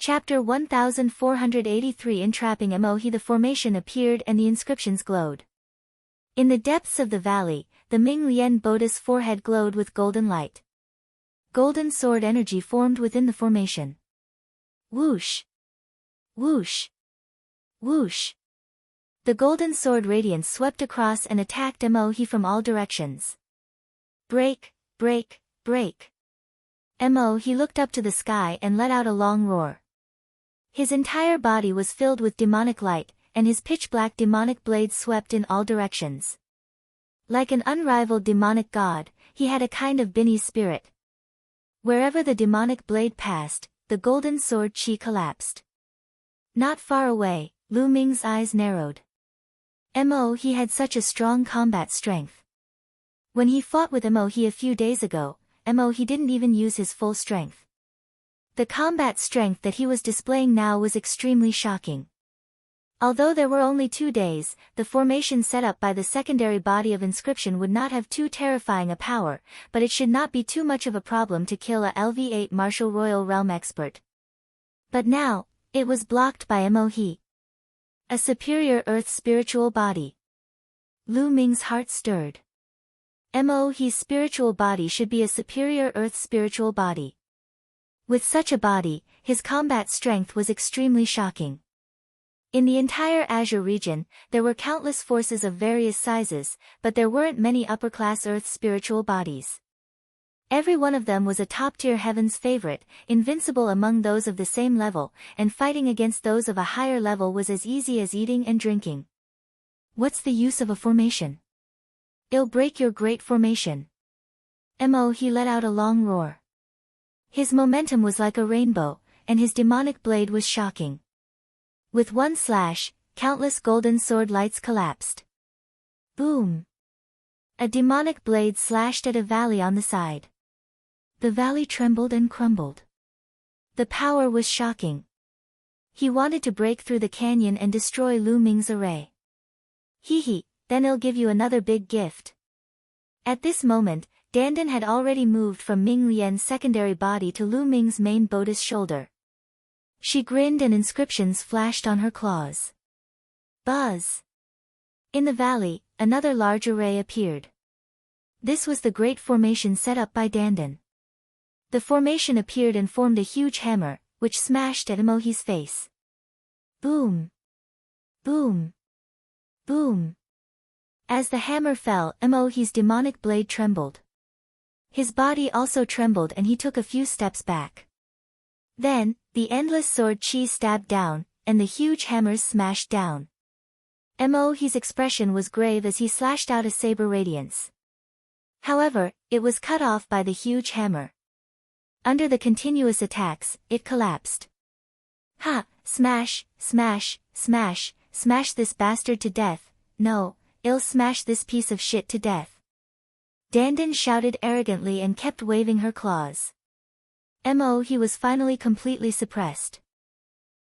Chapter 1483 Entrapping Emohi. The formation appeared and the inscriptions glowed. In the depths of the valley, the Ming Lien Buddha's forehead glowed with golden light. Golden sword energy formed within the formation. Whoosh! Whoosh! Whoosh! The golden sword radiance swept across and attacked Emohi from all directions. Break, break, break. Emohi looked up to the sky and let out a long roar. His entire body was filled with demonic light, and his pitch-black demonic blades swept in all directions. Like an unrivaled demonic god, he had a kind of Bini spirit. Wherever the demonic blade passed, the golden sword chi collapsed. Not far away, Lu Ming's eyes narrowed. Emohi had such a strong combat strength. When he fought with Emohi a few days ago, Emohi didn't even use his full strength. The combat strength that he was displaying now was extremely shocking. Although there were only 2 days, the formation set up by the secondary body of inscription would not have too terrifying a power, but it should not be too much of a problem to kill a LV8 Martial Royal Realm expert. But now, it was blocked by Emohi. A superior earth spiritual body. Lu Ming's heart stirred. Emohi's spiritual body should be a superior earth spiritual body. With such a body, his combat strength was extremely shocking. In the entire Azure region, there were countless forces of various sizes, but there weren't many upper-class Earth spiritual bodies. Every one of them was a top-tier Heaven's favorite, invincible among those of the same level, and fighting against those of a higher level was as easy as eating and drinking. What's the use of a formation? It'll break your great formation. Emohi let out a long roar. His momentum was like a rainbow, and his demonic blade was shocking. With one slash, countless golden sword lights collapsed. Boom! A demonic blade slashed at a valley on the side. The valley trembled and crumbled. The power was shocking. He wanted to break through the canyon and destroy Lu Ming's array. Hee, then I'll give you another big gift. At this moment, Dandan had already moved from Ming Lien's secondary body to Lu Ming's main Buddha's shoulder. She grinned and inscriptions flashed on her claws. Buzz! In the valley, another large array appeared. This was the great formation set up by Dandan. The formation appeared and formed a huge hammer, which smashed at Emohi's face. Boom! Boom! Boom! As the hammer fell, Emohi's demonic blade trembled. His body also trembled and he took a few steps back. Then, the endless sword chi stabbed down, and the huge hammers smashed down. Emohi's expression was grave as he slashed out a saber radiance. However, it was cut off by the huge hammer. Under the continuous attacks, it collapsed. Ha! Smash, smash, smash, smash this bastard to death. No, I'll smash this piece of shit to death. Dandan shouted arrogantly and kept waving her claws. Emohi was finally completely suppressed.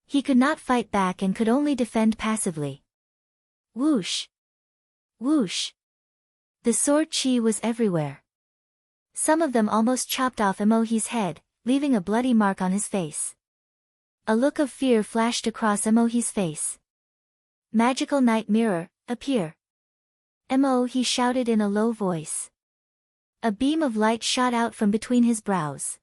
He could not fight back and could only defend passively. Whoosh! Whoosh! The sword chi was everywhere. Some of them almost chopped off Emohi's head, leaving a bloody mark on his face. A look of fear flashed across Emohi's face. Magical night mirror, appear. Emohi shouted in a low voice. A beam of light shot out from between his brows.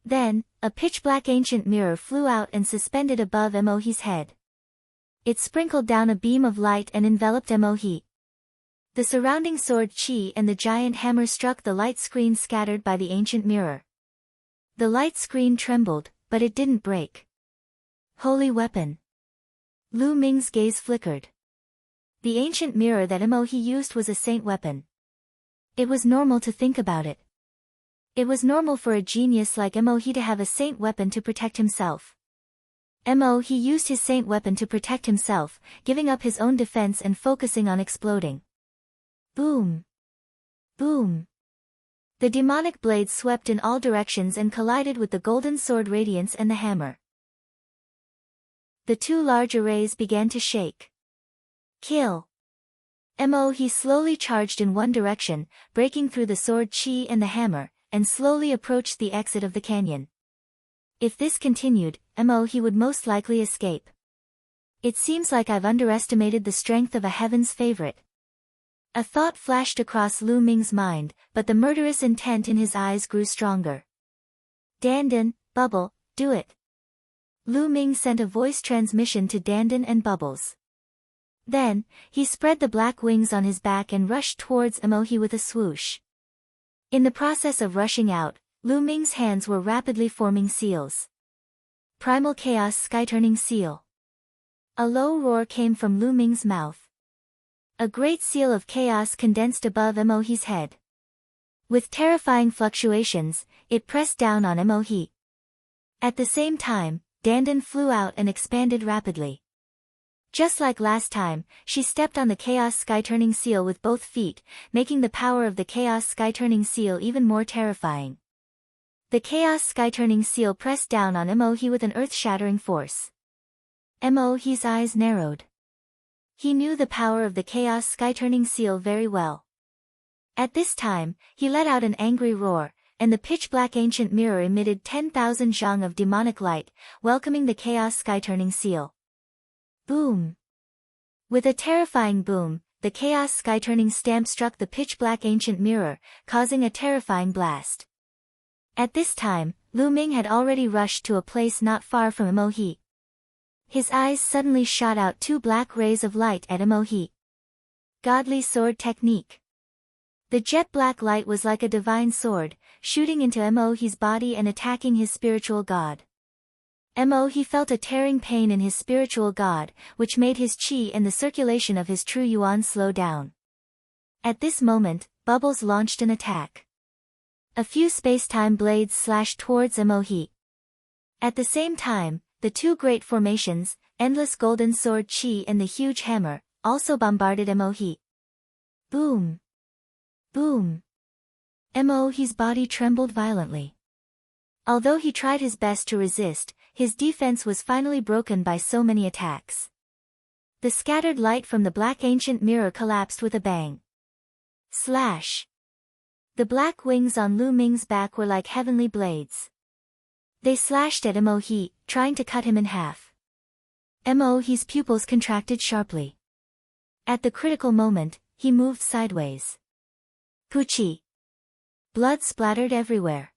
Then, a pitch-black ancient mirror flew out and suspended above Emohi's head. It sprinkled down a beam of light and enveloped Emohi. The surrounding sword chi and the giant hammer struck the light screen scattered by the ancient mirror. The light screen trembled, but it didn't break. Holy weapon! Lu Ming's gaze flickered. The ancient mirror that Emohi used was a saint weapon. It was normal to think about it. It was normal for a genius like Emohi to have a saint weapon to protect himself. Emohi used his saint weapon to protect himself, giving up his own defense and focusing on exploding. Boom! Boom! The demonic blades swept in all directions and collided with the golden sword radiance and the hammer. The 2 large arrays began to shake. Kill! Emohi slowly charged in one direction, breaking through the sword chi and the hammer, and slowly approached the exit of the canyon. If this continued, he would most likely escape. It seems like I've underestimated the strength of a heaven's favorite. A thought flashed across Lu Ming's mind, but the murderous intent in his eyes grew stronger. Dandan, Bubble, do it. Lu Ming sent a voice transmission to Dandan and Bubbles. Then, he spread the black wings on his back and rushed towards Emohi with a swoosh. In the process of rushing out, Lu Ming's hands were rapidly forming seals. Primal Chaos Sky-Turning Seal. A low roar came from Lu Ming's mouth. A great seal of chaos condensed above Emohi's head. With terrifying fluctuations, it pressed down on Emohi. At the same time, Dandan flew out and expanded rapidly. Just like last time, she stepped on the Chaos Sky-Turning Seal with both feet, making the power of the Chaos Sky-Turning Seal even more terrifying. The Chaos Sky-Turning Seal pressed down on Emohi with an earth-shattering force. Emohi's eyes narrowed. He knew the power of the Chaos Sky-Turning Seal very well. At this time, he let out an angry roar, and the pitch-black ancient mirror emitted 10,000 zhang of demonic light, welcoming the Chaos Sky-Turning Seal. Boom! With a terrifying boom, the Chaos Sky-Turning Stamp struck the pitch-black ancient mirror, causing a terrifying blast. At this time, Lu Ming had already rushed to a place not far from Emohi. His eyes suddenly shot out two black rays of light at Emohi. Godly Sword Technique. The jet-black light was like a divine sword, shooting into Emohi's body and attacking his spiritual god. Emohi felt a tearing pain in his spiritual god, which made his chi and the circulation of his true yuan slow down. At this moment, Bubbles launched an attack. A few space-time blades slashed towards Emohi. At the same time, the two great formations, Endless Golden Sword Chi and the Huge Hammer, also bombarded Emohi. Boom! Boom! Emohi's body trembled violently. Although he tried his best to resist, his defense was finally broken by so many attacks. The scattered light from the black ancient mirror collapsed with a bang. Slash! The black wings on Lu Ming's back were like heavenly blades. They slashed at Emohi, trying to cut him in half. Emohi's pupils contracted sharply. At the critical moment, he moved sideways. Puchi! Blood splattered everywhere.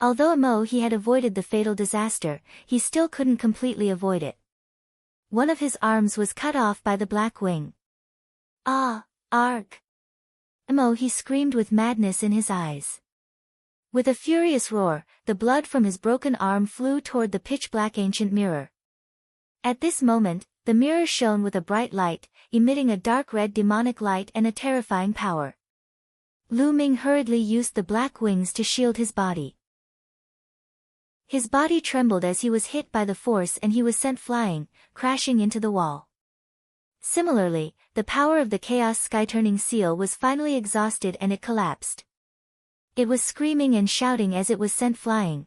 Although Emohi had avoided the fatal disaster, he still couldn't completely avoid it. One of his arms was cut off by the black wing. Ah! Arg! Emohi screamed with madness in his eyes. With a furious roar, the blood from his broken arm flew toward the pitch-black ancient mirror. At this moment, the mirror shone with a bright light, emitting a dark red demonic light and a terrifying power. Lu Ming hurriedly used the black wings to shield his body. His body trembled as he was hit by the force and he was sent flying, crashing into the wall. Similarly, the power of the Chaos Sky-Turning Seal was finally exhausted and it collapsed. It was screaming and shouting as it was sent flying.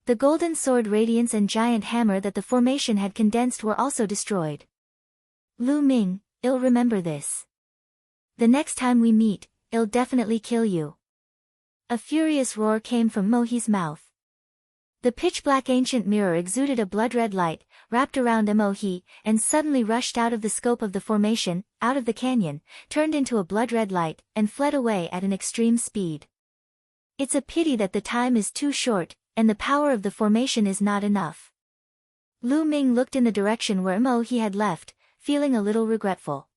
The golden sword radiance and giant hammer that the formation had condensed were also destroyed. Lu Ming, I'll remember this. The next time we meet, I'll definitely kill you. A furious roar came from Mohi's mouth. The pitch-black ancient mirror exuded a blood-red light, wrapped around Emohi, and suddenly rushed out of the scope of the formation, out of the canyon, turned into a blood-red light, and fled away at an extreme speed. It's a pity that the time is too short, and the power of the formation is not enough. Lu Ming looked in the direction where Emohi had left, feeling a little regretful.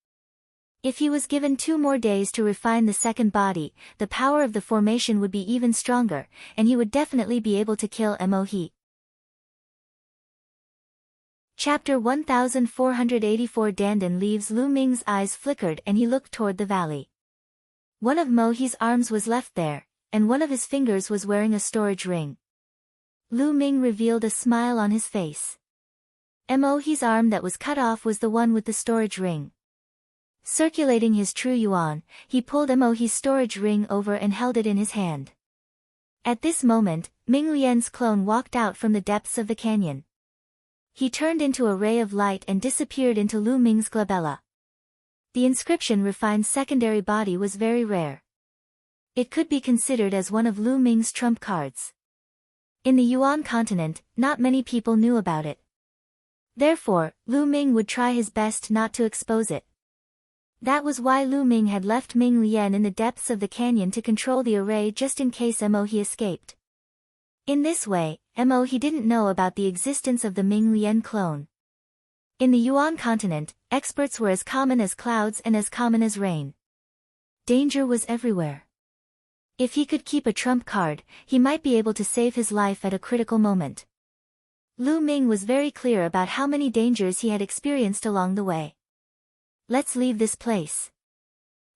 If he was given 2 more days to refine the second body, the power of the formation would be even stronger, and he would definitely be able to kill Emohi. Chapter 1484 Dandan leaves. Lu Ming's eyes flickered and he looked toward the valley. One of Mohi's arms was left there, and one of his fingers was wearing a storage ring. Lu Ming revealed a smile on his face. Emohi's arm that was cut off was the one with the storage ring. Circulating his true yuan, he pulled Emohi's storage ring over and held it in his hand. At this moment, Ming Lian's clone walked out from the depths of the canyon. He turned into a ray of light and disappeared into Lu Ming's glabella. The inscription "Refined Secondary Body" was very rare. It could be considered as one of Lu Ming's trump cards. In the Yuan continent, not many people knew about it. Therefore, Lu Ming would try his best not to expose it. That was why Lu Ming had left Ming Lian in the depths of the canyon to control the array just in case Mo he escaped. In this way, Mo he didn't know about the existence of the Ming Lian clone. In the Yuan continent, experts were as common as clouds and as common as rain. Danger was everywhere. If he could keep a trump card, he might be able to save his life at a critical moment. Lu Ming was very clear about how many dangers he had experienced along the way. Let's leave this place.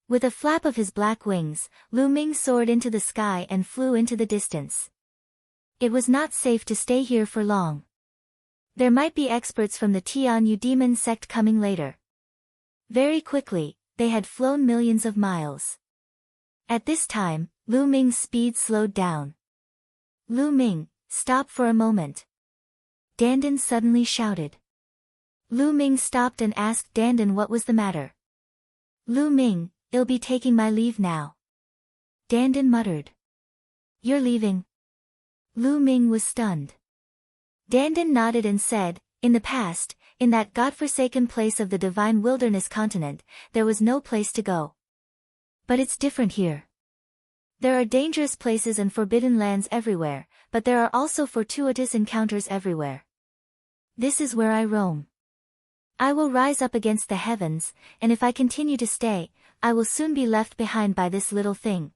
With a flap of his black wings, Lu Ming soared into the sky and flew into the distance. It was not safe to stay here for long. There might be experts from the Tianyu demon sect coming later. Very quickly, they had flown millions of miles. At this time, Lu Ming's speed slowed down. Lu Ming, stop for a moment. Dandan suddenly shouted. Lu Ming stopped and asked Dandan what was the matter. Lu Ming, I'll be taking my leave now. Dandan muttered. You're leaving? Lu Ming was stunned. Dandan nodded and said, in the past, in that godforsaken place of the divine wilderness continent, there was no place to go. But it's different here. There are dangerous places and forbidden lands everywhere, but there are also fortuitous encounters everywhere. This is where I roam. I will rise up against the heavens, and if I continue to stay, I will soon be left behind by this little thing.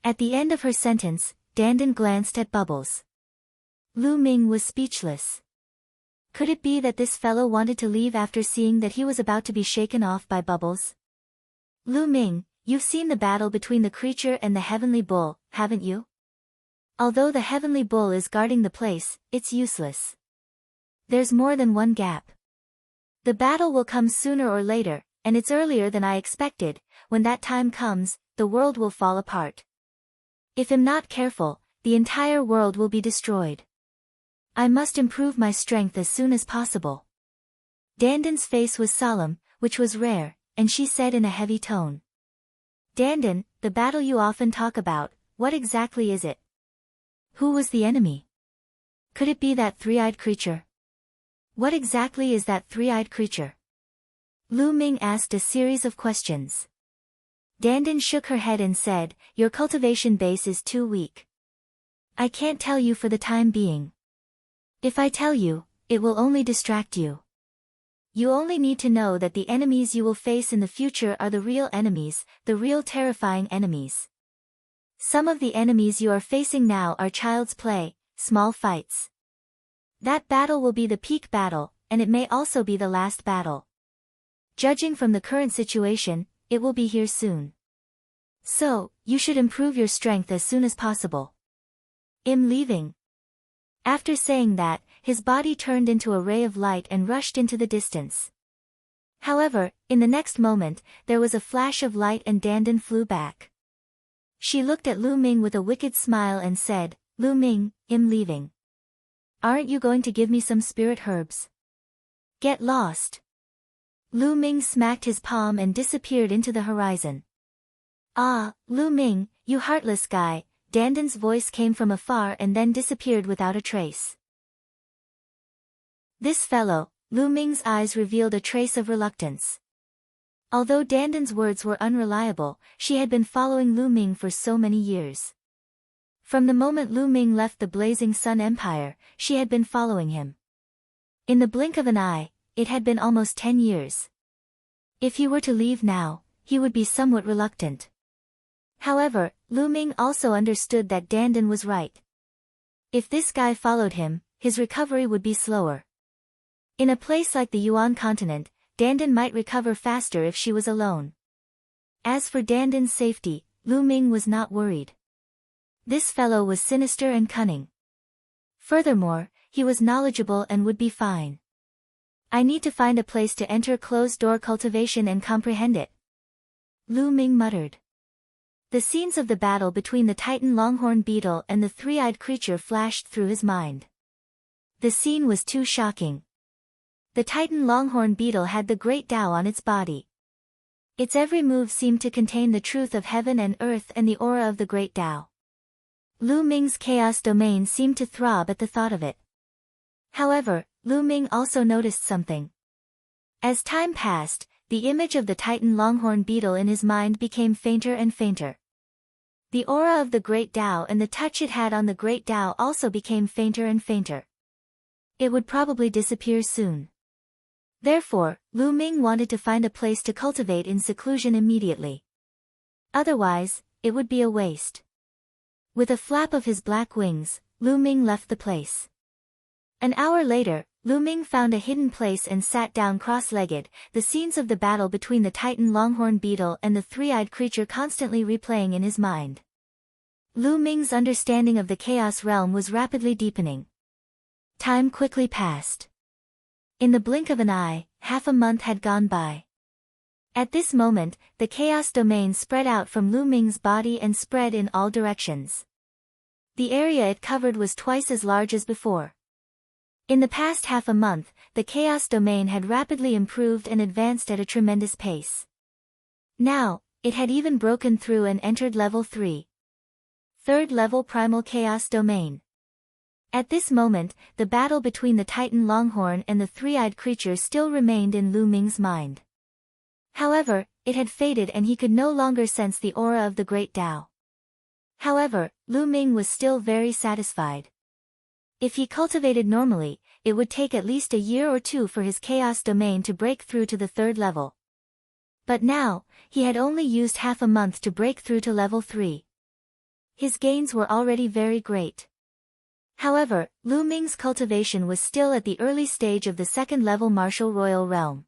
At the end of her sentence, Dandan glanced at Bubbles. Lu Ming was speechless. Could it be that this fellow wanted to leave after seeing that he was about to be shaken off by Bubbles? Lu Ming, you've seen the battle between the creature and the heavenly bull, haven't you? Although the heavenly bull is guarding the place, it's useless. There's more than one gap. The battle will come sooner or later, and it's earlier than I expected. When that time comes, the world will fall apart. If I'm not careful, the entire world will be destroyed. I must improve my strength as soon as possible. Dandan's face was solemn, which was rare, and she said in a heavy tone. Dandan, the battle you often talk about, what exactly is it? Who was the enemy? Could it be that three-eyed creature? What exactly is that three-eyed creature? Lu Ming asked a series of questions. Dandan shook her head and said, your cultivation base is too weak. I can't tell you for the time being. If I tell you, it will only distract you. You only need to know that the enemies you will face in the future are the real enemies, the real terrifying enemies. Some of the enemies you are facing now are child's play, small fights. That battle will be the peak battle, and it may also be the last battle. Judging from the current situation, it will be here soon. So, you should improve your strength as soon as possible. I'm leaving. After saying that, his body turned into a ray of light and rushed into the distance. However, in the next moment, there was a flash of light and Dandan flew back. She looked at Lu Ming with a wicked smile and said, Lu Ming, I'm leaving. Aren't you going to give me some spirit herbs? Get lost. Lu Ming smacked his palm and disappeared into the horizon. Ah, Lu Ming, you heartless guy, Dandan's voice came from afar and then disappeared without a trace. This fellow, Lu Ming's eyes revealed a trace of reluctance. Although Dandan's words were unreliable, she had been following Lu Ming for so many years. From the moment Lu Ming left the Blazing Sun Empire, she had been following him. In the blink of an eye, it had been almost 10 years. If he were to leave now, he would be somewhat reluctant. However, Lu Ming also understood that Dandan was right. If this guy followed him, his recovery would be slower. In a place like the Yuan continent, Dandan might recover faster if she was alone. As for Dandan's safety, Lu Ming was not worried. This fellow was sinister and cunning. Furthermore, he was knowledgeable and would be fine. I need to find a place to enter closed-door cultivation and comprehend it. Lu Ming muttered. The scenes of the battle between the Titan longhorn beetle and the three-eyed creature flashed through his mind. The scene was too shocking. The Titan longhorn beetle had the great Tao on its body. Its every move seemed to contain the truth of heaven and earth and the aura of the great Tao. Lu Ming's chaos domain seemed to throb at the thought of it. However, Lu Ming also noticed something. As time passed, the image of the Titan Longhorn beetle in his mind became fainter and fainter. The aura of the Great Tao and the touch it had on the Great Tao also became fainter and fainter. It would probably disappear soon. Therefore, Lu Ming wanted to find a place to cultivate in seclusion immediately. Otherwise, it would be a waste. With a flap of his black wings, Lu Ming left the place. An hour later, Lu Ming found a hidden place and sat down cross-legged, the scenes of the battle between the Titan Longhorn beetle and the three-eyed creature constantly replaying in his mind. Lu Ming's understanding of the chaos realm was rapidly deepening. Time quickly passed. In the blink of an eye, half a month had gone by. At this moment, the chaos domain spread out from Lu Ming's body and spread in all directions. The area it covered was twice as large as before. In the past half a month, the chaos domain had rapidly improved and advanced at a tremendous pace. Now, it had even broken through and entered level 3. Third level primal chaos domain. At this moment, the battle between the Titan Longhorn and the three-eyed creature still remained in Lu Ming's mind. However, it had faded and he could no longer sense the aura of the Great Tao. However, Lu Ming was still very satisfied. If he cultivated normally, it would take at least a year or two for his chaos domain to break through to the third level. But now, he had only used half a month to break through to level 3. His gains were already very great. However, Lu Ming's cultivation was still at the early stage of the second-level martial royal realm.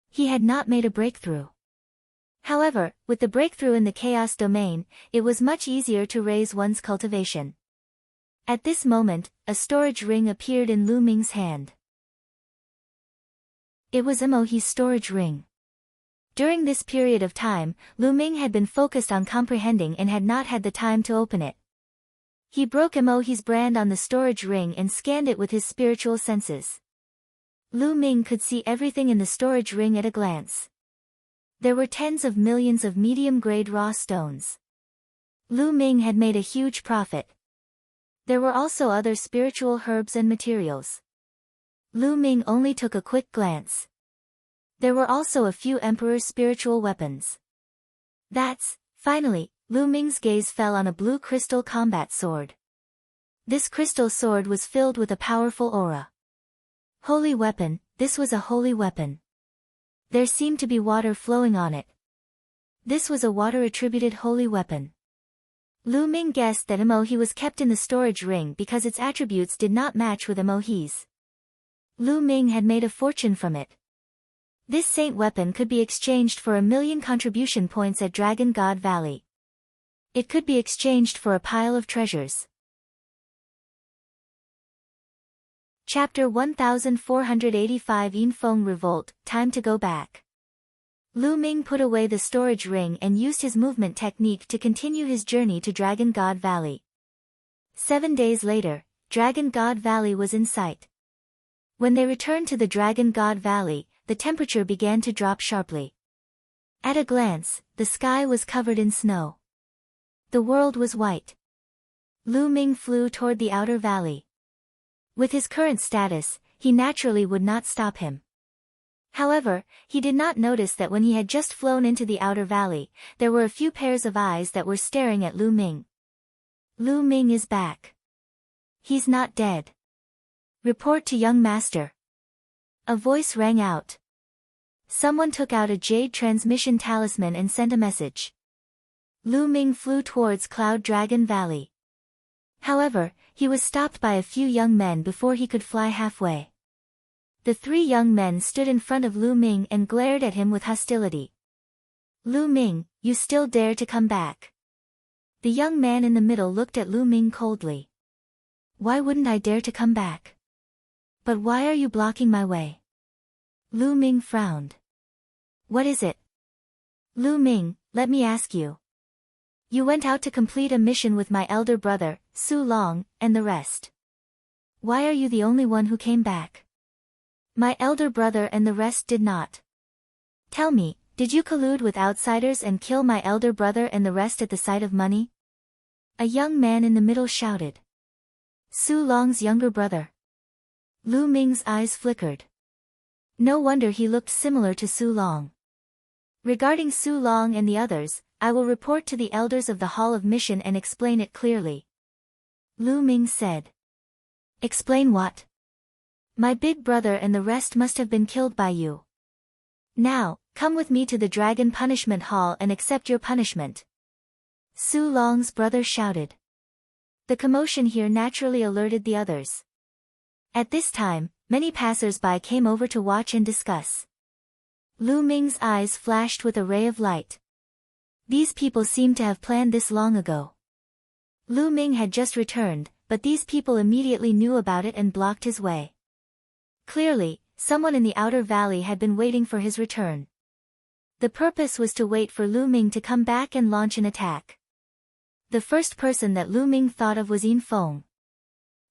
He had not made a breakthrough. However, with the breakthrough in the chaos domain, it was much easier to raise one's cultivation. At this moment, a storage ring appeared in Lu Ming's hand. It was Emohi's storage ring. During this period of time, Lu Ming had been focused on comprehending and had not had the time to open it. He broke Emohi's brand on the storage ring and scanned it with his spiritual senses. Lu Ming could see everything in the storage ring at a glance. There were tens of millions of medium-grade raw stones. Lu Ming had made a huge profit. There were also other spiritual herbs and materials. Lu Ming only took a quick glance. There were also a few Emperor's spiritual weapons. Finally, Lu Ming's gaze fell on a blue crystal combat sword. This crystal sword was filled with a powerful aura. Holy weapon, this was a holy weapon. There seemed to be water flowing on it. This was a water-attributed holy weapon. Lu Ming guessed that Emohi was kept in the storage ring because its attributes did not match with Emohi's. Lu Ming had made a fortune from it. This saint weapon could be exchanged for 1,000,000 contribution points at Dragon God Valley. It could be exchanged for a pile of treasures. Chapter 1485 Yinfeng Revolt, Time to Go Back. Lu Ming put away the storage ring and used his movement technique to continue his journey to Dragon God Valley. 7 days later, Dragon God Valley was in sight. When they returned to the Dragon God Valley, the temperature began to drop sharply. At a glance, the sky was covered in snow. The world was white. Lu Ming flew toward the outer valley. With his current status, he naturally would not stop him. However, he did not notice that when he had just flown into the outer valley, there were a few pairs of eyes that were staring at Lu Ming. Lu Ming is back. He's not dead. Report to young master. A voice rang out. Someone took out a jade transmission talisman and sent a message. Lu Ming flew towards Cloud Dragon Valley. However, he was stopped by a few young men before he could fly halfway. The 3 young men stood in front of Lu Ming and glared at him with hostility. Lu Ming, you still dare to come back? The young man in the middle looked at Lu Ming coldly. Why wouldn't I dare to come back? But why are you blocking my way? Lu Ming frowned. What is it? Lu Ming, let me ask you. You went out to complete a mission with my elder brother, Su Long, and the rest. Why are you the only one who came back? My elder brother and the rest did not. Tell me, did you collude with outsiders and kill my elder brother and the rest at the sight of money? A young man in the middle shouted. Su Long's younger brother. Lu Ming's eyes flickered. No wonder he looked similar to Su Long. Regarding Su Long and the others, I will report to the elders of the Hall of Mission and explain it clearly. Lu Ming said. Explain what? My big brother and the rest must have been killed by you. Now, come with me to the Dragon Punishment Hall and accept your punishment. Su Long's brother shouted. The commotion here naturally alerted the others. At this time, many passers-by came over to watch and discuss. Lu Ming's eyes flashed with a ray of light. These people seemed to have planned this long ago. Lu Ming had just returned, but these people immediately knew about it and blocked his way. Clearly, someone in the outer valley had been waiting for his return. The purpose was to wait for Lu Ming to come back and launch an attack. The first person that Lu Ming thought of was Yin Feng.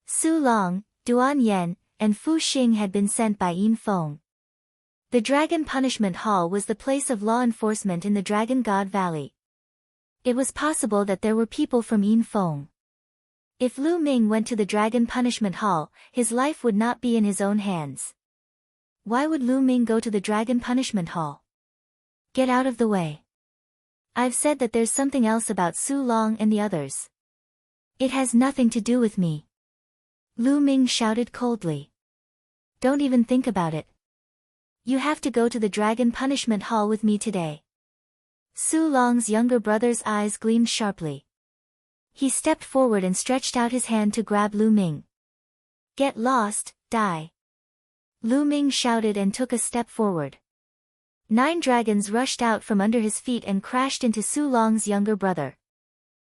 Su Long, Duan Yen, and Fu Xing had been sent by Yin Feng. The Dragon Punishment Hall was the place of law enforcement in the Dragon God Valley. It was possible that there were people from Yin Feng. If Lu Ming went to the Dragon Punishment Hall, his life would not be in his own hands. Why would Lu Ming go to the Dragon Punishment Hall? Get out of the way. I've said that there's something else about Su Long and the others. It has nothing to do with me. Lu Ming shouted coldly. Don't even think about it. You have to go to the Dragon Punishment Hall with me today. Su Long's younger brother's eyes gleamed sharply. He stepped forward and stretched out his hand to grab Lu Ming. Get lost, die. Lu Ming shouted and took a step forward. 9 dragons rushed out from under his feet and crashed into Su Long's younger brother.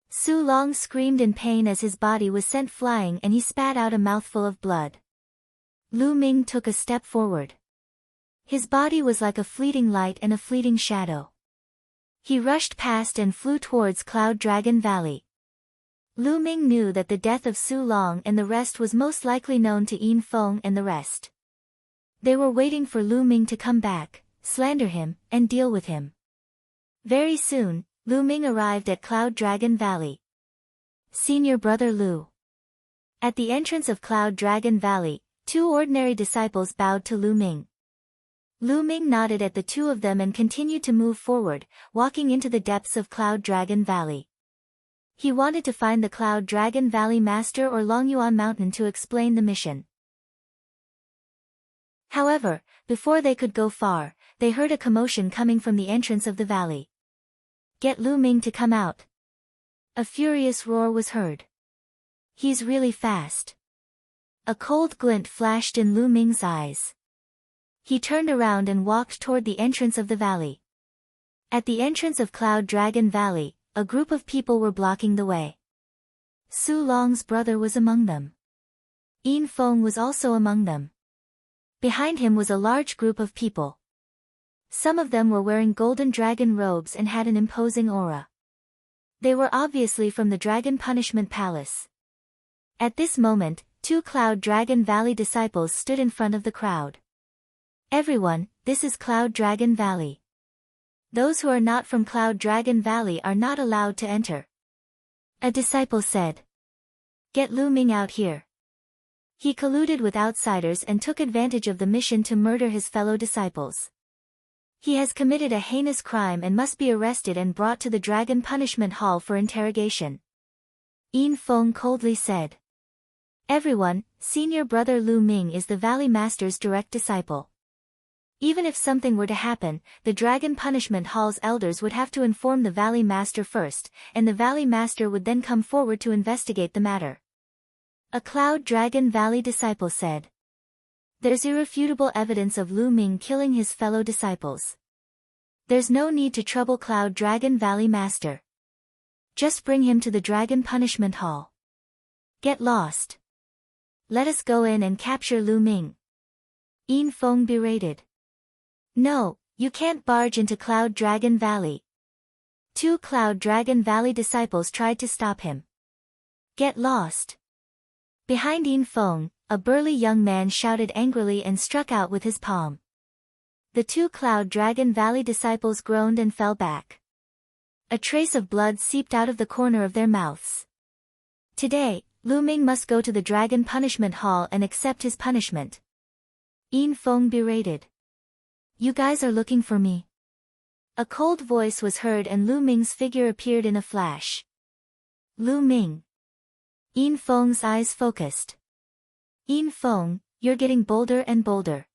Su Long screamed in pain as his body was sent flying and he spat out a mouthful of blood. Lu Ming took a step forward. His body was like a fleeting light and a fleeting shadow. He rushed past and flew towards Cloud Dragon Valley. Lu Ming knew that the death of Su Long and the rest was most likely known to Yin Feng and the rest. They were waiting for Lu Ming to come back, slander him, and deal with him. Very soon, Lu Ming arrived at Cloud Dragon Valley. Senior brother Lu. At the entrance of Cloud Dragon Valley, 2 ordinary disciples bowed to Lu Ming. Lu Ming nodded at the 2 of them and continued to move forward, walking into the depths of Cloud Dragon Valley. He wanted to find the Cloud Dragon Valley Master or Longyuan Mountain to explain the mission. However, before they could go far, they heard a commotion coming from the entrance of the valley. Get Lu Ming to come out. A furious roar was heard. He's really fast. A cold glint flashed in Lu Ming's eyes. He turned around and walked toward the entrance of the valley. At the entrance of Cloud Dragon Valley, a group of people were blocking the way. Su Long's brother was among them. Yin Feng was also among them. Behind him was a large group of people. Some of them were wearing golden dragon robes and had an imposing aura. They were obviously from the Dragon Punishment Palace. At this moment, 2 Cloud Dragon Valley disciples stood in front of the crowd. Everyone, this is Cloud Dragon Valley. Those who are not from Cloud Dragon Valley are not allowed to enter. A disciple said. Get Lu Ming out here. He colluded with outsiders and took advantage of the mission to murder his fellow disciples. He has committed a heinous crime and must be arrested and brought to the Dragon Punishment Hall for interrogation. Yin Feng coldly said. Everyone, senior brother Lu Ming is the Valley Master's direct disciple. Even if something were to happen, the Dragon Punishment Hall's elders would have to inform the Valley Master first, and the Valley Master would then come forward to investigate the matter. A Cloud Dragon Valley disciple said. There's irrefutable evidence of Lu Ming killing his fellow disciples. There's no need to trouble Cloud Dragon Valley Master. Just bring him to the Dragon Punishment Hall. Get lost. Let us go in and capture Lu Ming. Yin Feng berated. No, you can't barge into Cloud Dragon Valley. 2 Cloud Dragon Valley disciples tried to stop him. Get lost. Behind Yin Feng, a burly young man shouted angrily and struck out with his palm. The 2 Cloud Dragon Valley disciples groaned and fell back. A trace of blood seeped out of the corner of their mouths. Today, Lu Ming must go to the Dragon Punishment Hall and accept his punishment. Yin Feng berated. You guys are looking for me. A cold voice was heard and Lu Ming's figure appeared in a flash. Lu Ming. Yin Feng's eyes focused. Yin Feng, you're getting bolder and bolder.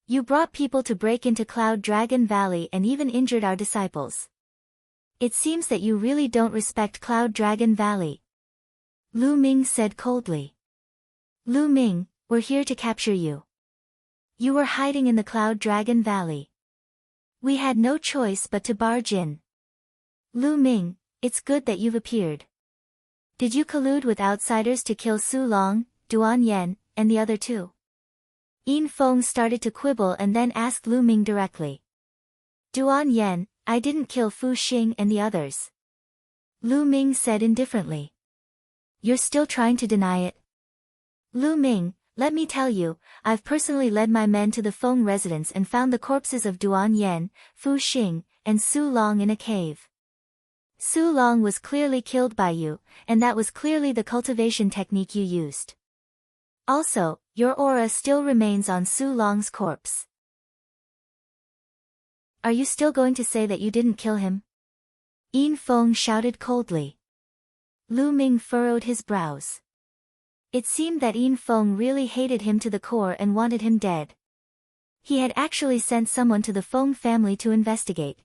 You brought people to break into Cloud Dragon Valley and even injured our disciples. It seems that you really don't respect Cloud Dragon Valley. Lu Ming said coldly. Lu Ming, we're here to capture you. You were hiding in the Cloud Dragon Valley. We had no choice but to barge in. Lu Ming, it's good that you've appeared. Did you collude with outsiders to kill Su Long, Duan Yen, and the other two? Yin Feng started to quibble and then asked Lu Ming directly. Duan Yen, I didn't kill Fu Xing and the others. Lu Ming said indifferently. You're still trying to deny it? Lu Ming, let me tell you, I've personally led my men to the Feng residence and found the corpses of Duan Yen, Fu Xing, and Su Long in a cave. Su Long was clearly killed by you, and that was clearly the cultivation technique you used. Also, your aura still remains on Su Long's corpse. Are you still going to say that you didn't kill him? Yin Feng shouted coldly. Lu Ming furrowed his brows. It seemed that Yin Feng really hated him to the core and wanted him dead. He had actually sent someone to the Feng family to investigate.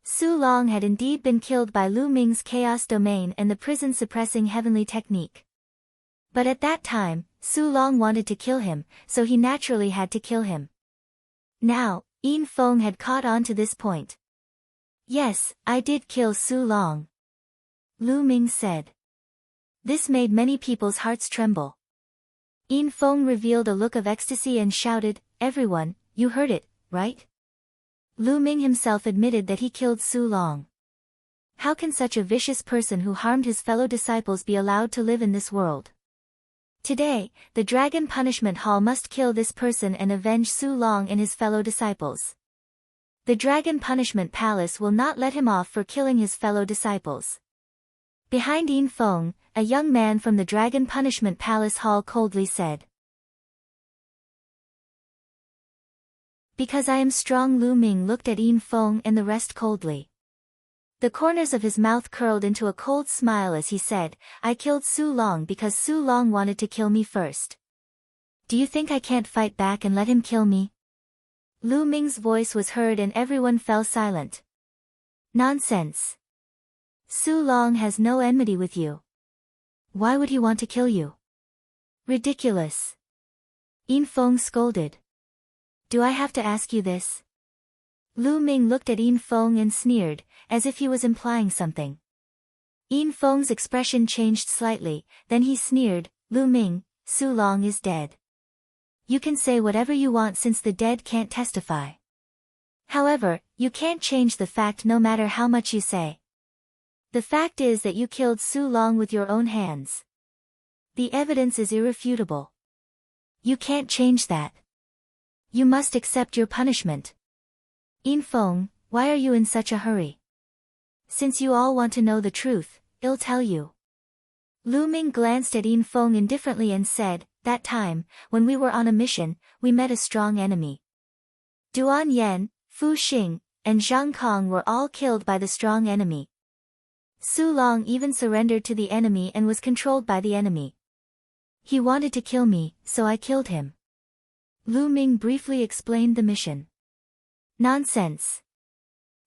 Su Long had indeed been killed by Lu Ming's chaos domain and the prison-suppressing heavenly technique. But at that time, Su Long wanted to kill him, so he naturally had to kill him. Now, Yin Feng had caught on to this point. Yes, I did kill Su Long. Lu Ming said. This made many people's hearts tremble. Yin Feng revealed a look of ecstasy and shouted, Everyone, you heard it, right? Lu Ming himself admitted that he killed Su Long. How can such a vicious person who harmed his fellow disciples be allowed to live in this world? Today, the Dragon Punishment Hall must kill this person and avenge Su Long and his fellow disciples. The Dragon Punishment Palace will not let him off for killing his fellow disciples. Behind Yin Feng, a young man from the Dragon Punishment Palace Hall coldly said. Because I am strong. Lu Ming looked at Yin Feng and the rest coldly. The corners of his mouth curled into a cold smile as he said, I killed Su Long because Su Long wanted to kill me first. Do you think I can't fight back and let him kill me? Lu Ming's voice was heard and everyone fell silent. Nonsense. Su Long has no enmity with you. Why would he want to kill you? Ridiculous. Yin Feng scolded. Do I have to ask you this? Lu Ming looked at Yin Feng and sneered, as if he was implying something. Yin Feng's expression changed slightly, then he sneered, Lu Ming, Su Long is dead. You can say whatever you want since the dead can't testify. However, you can't change the fact no matter how much you say. The fact is that you killed Su Long with your own hands. The evidence is irrefutable. You can't change that. You must accept your punishment. Yin Feng, why are you in such a hurry? Since you all want to know the truth, I'll tell you. Lu Ming glanced at Yin Feng indifferently and said, that time, when we were on a mission, we met a strong enemy. Duan Yen, Fu Xing, and Zhang Kong were all killed by the strong enemy. Su Long even surrendered to the enemy and was controlled by the enemy. He wanted to kill me, so I killed him. Lu Ming briefly explained the mission. Nonsense.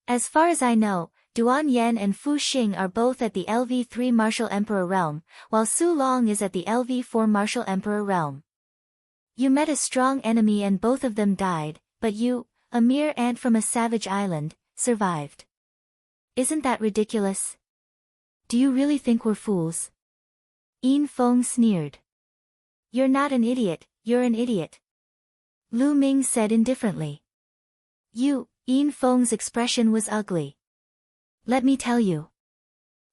As far as I know, Duan Yen and Fu Xing are both at the LV3 Martial Emperor realm, while Su Long is at the LV4 Martial Emperor realm. You met a strong enemy and both of them died, but you, a mere ant from a savage island, survived. Isn't that ridiculous? Do you really think we're fools? Yin Feng sneered. You're not an idiot, you're an idiot. Lu Ming said indifferently. Yin Feng's expression was ugly. Let me tell you.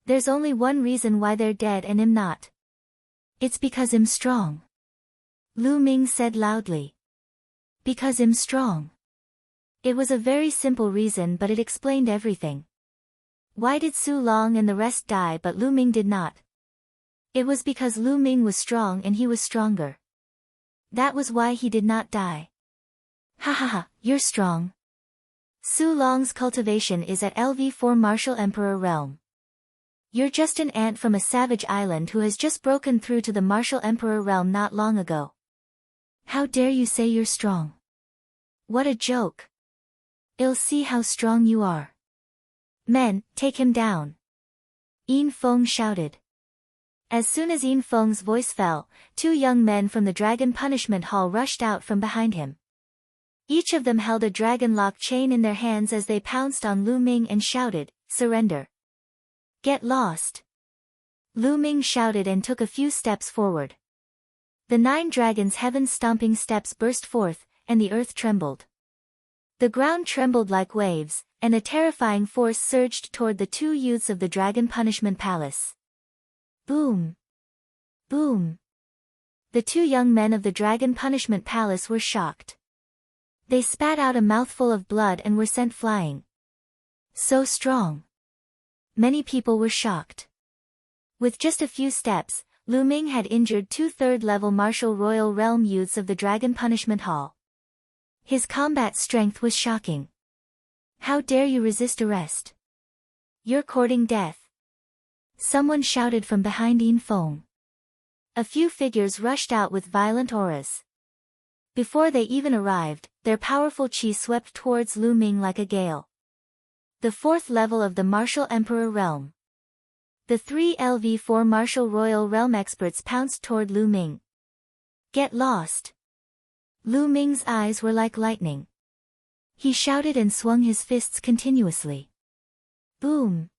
There's only one reason why they're dead and I'm not. It's because I'm strong. Lu Ming said loudly. Because I'm strong. It was a very simple reason but it explained everything. Why did Su Long and the rest die but Lu Ming did not? It was because Lu Ming was strong and he was stronger. That was why he did not die. Ha ha ha, you're strong. Su Long's cultivation is at LV4 Martial Emperor realm. You're just an ant from a savage island who has just broken through to the Martial Emperor realm not long ago. How dare you say you're strong? What a joke. I'll see how strong you are. Men, take him down. Yin Feng shouted. As soon as Yin Feng's voice fell, 2 young men from the Dragon Punishment Hall rushed out from behind him. Each of them held a dragon lock chain in their hands as they pounced on Lu Ming and shouted, "Surrender! Get lost!" Lu Ming shouted and took a few steps forward. The 9 dragons' heaven-stomping steps burst forth, and the earth trembled. The ground trembled like waves, and a terrifying force surged toward the 2 youths of the Dragon Punishment Palace. Boom! Boom! The 2 young men of the Dragon Punishment Palace were shocked. They spat out a mouthful of blood and were sent flying. So strong. Many people were shocked. With just a few steps, Lu Ming had injured 2 third-level Martial Royal Realm youths of the Dragon Punishment Hall. His combat strength was shocking. How dare you resist arrest? You're courting death. Someone shouted from behind Yin Feng. A few figures rushed out with violent auras. Before they even arrived, their powerful chi swept towards Lu Ming like a gale. The 4th level of the Martial Emperor Realm. The 3 LV4 Martial Royal Realm experts pounced toward Lu Ming. Get lost! Lu Ming's eyes were like lightning. He shouted and swung his fists continuously. Boom!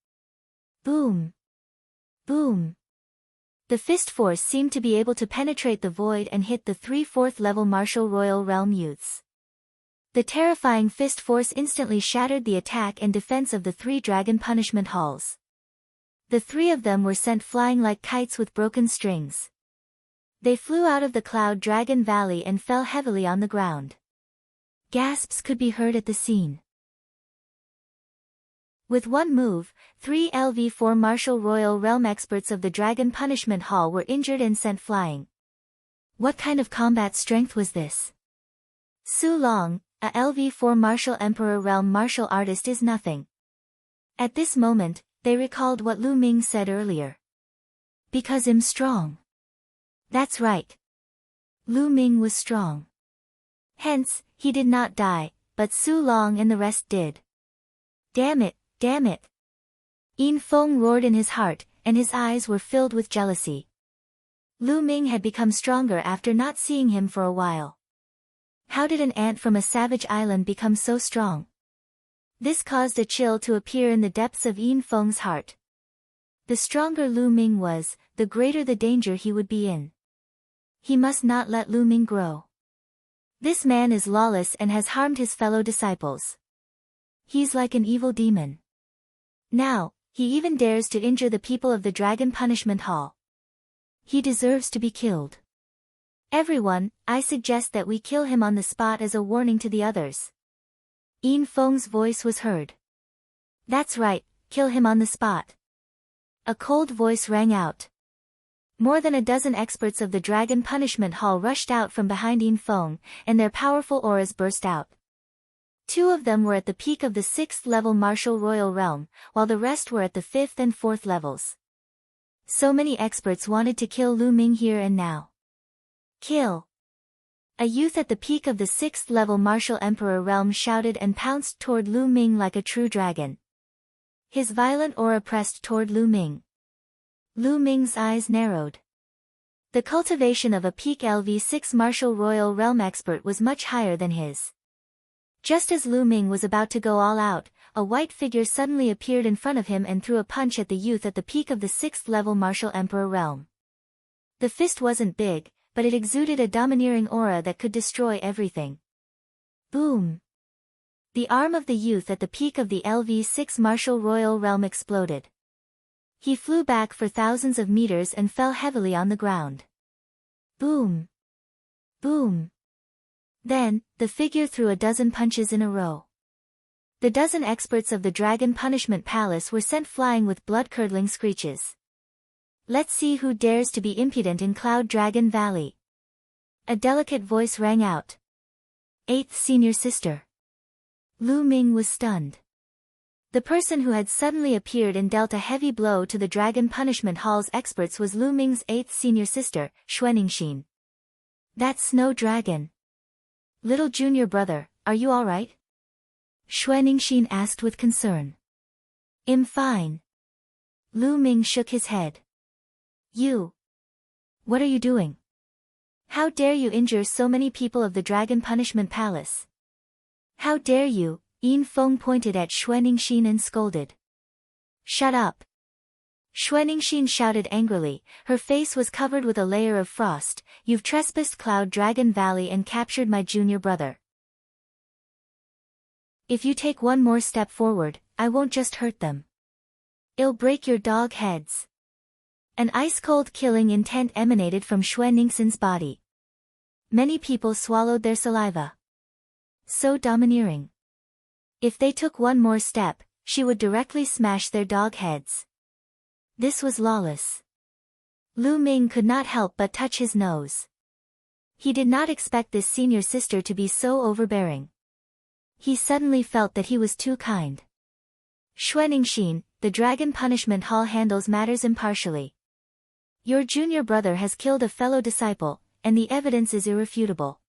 Boom! Boom! The fist force seemed to be able to penetrate the void and hit the 3 4th-level Martial Royal Realm youths. The terrifying fist force instantly shattered the attack and defense of the 3 Dragon Punishment Halls. The 3 of them were sent flying like kites with broken strings. They flew out of the Cloud Dragon Valley and fell heavily on the ground. Gasps could be heard at the scene. With one move, 3 LV4 Martial Royal Realm experts of the Dragon Punishment Hall were injured and sent flying. What kind of combat strength was this? Su Long, a LV4 Martial Emperor Realm martial artist, is nothing. At this moment, they recalled what Lu Ming said earlier. Because I'm strong. That's right. Lu Ming was strong. Hence, he did not die, but Su Long and the rest did. Damn it, damn it. Yin Feng roared in his heart, and his eyes were filled with jealousy. Lu Ming had become stronger after not seeing him for a while. How did an ant from a savage island become so strong? This caused a chill to appear in the depths of Yin Feng's heart. The stronger Lu Ming was, the greater the danger he would be in. He must not let Lu Ming grow. This man is lawless and has harmed his fellow disciples. He's like an evil demon. Now, he even dares to injure the people of the Dragon Punishment Hall. He deserves to be killed. Everyone, I suggest that we kill him on the spot as a warning to the others. Yin Feng's voice was heard. That's right, kill him on the spot. A cold voice rang out. More than a dozen experts of the Dragon Punishment Hall rushed out from behind Yin Feng, and their powerful auras burst out. 2 of them were at the peak of the 6th-level Martial Royal Realm, while the rest were at the 5th and 4th levels. So many experts wanted to kill Lu Ming here and now. Kill! A youth at the peak of the 6th-level Martial Emperor Realm shouted and pounced toward Lu Ming like a true dragon. His violent aura pressed toward Lu Ming. Lu Ming's eyes narrowed. The cultivation of a peak LV6 Martial Royal Realm expert was much higher than his. Just as Lu Ming was about to go all out, a white figure suddenly appeared in front of him and threw a punch at the youth at the peak of the 6th-level Martial Emperor Realm. The fist wasn't big, but it exuded a domineering aura that could destroy everything. Boom! The arm of the youth at the peak of the LV6 Martial Royal Realm exploded. He flew back for thousands of meters and fell heavily on the ground. Boom! Boom! Then, the figure threw a dozen punches in a row. The dozen experts of the Dragon Punishment Palace were sent flying with blood-curdling screeches. Let's see who dares to be impudent in Cloud Dragon Valley. A delicate voice rang out. 8th senior sister. Lu Ming was stunned. The person who had suddenly appeared and dealt a heavy blow to the Dragon Punishment Hall's experts was Lu Ming's 8th senior sister, Xuaningxin. That snow dragon. Little junior brother, are you alright? Xuaningxin asked with concern. I'm fine. Lu Ming shook his head. You. What are you doing? How dare you injure so many people of the Dragon Punishment Palace? How dare you? Yin Feng pointed at Xuaningxin and scolded. Shut up. Xuaningxin shouted angrily, her face was covered with a layer of frost. You've trespassed Cloud Dragon Valley and captured my junior brother. If you take one more step forward, I won't just hurt them. I'll break your dog heads. An ice-cold killing intent emanated from Xuaningxin's body. Many people swallowed their saliva. So domineering. If they took one more step, she would directly smash their dog heads. This was lawless. Lu Ming could not help but touch his nose. He did not expect this senior sister to be so overbearing. He suddenly felt that he was too kind. Xuaningxin, the Dragon Punishment Hall handles matters impartially. Your junior brother has killed a fellow disciple, and the evidence is irrefutable.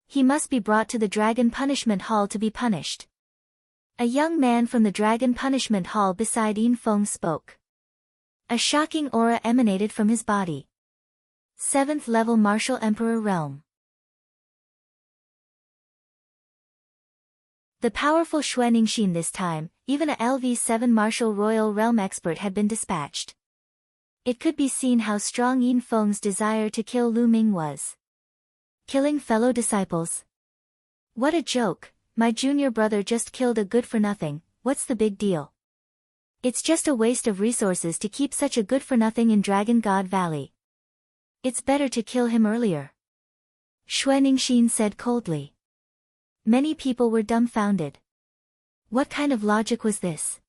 He must be brought to the Dragon Punishment Hall to be punished. A young man from the Dragon Punishment Hall beside Yin Feng spoke. A shocking aura emanated from his body. 7th level Martial Emperor Realm. The powerful Xuaningxin this time, even a LV7 Martial Royal Realm expert had been dispatched. It could be seen how strong Yin Feng's desire to kill Lu Ming was. Killing fellow disciples. What a joke, my junior brother just killed a good-for-nothing, what's the big deal? It's just a waste of resources to keep such a good-for-nothing in Dragon God Valley. It's better to kill him earlier. Xuaningxin said coldly. Many people were dumbfounded. What kind of logic was this?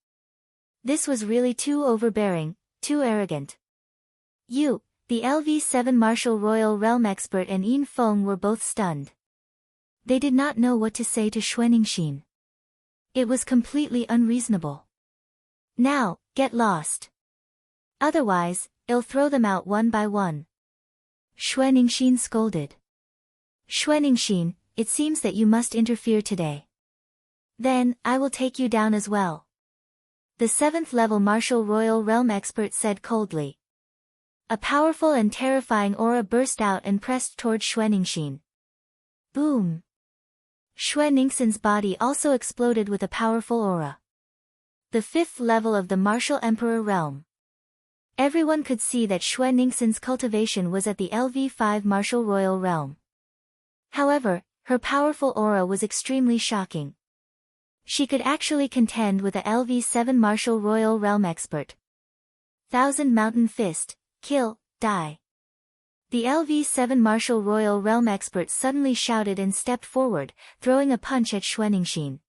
This was really too overbearing, too arrogant. You, the LV7 Martial Royal Realm expert and Yin Feng were both stunned. They did not know what to say to Xuaningxin. It was completely unreasonable. Now, get lost. Otherwise, I'll throw them out one by one. Xuaningxin scolded. Xuaningxin, it seems that you must interfere today. Then, I will take you down as well. The 7th level Martial Royal Realm expert said coldly. A powerful and terrifying aura burst out and pressed toward Xuaningxin. Boom! Xuaningxin's body also exploded with a powerful aura. The 5th level of the Martial Emperor Realm. Everyone could see that Xuaningxin's cultivation was at the LV5 Martial Royal Realm. However, her powerful aura was extremely shocking. She could actually contend with a LV7 Martial Royal Realm expert. 1000 Mountain Fist, kill, die. The LV7 Martial Royal Realm expert suddenly shouted and stepped forward, throwing a punch at Xuaningxin.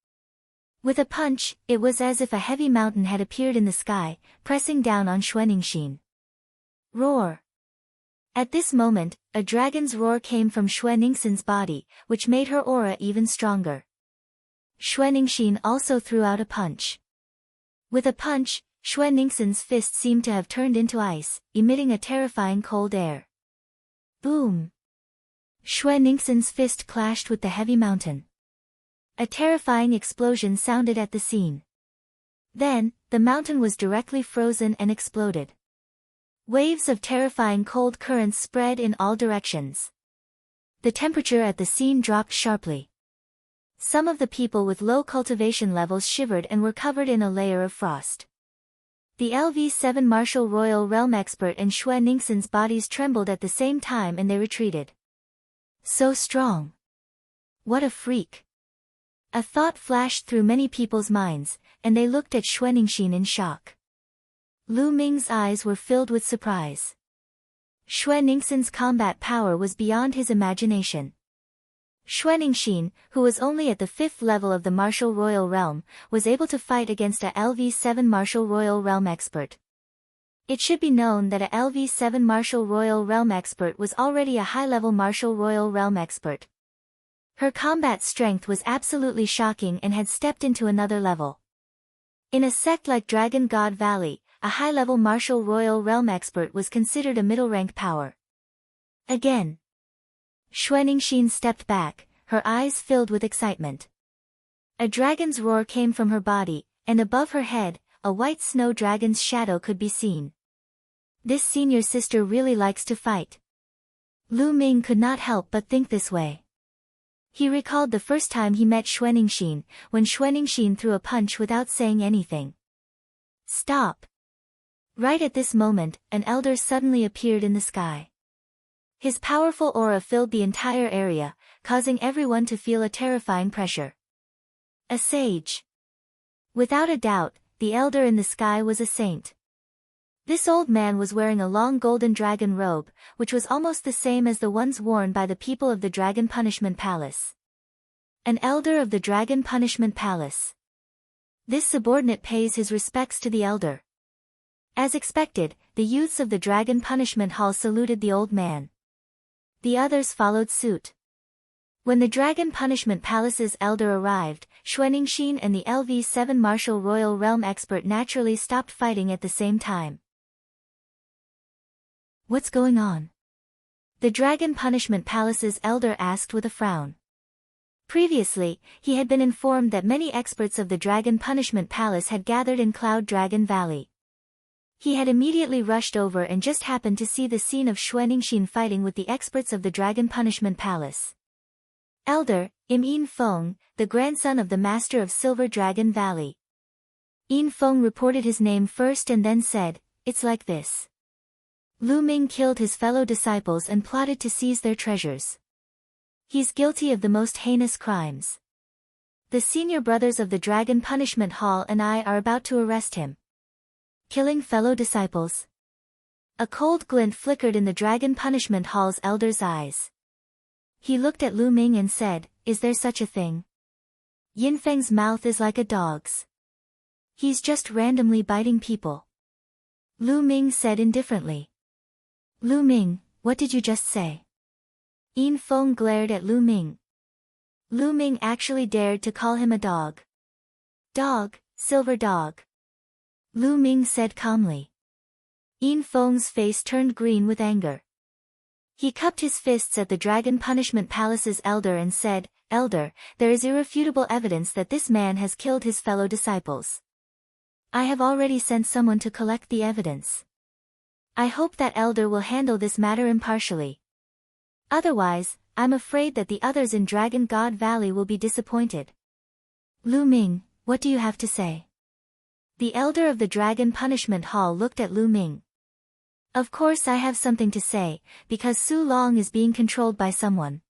With a punch, it was as if a heavy mountain had appeared in the sky, pressing down on Xuaningxin. Roar! At this moment, a dragon's roar came from Xuaningxin's body, which made her aura even stronger. Xuaningxin also threw out a punch. With a punch, Xuaningxin's fist seemed to have turned into ice, emitting a terrifying cold air. Boom! Xuaningxin's fist clashed with the heavy mountain. A terrifying explosion sounded at the scene. Then, the mountain was directly frozen and exploded. Waves of terrifying cold currents spread in all directions. The temperature at the scene dropped sharply. Some of the people with low cultivation levels shivered and were covered in a layer of frost. The LV7 Martial Royal Realm expert and Xuaningxin's bodies trembled at the same time and they retreated. So strong. What a freak. A thought flashed through many people's minds, and they looked at Xuaningxin in shock. Lu Ming's eyes were filled with surprise. Xuaningxin's combat power was beyond his imagination. Xuaningxin, who was only at the 5th level of the Martial Royal Realm, was able to fight against a LV7 Martial Royal Realm expert. It should be known that a LV7 Martial Royal Realm expert was already a high-level Martial Royal Realm expert. Her combat strength was absolutely shocking and had stepped into another level. In a sect like Dragon God Valley, a high-level Martial Royal Realm expert was considered a middle-rank power. Again. Xuaningxin stepped back, her eyes filled with excitement. A dragon's roar came from her body, and above her head, a white snow dragon's shadow could be seen. This senior sister really likes to fight. Lu Ming could not help but think this way. He recalled the first time he met Xuaningxin, when Xuaningxin threw a punch without saying anything. Stop! Right at this moment, an elder suddenly appeared in the sky. His powerful aura filled the entire area, causing everyone to feel a terrifying pressure. A sage. Without a doubt, the elder in the sky was a saint. This old man was wearing a long golden dragon robe, which was almost the same as the ones worn by the people of the Dragon Punishment Palace. An elder of the Dragon Punishment Palace. This subordinate pays his respects to the elder. As expected, the youths of the Dragon Punishment Hall saluted the old man. The others followed suit. When the Dragon Punishment Palace's elder arrived, Xuaningxin and the LV7 Martial Royal Realm expert naturally stopped fighting at the same time. What's going on? The Dragon Punishment Palace's elder asked with a frown. Previously, he had been informed that many experts of the Dragon Punishment Palace had gathered in Cloud Dragon Valley. He had immediately rushed over and just happened to see the scene of Xuaningxin fighting with the experts of the Dragon Punishment Palace. Elder, Yin Feng, the grandson of the master of Silver Dragon Valley. Yin Feng reported his name first and then said, "It's like this. Lu Ming killed his fellow disciples and plotted to seize their treasures. He's guilty of the most heinous crimes. The senior brothers of the Dragon Punishment Hall and I are about to arrest him." Killing fellow disciples. A cold glint flickered in the Dragon Punishment Hall's elder's eyes. He looked at Lu Ming and said, "Is there such a thing? Yin Feng's mouth is like a dog's. He's just randomly biting people." Lu Ming said indifferently. "Lu Ming, what did you just say?" Yin Feng glared at Lu Ming. Lu Ming actually dared to call him a dog. "Dog, silver dog," Lu Ming said calmly. Yin Feng's face turned green with anger. He cupped his fists at the Dragon Punishment Palace's elder and said, "Elder, there is irrefutable evidence that this man has killed his fellow disciples. I have already sent someone to collect the evidence. I hope that elder will handle this matter impartially. Otherwise, I'm afraid that the others in Dragon God Valley will be disappointed." "Lu Ming, what do you have to say?" The elder of the Dragon Punishment Hall looked at Lu Ming. "Of course I have something to say, because Su Long is being controlled by someone."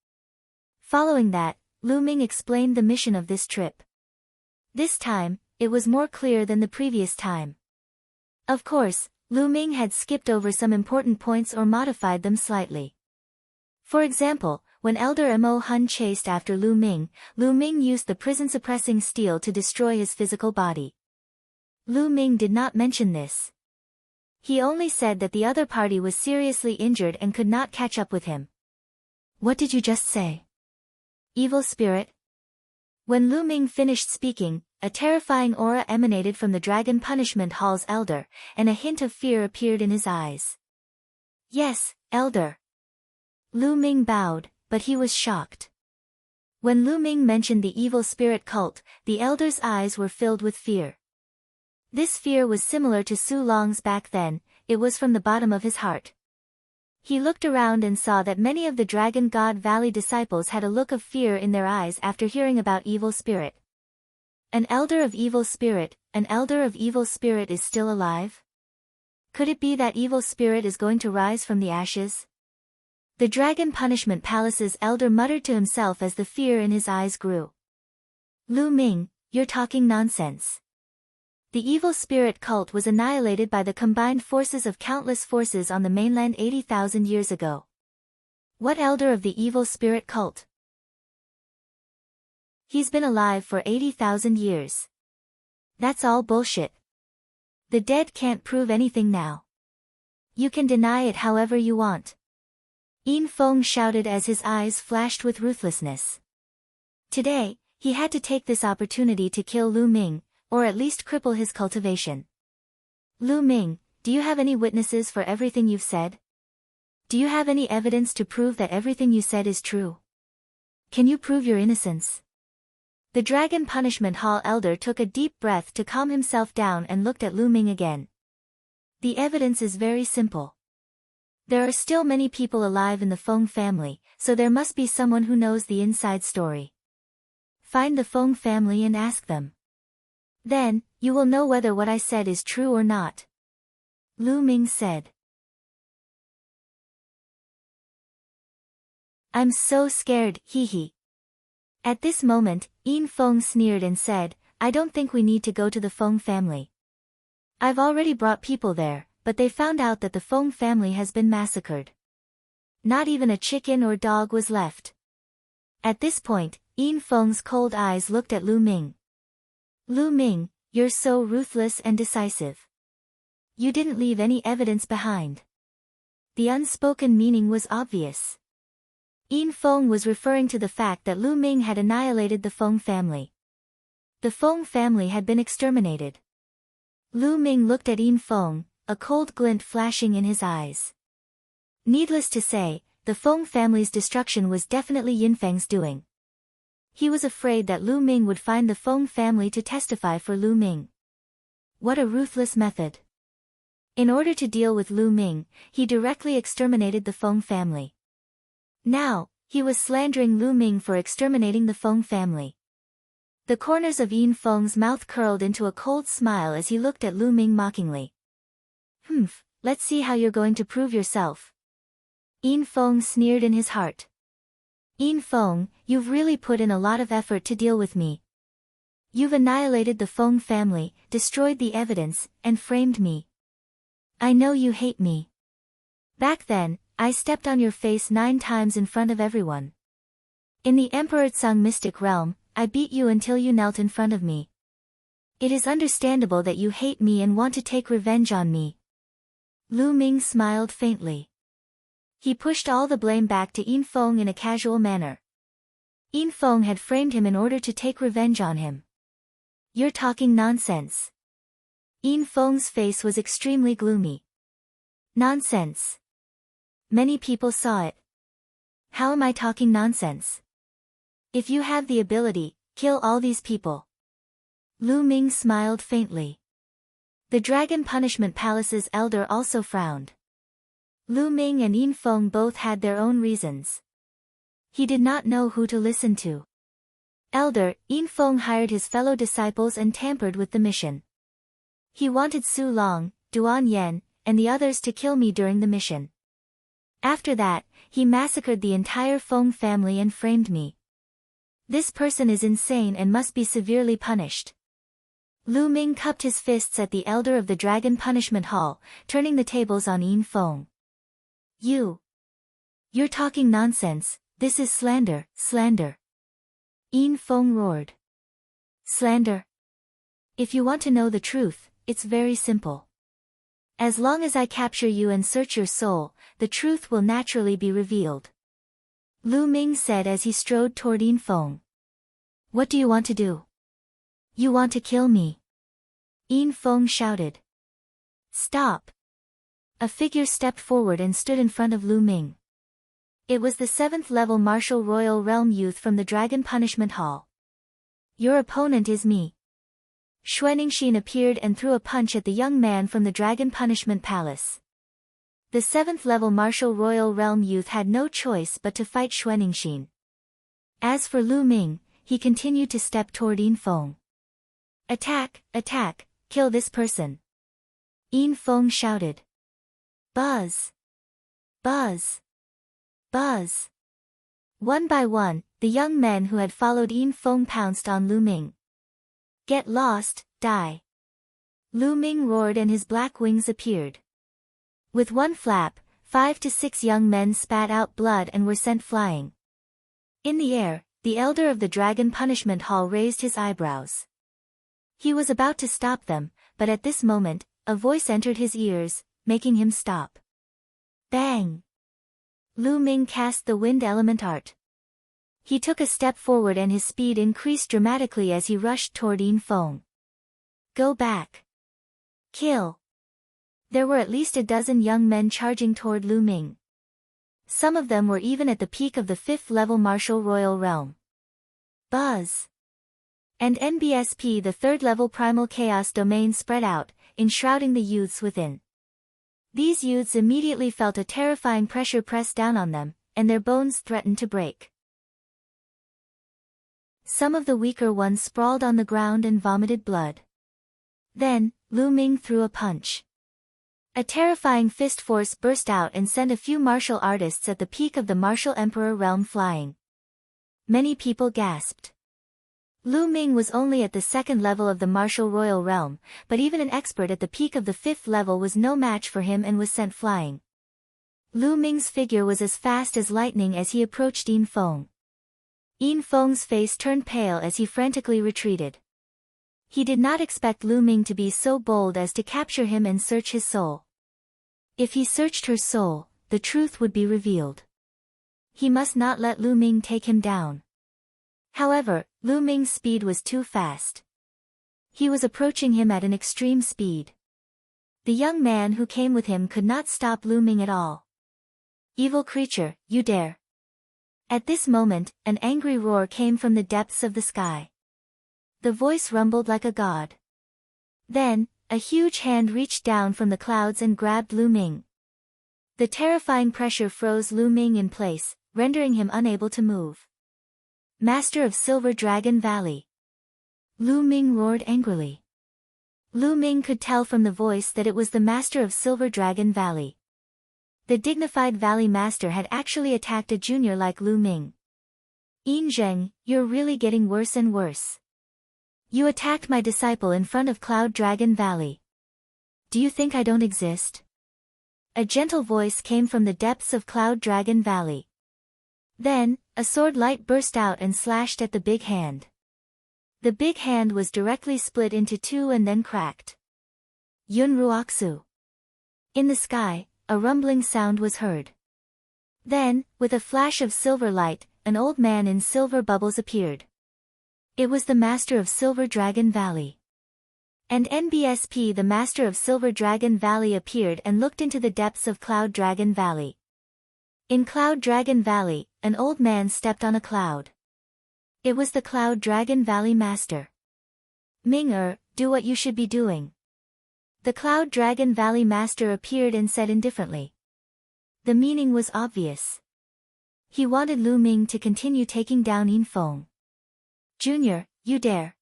Following that, Lu Ming explained the mission of this trip. This time, it was more clear than the previous time. Of course, Lu Ming had skipped over some important points or modified them slightly. For example, when Elder Mo Hun chased after Lu Ming used the prison-suppressing steel to destroy his physical body. Lu Ming did not mention this. He only said that the other party was seriously injured and could not catch up with him. "What did you just say? Evil spirit?" When Lu Ming finished speaking, a terrifying aura emanated from the Dragon Punishment Hall's elder, and a hint of fear appeared in his eyes. "Yes, elder." Lu Ming bowed, but he was shocked. When Lu Ming mentioned the evil spirit cult, the elder's eyes were filled with fear. This fear was similar to Su Long's back then, it was from the bottom of his heart. He looked around and saw that many of the Dragon God Valley disciples had a look of fear in their eyes after hearing about evil spirit. An elder of evil spirit is still alive? Could it be that evil spirit is going to rise from the ashes? The Dragon Punishment Palace's elder muttered to himself as the fear in his eyes grew. "Lu Ming, you're talking nonsense. The evil spirit cult was annihilated by the combined forces of countless forces on the mainland 80,000 years ago. What elder of the evil spirit cult? He's been alive for 80,000 years. That's all bullshit. The dead can't prove anything now." You can deny it however you want. Yin Feng shouted as his eyes flashed with ruthlessness. Today, he had to take this opportunity to kill Lu Ming, or at least cripple his cultivation. Lu Ming, do you have any witnesses for everything you've said? Do you have any evidence to prove that everything you said is true? Can you prove your innocence? The Dragon Punishment Hall elder took a deep breath to calm himself down and looked at Lu Ming again. The evidence is very simple. There are still many people alive in the Feng family, so there must be someone who knows the inside story. Find the Feng family and ask them. Then, you will know whether what I said is true or not. Lu Ming said. I'm so scared, hee. At this moment, Yin Feng sneered and said, I don't think we need to go to the Feng family. I've already brought people there, but they found out that the Feng family has been massacred. Not even a chicken or dog was left. At this point, Yin Feng's cold eyes looked at Lu Ming. Lu Ming, you're so ruthless and decisive. You didn't leave any evidence behind. The unspoken meaning was obvious. Yin Feng was referring to the fact that Lu Ming had annihilated the Feng family. The Feng family had been exterminated. Lu Ming looked at Yin Feng, a cold glint flashing in his eyes. Needless to say, the Feng family's destruction was definitely Yin Feng's doing. He was afraid that Lu Ming would find the Feng family to testify for Lu Ming. What a ruthless method. In order to deal with Lu Ming, he directly exterminated the Feng family. Now, he was slandering Lu Ming for exterminating the Feng family. The corners of Yin Feng's mouth curled into a cold smile as he looked at Lu Ming mockingly. Let's see how you're going to prove yourself. Yin Feng sneered in his heart. Yin Feng, you've really put in a lot of effort to deal with me. You've annihilated the Feng family, destroyed the evidence, and framed me. I know you hate me. Back then, I stepped on your face 9 times in front of everyone. In the Emperor Tsang mystic realm, I beat you until you knelt in front of me. It is understandable that you hate me and want to take revenge on me. Lu Ming smiled faintly. He pushed all the blame back to Yin Feng in a casual manner. Yin Feng had framed him in order to take revenge on him. You're talking nonsense. Yin Feng's face was extremely gloomy. Nonsense. Many people saw it. How am I talking nonsense? If you have the ability, kill all these people. Lu Ming smiled faintly. The Dragon Punishment Palace's elder also frowned. Lu Ming and Yin Feng both had their own reasons. He did not know who to listen to. Elder, Yin Feng hired his fellow disciples and tampered with the mission. He wanted Su Long, Duan Yen, and the others to kill me during the mission. After that, he massacred the entire Feng family and framed me. This person is insane and must be severely punished. Lu Ming cupped his fists at the elder of the Dragon Punishment Hall, turning the tables on Yin Feng. You're talking nonsense, this is slander, slander. Yin Feng roared. Slander? If you want to know the truth, it's very simple. As long as I capture you and search your soul, the truth will naturally be revealed. Lu Ming said as he strode toward Yin Feng. What do you want to do? You want to kill me? Yin Feng shouted. Stop. A figure stepped forward and stood in front of Lu Ming. It was the 7th level Martial Royal Realm youth from the Dragon Punishment Hall. Your opponent is me. Xuaningxin appeared and threw a punch at the young man from the Dragon Punishment Palace. The 7th level Martial Royal Realm youth had no choice but to fight Xuaningxin. As for Lu Ming, he continued to step toward Yin Feng. Attack, attack, kill this person. Yin Feng shouted. Buzz. Buzz. Buzz. One by one, the young men who had followed Yin Feng pounced on Lu Ming. Get lost, die. Lu Ming roared and his black wings appeared. With one flap, 5 to 6 young men spat out blood and were sent flying. In the air, the elder of the Dragon Punishment Hall raised his eyebrows. He was about to stop them, but at this moment, a voice entered his ears, making him stop. Bang! Lu Ming cast the wind element art. He took a step forward and his speed increased dramatically as he rushed toward Yin Feng. Go back. Kill. There were at least a dozen young men charging toward Lu Ming. Some of them were even at the peak of the 5th level martial royal realm. Buzz. And NBSP, the 3rd level primal chaos domain, spread out, enshrouding the youths within. These youths immediately felt a terrifying pressure press down on them, and their bones threatened to break. Some of the weaker ones sprawled on the ground and vomited blood. Then, Lu Ming threw a punch. A terrifying fist force burst out and sent a few martial artists at the peak of the martial emperor realm flying. Many people gasped. Lu Ming was only at the 2nd level of the martial royal realm, but even an expert at the peak of the 5th level was no match for him and was sent flying. Lu Ming's figure was as fast as lightning as he approached Yin Feng. Yin Feng's face turned pale as he frantically retreated. He did not expect Lu Ming to be so bold as to capture him and search his soul. If he searched her soul, the truth would be revealed. He must not let Lu Ming take him down. However, Lu Ming's speed was too fast. He was approaching him at an extreme speed. The young man who came with him could not stop Lu Ming at all. Evil creature, you dare! At this moment, an angry roar came from the depths of the sky. The voice rumbled like a god. Then, a huge hand reached down from the clouds and grabbed Lu Ming. The terrifying pressure froze Lu Ming in place, rendering him unable to move. Master of Silver Dragon Valley. Lu Ming roared angrily. Lu Ming could tell from the voice that it was the Master of Silver Dragon Valley. The dignified Valley Master had actually attacked a junior like Lu Ming. Yin Zheng, you're really getting worse and worse. You attacked my disciple in front of Cloud Dragon Valley. Do you think I don't exist? A gentle voice came from the depths of Cloud Dragon Valley. Then, a sword light burst out and slashed at the big hand. The big hand was directly split into two and then cracked. Yun Ruoxu. In the sky, a rumbling sound was heard. Then, with a flash of silver light, an old man in silver bubbles appeared. It was the Master of Silver Dragon Valley. And NBSP, the Master of Silver Dragon Valley, appeared and looked into the depths of Cloud Dragon Valley. In Cloud Dragon Valley, an old man stepped on a cloud. It was the Cloud Dragon Valley Master. Ming-er, do what you should be doing. The Cloud Dragon Valley Master appeared and said indifferently. The meaning was obvious. He wanted Lu Ming to continue taking down Yin Feng. Junior, you dare.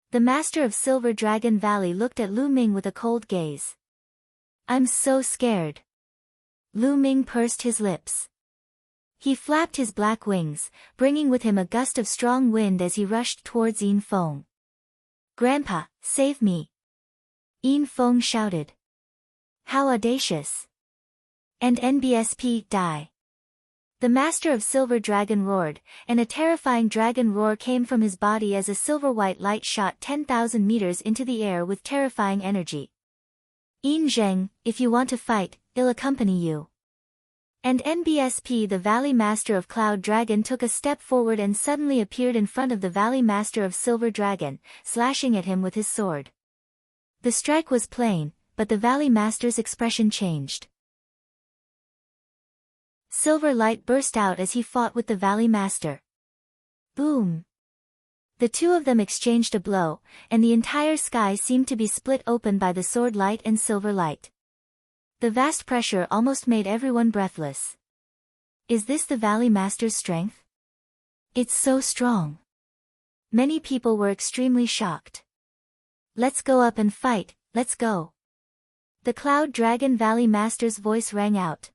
The Master of Silver Dragon Valley looked at Lu Ming with a cold gaze. I'm so scared. Lu Ming pursed his lips. He flapped his black wings, bringing with him a gust of strong wind as he rushed towards Yin Feng. Grandpa, save me! Yin Feng shouted. How audacious! And NBSP, die! The Master of Silver Dragon roared, and a terrifying dragon roar came from his body as a silver-white light shot 10,000 meters into the air with terrifying energy. Yin Zheng, if you want to fight, I'll accompany you. And NBSP, the Valley Master of Cloud Dragon, took a step forward and suddenly appeared in front of the Valley Master of Silver Dragon, slashing at him with his sword. The strike was plain, but the Valley Master's expression changed. Silver light burst out as he fought with the Valley Master. Boom! The two of them exchanged a blow, and the entire sky seemed to be split open by the sword light and silver light. The vast pressure almost made everyone breathless. Is this the Valley Master's strength? It's so strong. Many people were extremely shocked. Let's go up and fight, let's go. The Cloud Dragon Valley Master's voice rang out.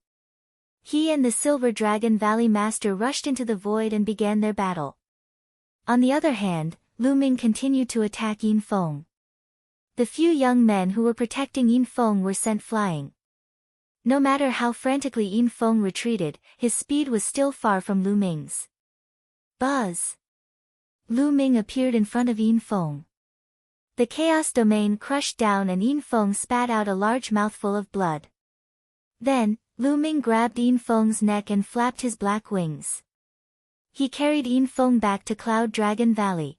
He and the Silver Dragon Valley Master rushed into the void and began their battle. On the other hand, Lu Ming continued to attack Yin Feng. The few young men who were protecting Yin Feng were sent flying. No matter how frantically Yin Feng retreated, his speed was still far from Lu Ming's. Buzz! Lu Ming appeared in front of Yin Feng. The Chaos Domain crushed down and Yin Feng spat out a large mouthful of blood. Then, Lu Ming grabbed Yin Feng's neck and flapped his black wings. He carried Yin Feng back to Cloud Dragon Valley.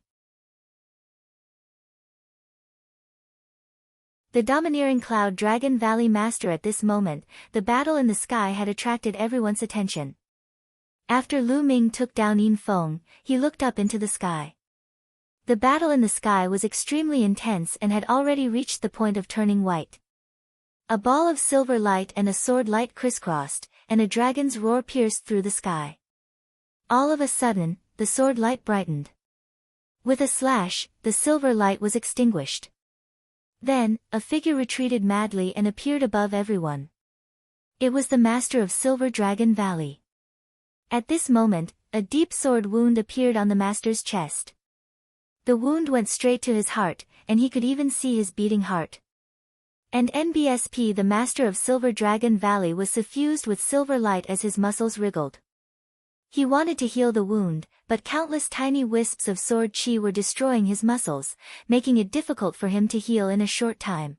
The domineering Cloud Dragon Valley master. At this moment, the battle in the sky had attracted everyone's attention. After Lu Ming took down Yin Feng, he looked up into the sky. The battle in the sky was extremely intense and had already reached the point of turning white. A ball of silver light and a sword light crisscrossed, and a dragon's roar pierced through the sky. All of a sudden, the sword light brightened. With a slash, the silver light was extinguished. Then, a figure retreated madly and appeared above everyone. It was the master of Silver Dragon Valley. At this moment, a deep sword wound appeared on the master's chest. The wound went straight to his heart, and he could even see his beating heart. And NBSP, the master of Silver Dragon Valley, was suffused with silver light as his muscles wriggled. He wanted to heal the wound, but countless tiny wisps of sword chi were destroying his muscles, making it difficult for him to heal in a short time.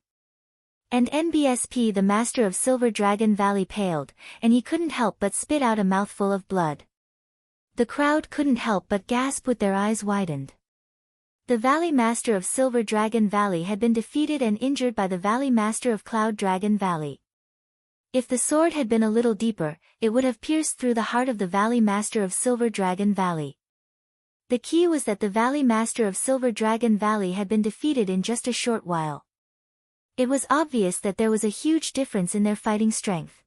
And NBSP, the master of Silver Dragon Valley, paled, and he couldn't help but spit out a mouthful of blood. The crowd couldn't help but gasp with their eyes widened. The Valley Master of Silver Dragon Valley had been defeated and injured by the Valley Master of Cloud Dragon Valley. If the sword had been a little deeper, it would have pierced through the heart of the Valley Master of Silver Dragon Valley. The key was that the Valley Master of Silver Dragon Valley had been defeated in just a short while. It was obvious that there was a huge difference in their fighting strength.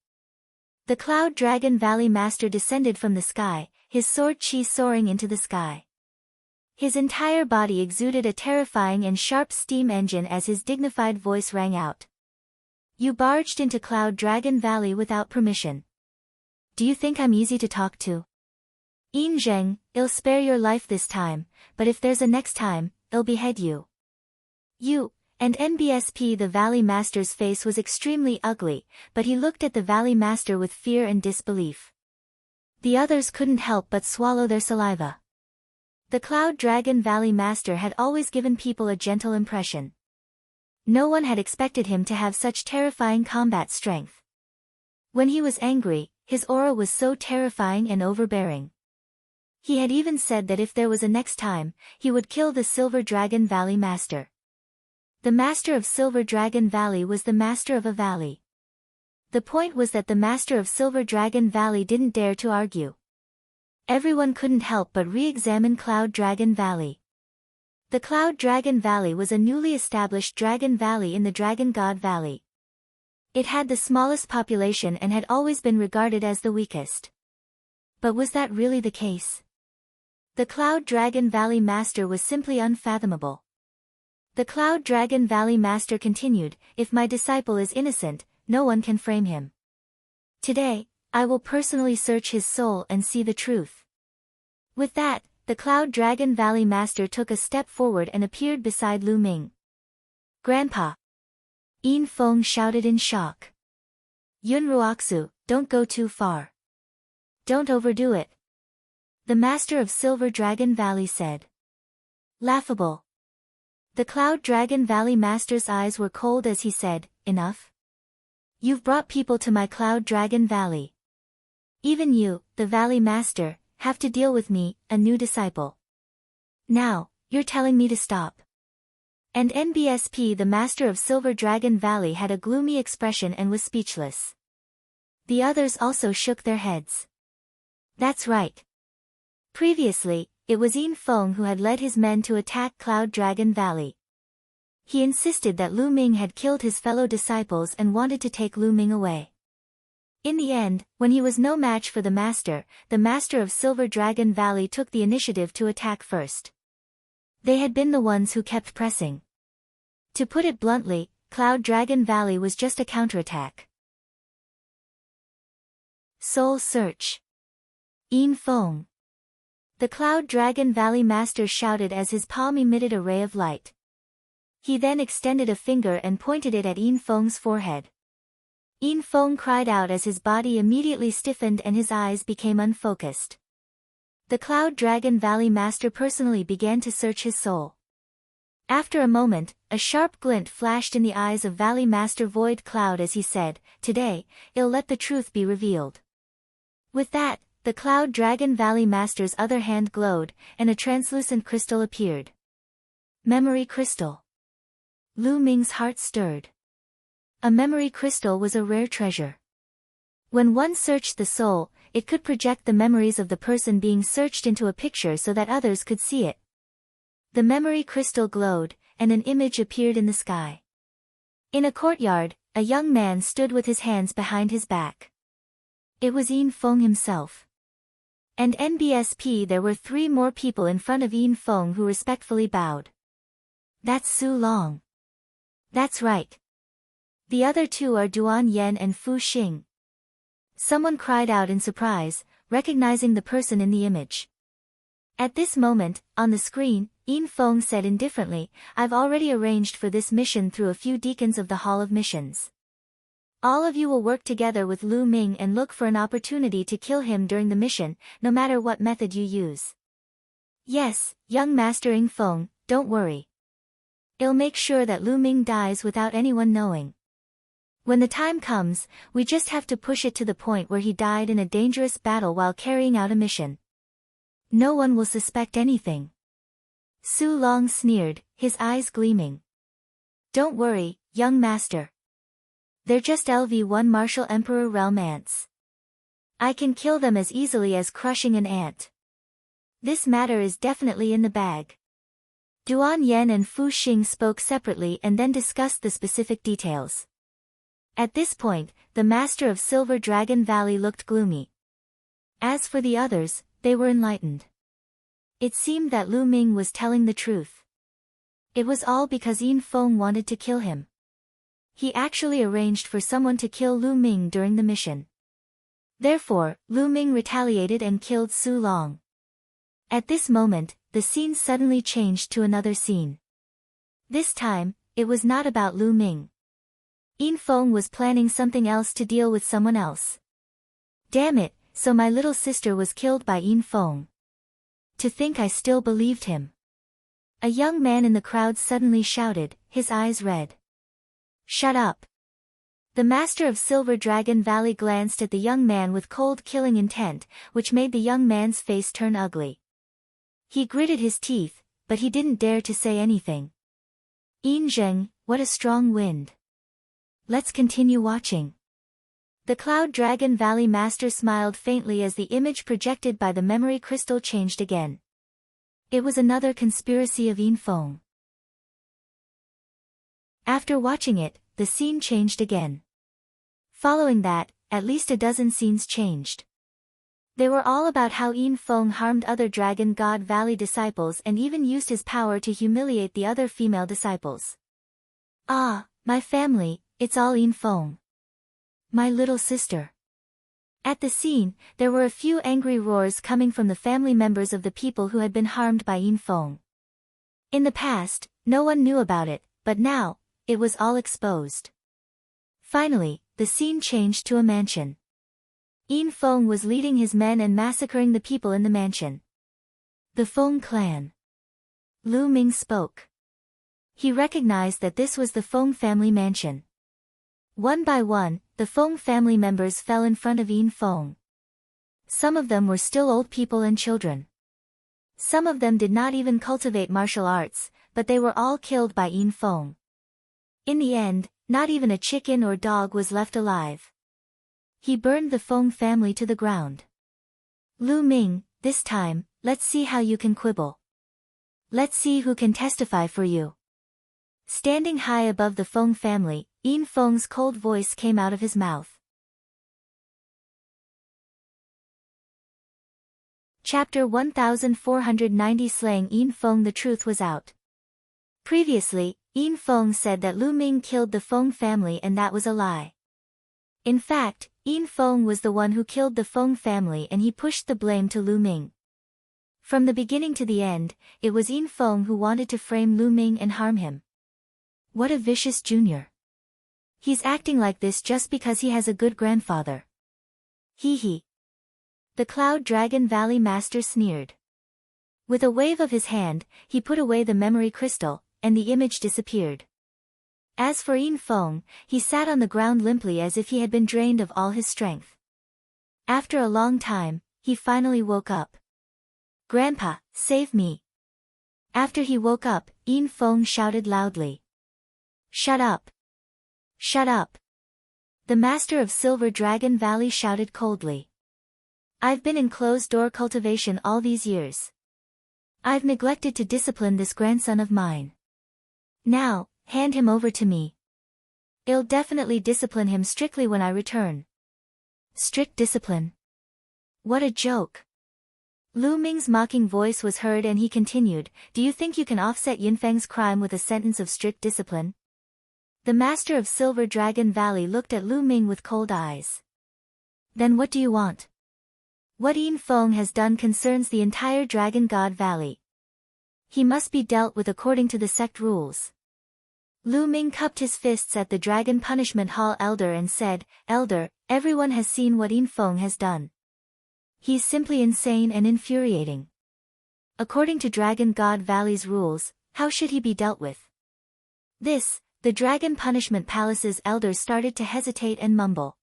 The Cloud Dragon Valley Master descended from the sky, his sword chi soaring into the sky. His entire body exuded a terrifying and sharp steam engine as his dignified voice rang out. You barged into Cloud Dragon Valley without permission. Do you think I'm easy to talk to? Yin Zheng, I'll spare your life this time, but if there's a next time, I'll behead you. You, and NBSP. The Valley Master's face was extremely ugly, but he looked at the Valley Master with fear and disbelief. The others couldn't help but swallow their saliva. The Cloud Dragon Valley Master had always given people a gentle impression. No one had expected him to have such terrifying combat strength. When he was angry, his aura was so terrifying and overbearing. He had even said that if there was a next time, he would kill the Silver Dragon Valley Master. The Master of Silver Dragon Valley was the master of a valley. The point was that the Master of Silver Dragon Valley didn't dare to argue. Everyone couldn't help but re-examine Cloud Dragon Valley. The Cloud Dragon Valley was a newly established Dragon Valley in the Dragon God Valley. It had the smallest population and had always been regarded as the weakest. But was that really the case? The Cloud Dragon Valley Master was simply unfathomable. The Cloud Dragon Valley Master continued, if my disciple is innocent, no one can frame him. Today, I will personally search his soul and see the truth. With that, the Cloud Dragon Valley Master took a step forward and appeared beside Lu Ming. Grandpa! Yin Feng shouted in shock. Yun Ruoxu, don't go too far. Don't overdo it. The Master of Silver Dragon Valley said. Laughable. The Cloud Dragon Valley Master's eyes were cold as he said, enough. You've brought people to my Cloud Dragon Valley. Even you, the Valley Master, have to deal with me, a new disciple. Now, you're telling me to stop. And NBSP, the Master of Silver Dragon Valley, had a gloomy expression and was speechless. The others also shook their heads. That's right. Previously, it was Yin Feng who had led his men to attack Cloud Dragon Valley. He insisted that Lu Ming had killed his fellow disciples and wanted to take Lu Ming away. In the end, when he was no match for the Master of Silver Dragon Valley took the initiative to attack first. They had been the ones who kept pressing. To put it bluntly, Cloud Dragon Valley was just a counterattack. Soul Search. Yin Feng. The Cloud Dragon Valley Master shouted as his palm emitted a ray of light. He then extended a finger and pointed it at Yin Feng's forehead. Yin Feng cried out as his body immediately stiffened and his eyes became unfocused. The Cloud Dragon Valley Master personally began to search his soul. After a moment, a sharp glint flashed in the eyes of Valley Master Void Cloud as he said, "Today, I'll let the truth be revealed." With that, the Cloud Dragon Valley Master's other hand glowed, and a translucent crystal appeared. Memory Crystal. Lu Ming's heart stirred. A memory crystal was a rare treasure. When one searched the soul, it could project the memories of the person being searched into a picture so that others could see it. The memory crystal glowed, and an image appeared in the sky. In a courtyard, a young man stood with his hands behind his back. It was Yin Feng himself. And NBSP there were 3 more people in front of Yin Feng who respectfully bowed. That's Su Long. That's right. The other 2 are Duan Yen and Fu Xing. Someone cried out in surprise, recognizing the person in the image. At this moment, on the screen, Yin Feng said indifferently, "I've already arranged for this mission through a few deacons of the Hall of Missions. All of you will work together with Lu Ming and look for an opportunity to kill him during the mission, no matter what method you use." "Yes, young Master Yin Feng, don't worry. I'll make sure that Lu Ming dies without anyone knowing. When the time comes, we just have to push it to the point where he died in a dangerous battle while carrying out a mission. No one will suspect anything." Su Long sneered, his eyes gleaming. "Don't worry, young master. They're just LV1 Martial Emperor Realm ants. I can kill them as easily as crushing an ant. This matter is definitely in the bag." Duan Yen and Fu Xing spoke separately and then discussed the specific details. At this point, the master of Silver Dragon Valley looked gloomy. As for the others, they were enlightened. It seemed that Lu Ming was telling the truth. It was all because Yin Feng wanted to kill him. He actually arranged for someone to kill Lu Ming during the mission. Therefore, Lu Ming retaliated and killed Su Long. At this moment, the scene suddenly changed to another scene. This time, it was not about Lu Ming. Yin Feng was planning something else to deal with someone else. Damn it, so my little sister was killed by Yin Feng. To think I still believed him. A young man in the crowd suddenly shouted, his eyes red. "Shut up." The master of Silver Dragon Valley glanced at the young man with cold killing intent, which made the young man's face turn ugly. He gritted his teeth, but he didn't dare to say anything. "Yin Zheng, what a strong wind. Let's continue watching." The Cloud Dragon Valley Master smiled faintly as the image projected by the memory crystal changed again. It was another conspiracy of Yin Feng. After watching it, the scene changed again. Following that, at least a dozen scenes changed. They were all about how Yin Feng harmed other Dragon God Valley disciples and even used his power to humiliate the other female disciples. "Ah, my family, it's all Yin Feng. My little sister." At the scene, there were a few angry roars coming from the family members of the people who had been harmed by Yin Feng. In the past, no one knew about it, but now, it was all exposed. Finally, the scene changed to a mansion. Yin Feng was leading his men and massacring the people in the mansion. "The Feng clan." Lu Ming spoke. He recognized that this was the Feng family mansion. One by one, the Feng family members fell in front of Yin Feng. Some of them were still old people and children. Some of them did not even cultivate martial arts, but they were all killed by Yin Feng. In the end, not even a chicken or dog was left alive. He burned the Feng family to the ground. "Lu Ming, this time, let's see how you can quibble. Let's see who can testify for you." Standing high above the Feng family, Yin Feng's cold voice came out of his mouth. Chapter 1490 Slaying Yin Feng. The truth was out. Previously, Yin Feng said that Lu Ming killed the Feng family and that was a lie. In fact, Yin Feng was the one who killed the Feng family and he pushed the blame to Lu Ming. From the beginning to the end, it was Yin Feng who wanted to frame Lu Ming and harm him. What a vicious junior. He's acting like this just because he has a good grandfather. Hee hee. The Cloud Dragon Valley Master sneered. With a wave of his hand, he put away the memory crystal, and the image disappeared. As for Yin Feng, he sat on the ground limply as if he had been drained of all his strength. After a long time, he finally woke up. "Grandpa, save me." After he woke up, Yin Feng shouted loudly. "Shut up! Shut up!" The master of Silver Dragon Valley shouted coldly. "I've been in closed-door cultivation all these years. I've neglected to discipline this grandson of mine. Now, hand him over to me. I'll definitely discipline him strictly when I return." Strict discipline? What a joke. Lu Ming's mocking voice was heard and he continued, "Do you think you can offset Yinfeng's crime with a sentence of strict discipline?" The master of Silver Dragon Valley looked at Lu Ming with cold eyes. "Then what do you want?" "What Yin Feng has done concerns the entire Dragon God Valley. He must be dealt with according to the sect rules." Lu Ming cupped his fists at the Dragon Punishment Hall elder and said, "Elder, everyone has seen what Yin Feng has done. He's simply insane and infuriating. According to Dragon God Valley's rules, how should he be dealt with?" The Dragon Punishment Palace's elders started to hesitate and mumble.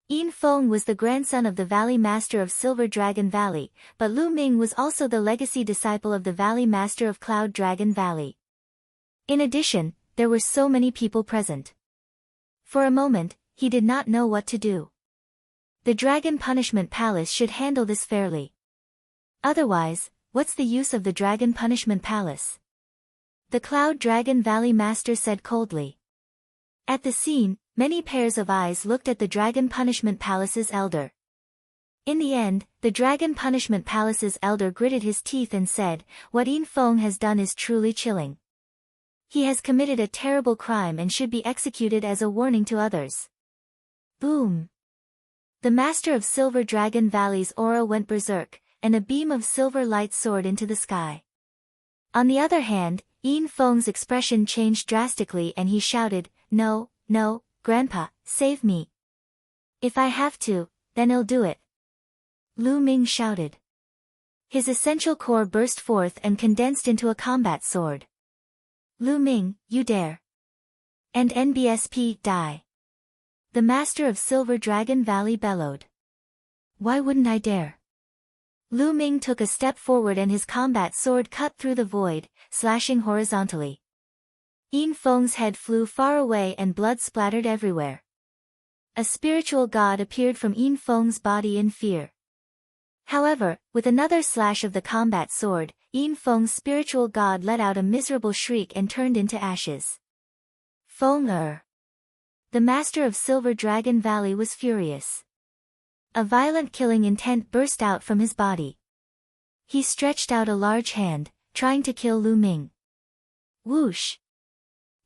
Yin Feng was the grandson of the Valley Master of Silver Dragon Valley, but Lu Ming was also the legacy disciple of the Valley Master of Cloud Dragon Valley. In addition, there were so many people present. For a moment, he did not know what to do. The Dragon Punishment Palace should handle this fairly. Otherwise, what's the use of the Dragon Punishment Palace? The Cloud Dragon Valley Master said coldly. At the scene, many pairs of eyes looked at the Dragon Punishment Palace's elder. In the end, the Dragon Punishment Palace's elder gritted his teeth and said, "What Yin Feng has done is truly chilling. He has committed a terrible crime and should be executed as a warning to others." Boom! The master of Silver Dragon Valley's aura went berserk, and a beam of silver light soared into the sky. On the other hand, Yin Feng's expression changed drastically and he shouted, "No, no, Grandpa, save me. If I have to, then I'll do it." Lu Ming shouted. His essential core burst forth and condensed into a combat sword. "Lu Ming, you dare. And NBSP, die." The master of Silver Dragon Valley bellowed. "Why wouldn't I dare?" Lu Ming took a step forward and his combat sword cut through the void, slashing horizontally. Yin Feng's head flew far away and blood splattered everywhere. A spiritual god appeared from Yin Feng's body in fear. However, with another slash of the combat sword, Yin Feng's spiritual god let out a miserable shriek and turned into ashes. Feng-er. The master of Silver Dragon Valley was furious. A violent killing intent burst out from his body. He stretched out a large hand, trying to kill Lu Ming. Whoosh!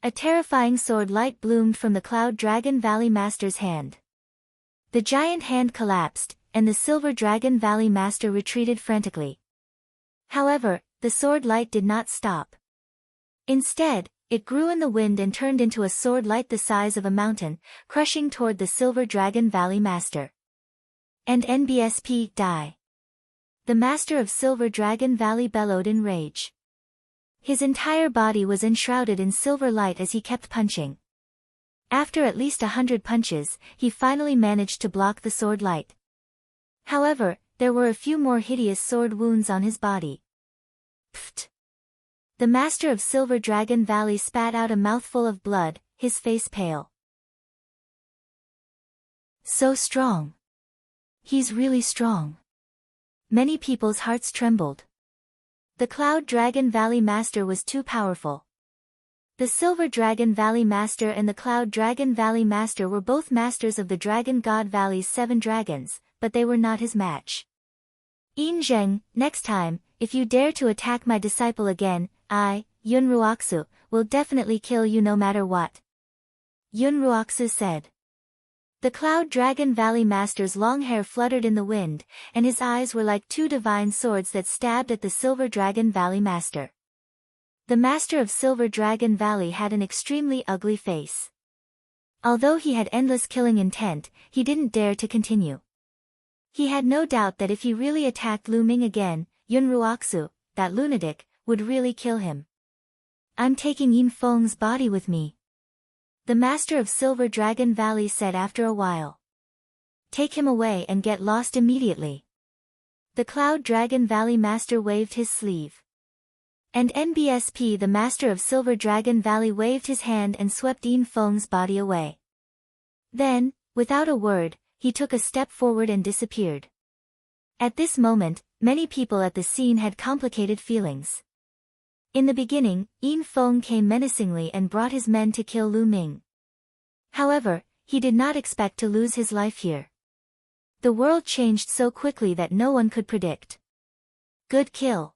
A terrifying sword light bloomed from the Cloud Dragon Valley Master's hand. The giant hand collapsed, and the Silver Dragon Valley Master retreated frantically. However, the sword light did not stop. Instead, it grew in the wind and turned into a sword light the size of a mountain, crushing toward the Silver Dragon Valley Master. And NBSP, die. The Master of Silver Dragon Valley bellowed in rage. His entire body was enshrouded in silver light as he kept punching. After at least 100 punches, he finally managed to block the sword light. However, there were a few more hideous sword wounds on his body. Pfft! The Master of Silver Dragon Valley spat out a mouthful of blood, his face pale. So strong. He's really strong. Many people's hearts trembled. The Cloud Dragon Valley Master was too powerful. The Silver Dragon Valley Master and the Cloud Dragon Valley Master were both masters of the Dragon God Valley's 7 dragons, but they were not his match. Yin Zheng, next time, if you dare to attack my disciple again, I, Yun Ruoxu, will definitely kill you no matter what. Yun Ruoxu said. The Cloud Dragon Valley Master's long hair fluttered in the wind, and his eyes were like 2 divine swords that stabbed at the Silver Dragon Valley Master. The Master of Silver Dragon Valley had an extremely ugly face. Although he had endless killing intent, he didn't dare to continue. He had no doubt that if he really attacked Lu Ming again, Yun Ruoxu, that lunatic, would really kill him. I'm taking Yin Feng's body with me, the master of Silver Dragon Valley said after a while. Take him away and get lost immediately. The Cloud Dragon Valley master waved his sleeve. And NBSP, the master of Silver Dragon Valley, waved his hand and swept Yin Feng's body away. Then, without a word, he took a step forward and disappeared. At this moment, many people at the scene had complicated feelings. In the beginning, Yin Feng came menacingly and brought his men to kill Lu Ming. However, he did not expect to lose his life here. The world changed so quickly that no one could predict. Good kill.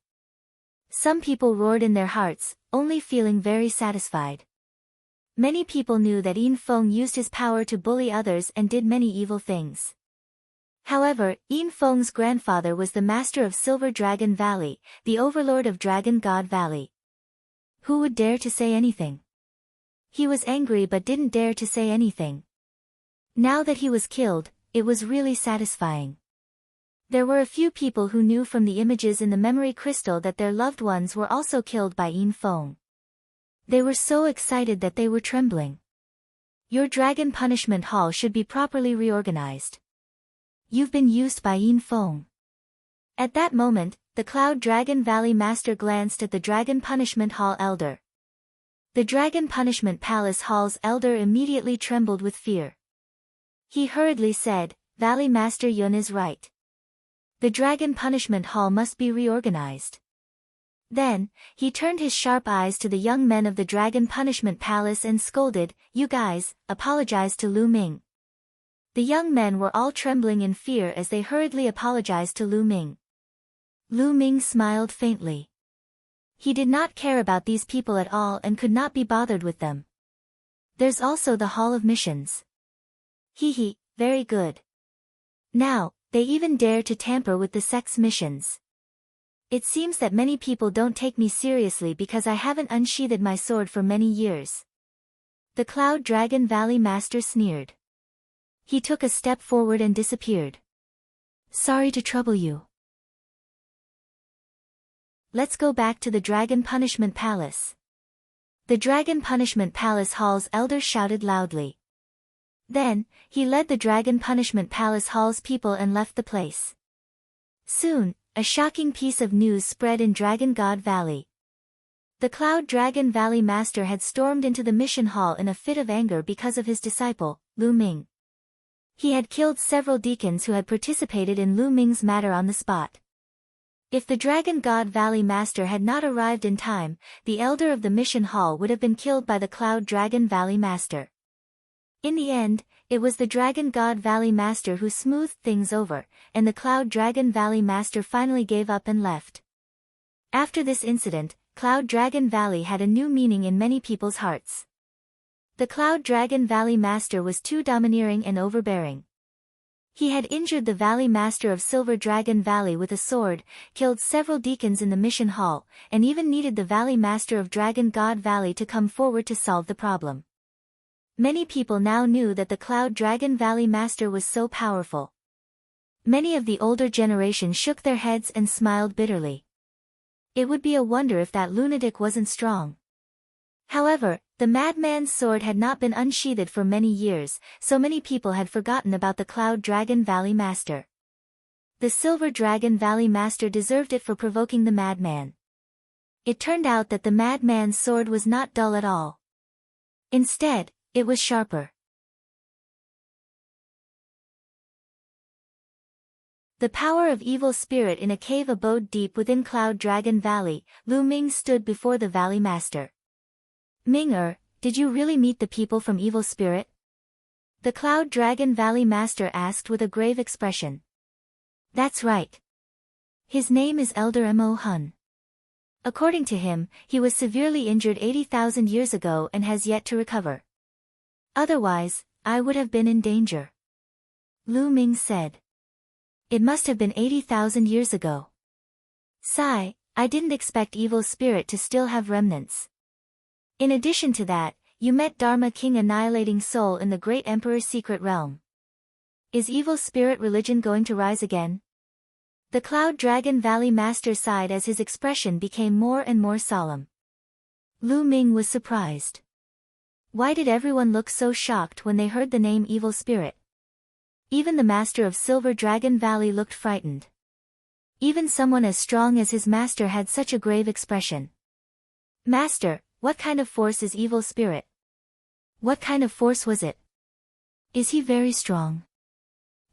Some people roared in their hearts, only feeling very satisfied. Many people knew that Yin Feng used his power to bully others and did many evil things. However, Yin Feng's grandfather was the master of Silver Dragon Valley, the overlord of Dragon God Valley. Who would dare to say anything? He was angry but didn't dare to say anything. Now that he was killed, it was really satisfying. There were a few people who knew from the images in the memory crystal that their loved ones were also killed by Yin Feng. They were so excited that they were trembling. Your Dragon Punishment Hall should be properly reorganized. You've been used by Yin Feng. At that moment, the Cloud Dragon Valley Master glanced at the Dragon Punishment Hall Elder. The Dragon Punishment Palace Hall's Elder immediately trembled with fear. He hurriedly said, Valley Master Yun is right. The Dragon Punishment Hall must be reorganized. Then, he turned his sharp eyes to the young men of the Dragon Punishment Palace and scolded, You guys, apologize to Lu Ming. The young men were all trembling in fear as they hurriedly apologized to Lu Ming. Lu Ming smiled faintly. He did not care about these people at all and could not be bothered with them. There's also the Hall of Missions. Hee, very good. Now, they even dare to tamper with the sect's missions. It seems that many people don't take me seriously because I haven't unsheathed my sword for many years. The Cloud Dragon Valley Master sneered. He took a step forward and disappeared. Sorry to trouble you. Let's go back to the Dragon Punishment Palace. The Dragon Punishment Palace Hall's elder shouted loudly. Then, he led the Dragon Punishment Palace Hall's people and left the place. Soon, a shocking piece of news spread in Dragon God Valley. The Cloud Dragon Valley Master had stormed into the mission hall in a fit of anger because of his disciple, Lu Ming. He had killed several deacons who had participated in Lu Ming's matter on the spot. If the Dragon God Valley Master had not arrived in time, the elder of the mission hall would have been killed by the Cloud Dragon Valley Master. In the end, it was the Dragon God Valley Master who smoothed things over, and the Cloud Dragon Valley Master finally gave up and left. After this incident, Cloud Dragon Valley had a new meaning in many people's hearts. The Cloud Dragon Valley Master was too domineering and overbearing. He had injured the Valley Master of Silver Dragon Valley with a sword, killed several deacons in the mission hall, and even needed the Valley Master of Dragon God Valley to come forward to solve the problem. Many people now knew that the Cloud Dragon Valley Master was so powerful. Many of the older generation shook their heads and smiled bitterly. It would be a wonder if that lunatic wasn't strong. However, the madman's sword had not been unsheathed for many years, so many people had forgotten about the Cloud Dragon Valley Master. The Silver Dragon Valley Master deserved it for provoking the madman. It turned out that the madman's sword was not dull at all. Instead, it was sharper. The power of evil spirit in a cave abode deep within Cloud Dragon Valley. Lu Ming stood before the Valley Master. Ming, did you really meet the people from Evil Spirit? The Cloud Dragon Valley Master asked with a grave expression. That's right. His name is Elder Mo Hun. According to him, he was severely injured 80,000 years ago and has yet to recover. Otherwise, I would have been in danger. Lu Ming said. It must have been 80,000 years ago. Sigh, I didn't expect Evil Spirit to still have remnants. In addition to that, you met Dharma King Annihilating Soul in the Great Emperor's secret realm. Is Evil Spirit religion going to rise again? The Cloud Dragon Valley Master sighed as his expression became more and more solemn. Lu Ming was surprised. Why did everyone look so shocked when they heard the name Evil Spirit? Even the master of Silver Dragon Valley looked frightened. Even someone as strong as his master had such a grave expression. Master, what kind of force is Evil Spirit? What kind of force was it? Is he very strong?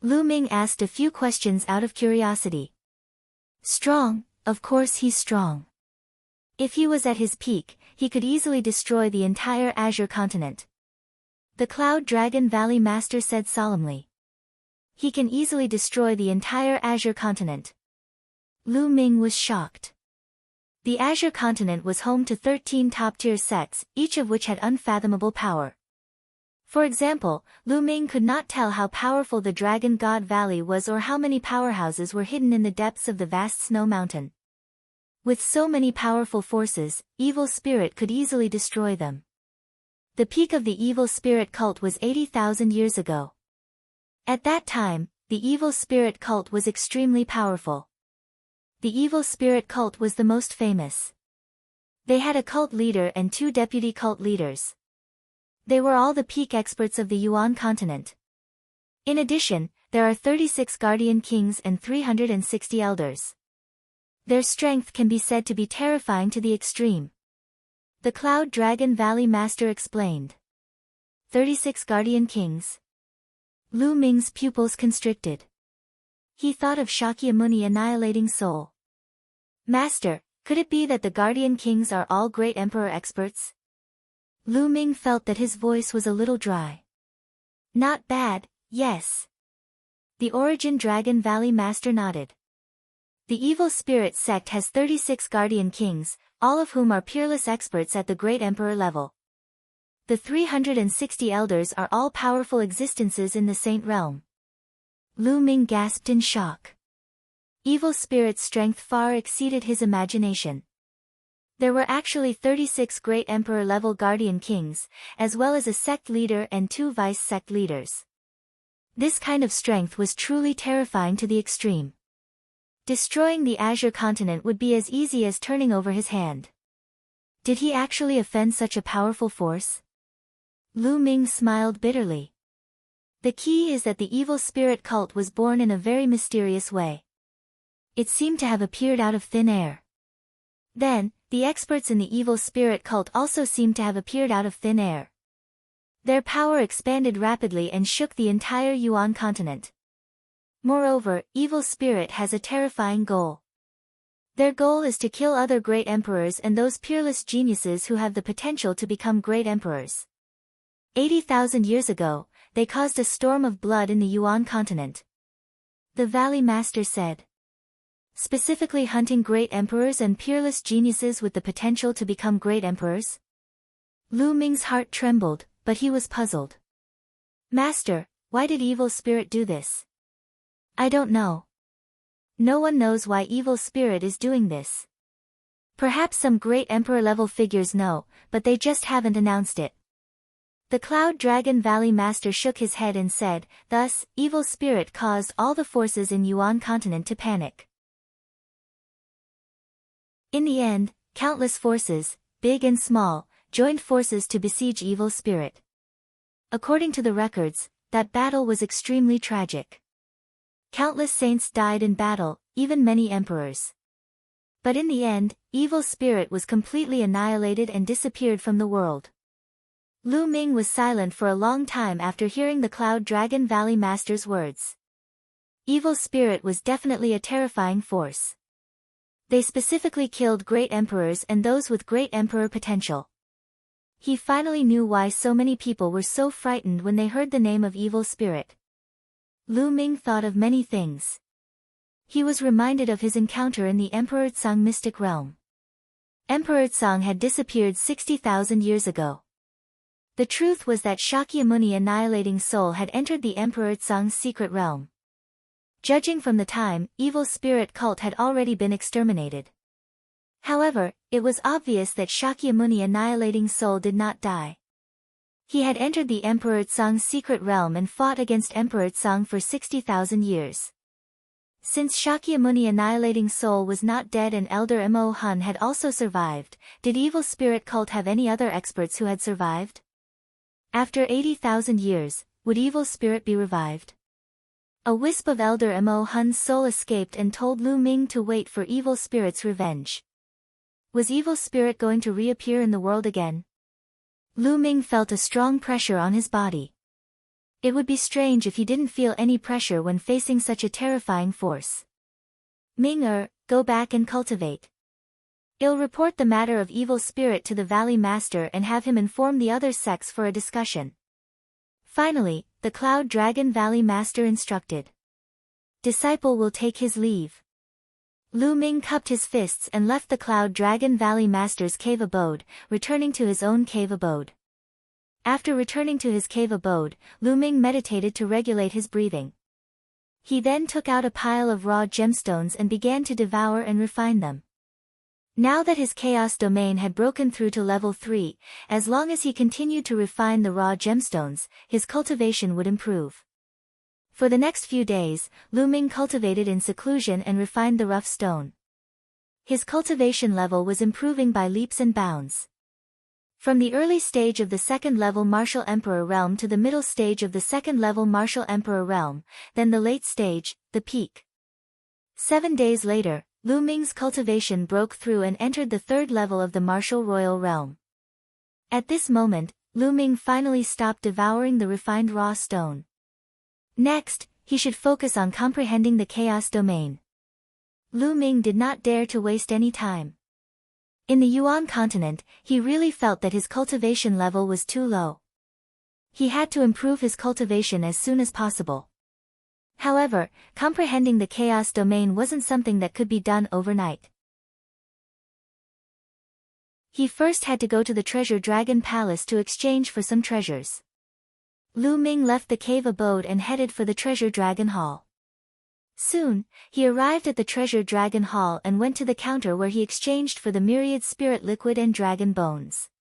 Lu Ming asked a few questions out of curiosity. Strong, of course he's strong. If he was at his peak, he could easily destroy the entire Azure continent. The Cloud Dragon Valley Master said solemnly. He can easily destroy the entire Azure continent. Lu Ming was shocked. The Azure continent was home to 13 top-tier sects, each of which had unfathomable power. For example, Lu Ming could not tell how powerful the Dragon God Valley was or how many powerhouses were hidden in the depths of the vast snow mountain. With so many powerful forces, Evil Spirit could easily destroy them. The peak of the Evil Spirit cult was 80,000 years ago. At that time, the Evil Spirit cult was extremely powerful. The Evil Spirit cult was the most famous. They had a cult leader and 2 deputy cult leaders. They were all the peak experts of the Yuan continent. In addition, there are 36 guardian kings and 360 elders. Their strength can be said to be terrifying to the extreme. The Cloud Dragon Valley Master explained. 36 guardian kings. Lu Ming's pupils constricted. He thought of Shakyamuni annihilating soul. Master, could it be that the guardian kings are all great emperor experts? Lu Ming felt that his voice was a little dry. Not bad, yes. The Origin Dragon Valley Master nodded. The Evil Spirit sect has 36 guardian kings, all of whom are peerless experts at the great emperor level. The 360 elders are all powerful existences in the Saint Realm. Lu Ming gasped in shock. Evil Spirit's strength far exceeded his imagination. There were actually 36 great emperor-level guardian kings, as well as a sect leader and 2 vice-sect leaders. This kind of strength was truly terrifying to the extreme. Destroying the Azure continent would be as easy as turning over his hand. Did he actually offend such a powerful force? Lu Ming smiled bitterly. The key is that the Evil Spirit cult was born in a very mysterious way. It seemed to have appeared out of thin air. Then, the experts in the Evil Spirit cult also seemed to have appeared out of thin air. Their power expanded rapidly and shook the entire Yuan continent. Moreover, Evil Spirit has a terrifying goal. Their goal is to kill other great emperors and those peerless geniuses who have the potential to become great emperors. 80,000 years ago, they caused a storm of blood in the Yuan continent. The Valley Master said. Specifically hunting great emperors and peerless geniuses with the potential to become great emperors? Lu Ming's heart trembled, but he was puzzled. Master, why did Evil Spirit do this? I don't know. No one knows why Evil Spirit is doing this. Perhaps some great emperor-level figures know, but they just haven't announced it. The Cloud Dragon Valley Master shook his head and said, thus, Evil Spirit caused all the forces in Yuan continent to panic. In the end, countless forces, big and small, joined forces to besiege Evil Spirit. According to the records, that battle was extremely tragic. Countless saints died in battle, even many emperors. But in the end, Evil Spirit was completely annihilated and disappeared from the world. Lu Ming was silent for a long time after hearing the Cloud Dragon Valley Master's words. Evil Spirit was definitely a terrifying force. They specifically killed great emperors and those with great emperor potential. He finally knew why so many people were so frightened when they heard the name of Evil Spirit. Lu Ming thought of many things. He was reminded of his encounter in the Emperor Tsang mystic realm. Emperor Tsang had disappeared 60,000 years ago. The truth was that Shakyamuni annihilating soul had entered the Emperor Tsang's secret realm. Judging from the time, Evil Spirit cult had already been exterminated. However, it was obvious that Shakyamuni annihilating soul did not die. He had entered the Emperor Tsang's secret realm and fought against Emperor Tsang for 60,000 years. Since Shakyamuni annihilating soul was not dead and Elder Mo Hun had also survived, did evil spirit cult have any other experts who had survived? After 80,000 years, would evil spirit be revived? A wisp of Elder Mo Hun's soul escaped and told Lu Ming to wait for evil spirit's revenge. Was evil spirit going to reappear in the world again? Lu Ming felt a strong pressure on his body. It would be strange if he didn't feel any pressure when facing such a terrifying force. Ming go back and cultivate. I'll report the matter of evil spirit to the Valley Master and have him inform the other sects for a discussion. Finally, the Cloud Dragon Valley Master instructed. Disciple will take his leave. Lu Ming cupped his fists and left the Cloud Dragon Valley Master's cave abode, returning to his own cave abode. After returning to his cave abode, Lu Ming meditated to regulate his breathing. He then took out a pile of raw gemstones and began to devour and refine them. Now that his chaos domain had broken through to level 3, as long as he continued to refine the raw gemstones, his cultivation would improve. For the next few days, Lu Ming cultivated in seclusion and refined the rough stone. His cultivation level was improving by leaps and bounds. From the early stage of the second-level Martial Emperor realm to the middle stage of the second-level Martial Emperor realm, then the late stage, the peak. 7 days later, Lu Ming's cultivation broke through and entered the third level of the Martial Royal realm. At this moment, Lu Ming finally stopped devouring the refined raw stone. Next, he should focus on comprehending the chaos domain. Lu Ming did not dare to waste any time. In the Yuan continent, he really felt that his cultivation level was too low. He had to improve his cultivation as soon as possible. However, comprehending the chaos domain wasn't something that could be done overnight. He first had to go to the Treasure Dragon Palace to exchange for some treasures. Lu Ming left the cave abode and headed for the Treasure Dragon Hall. Soon, he arrived at the Treasure Dragon Hall and went to the counter where he exchanged for the myriad spirit liquid and dragon bones.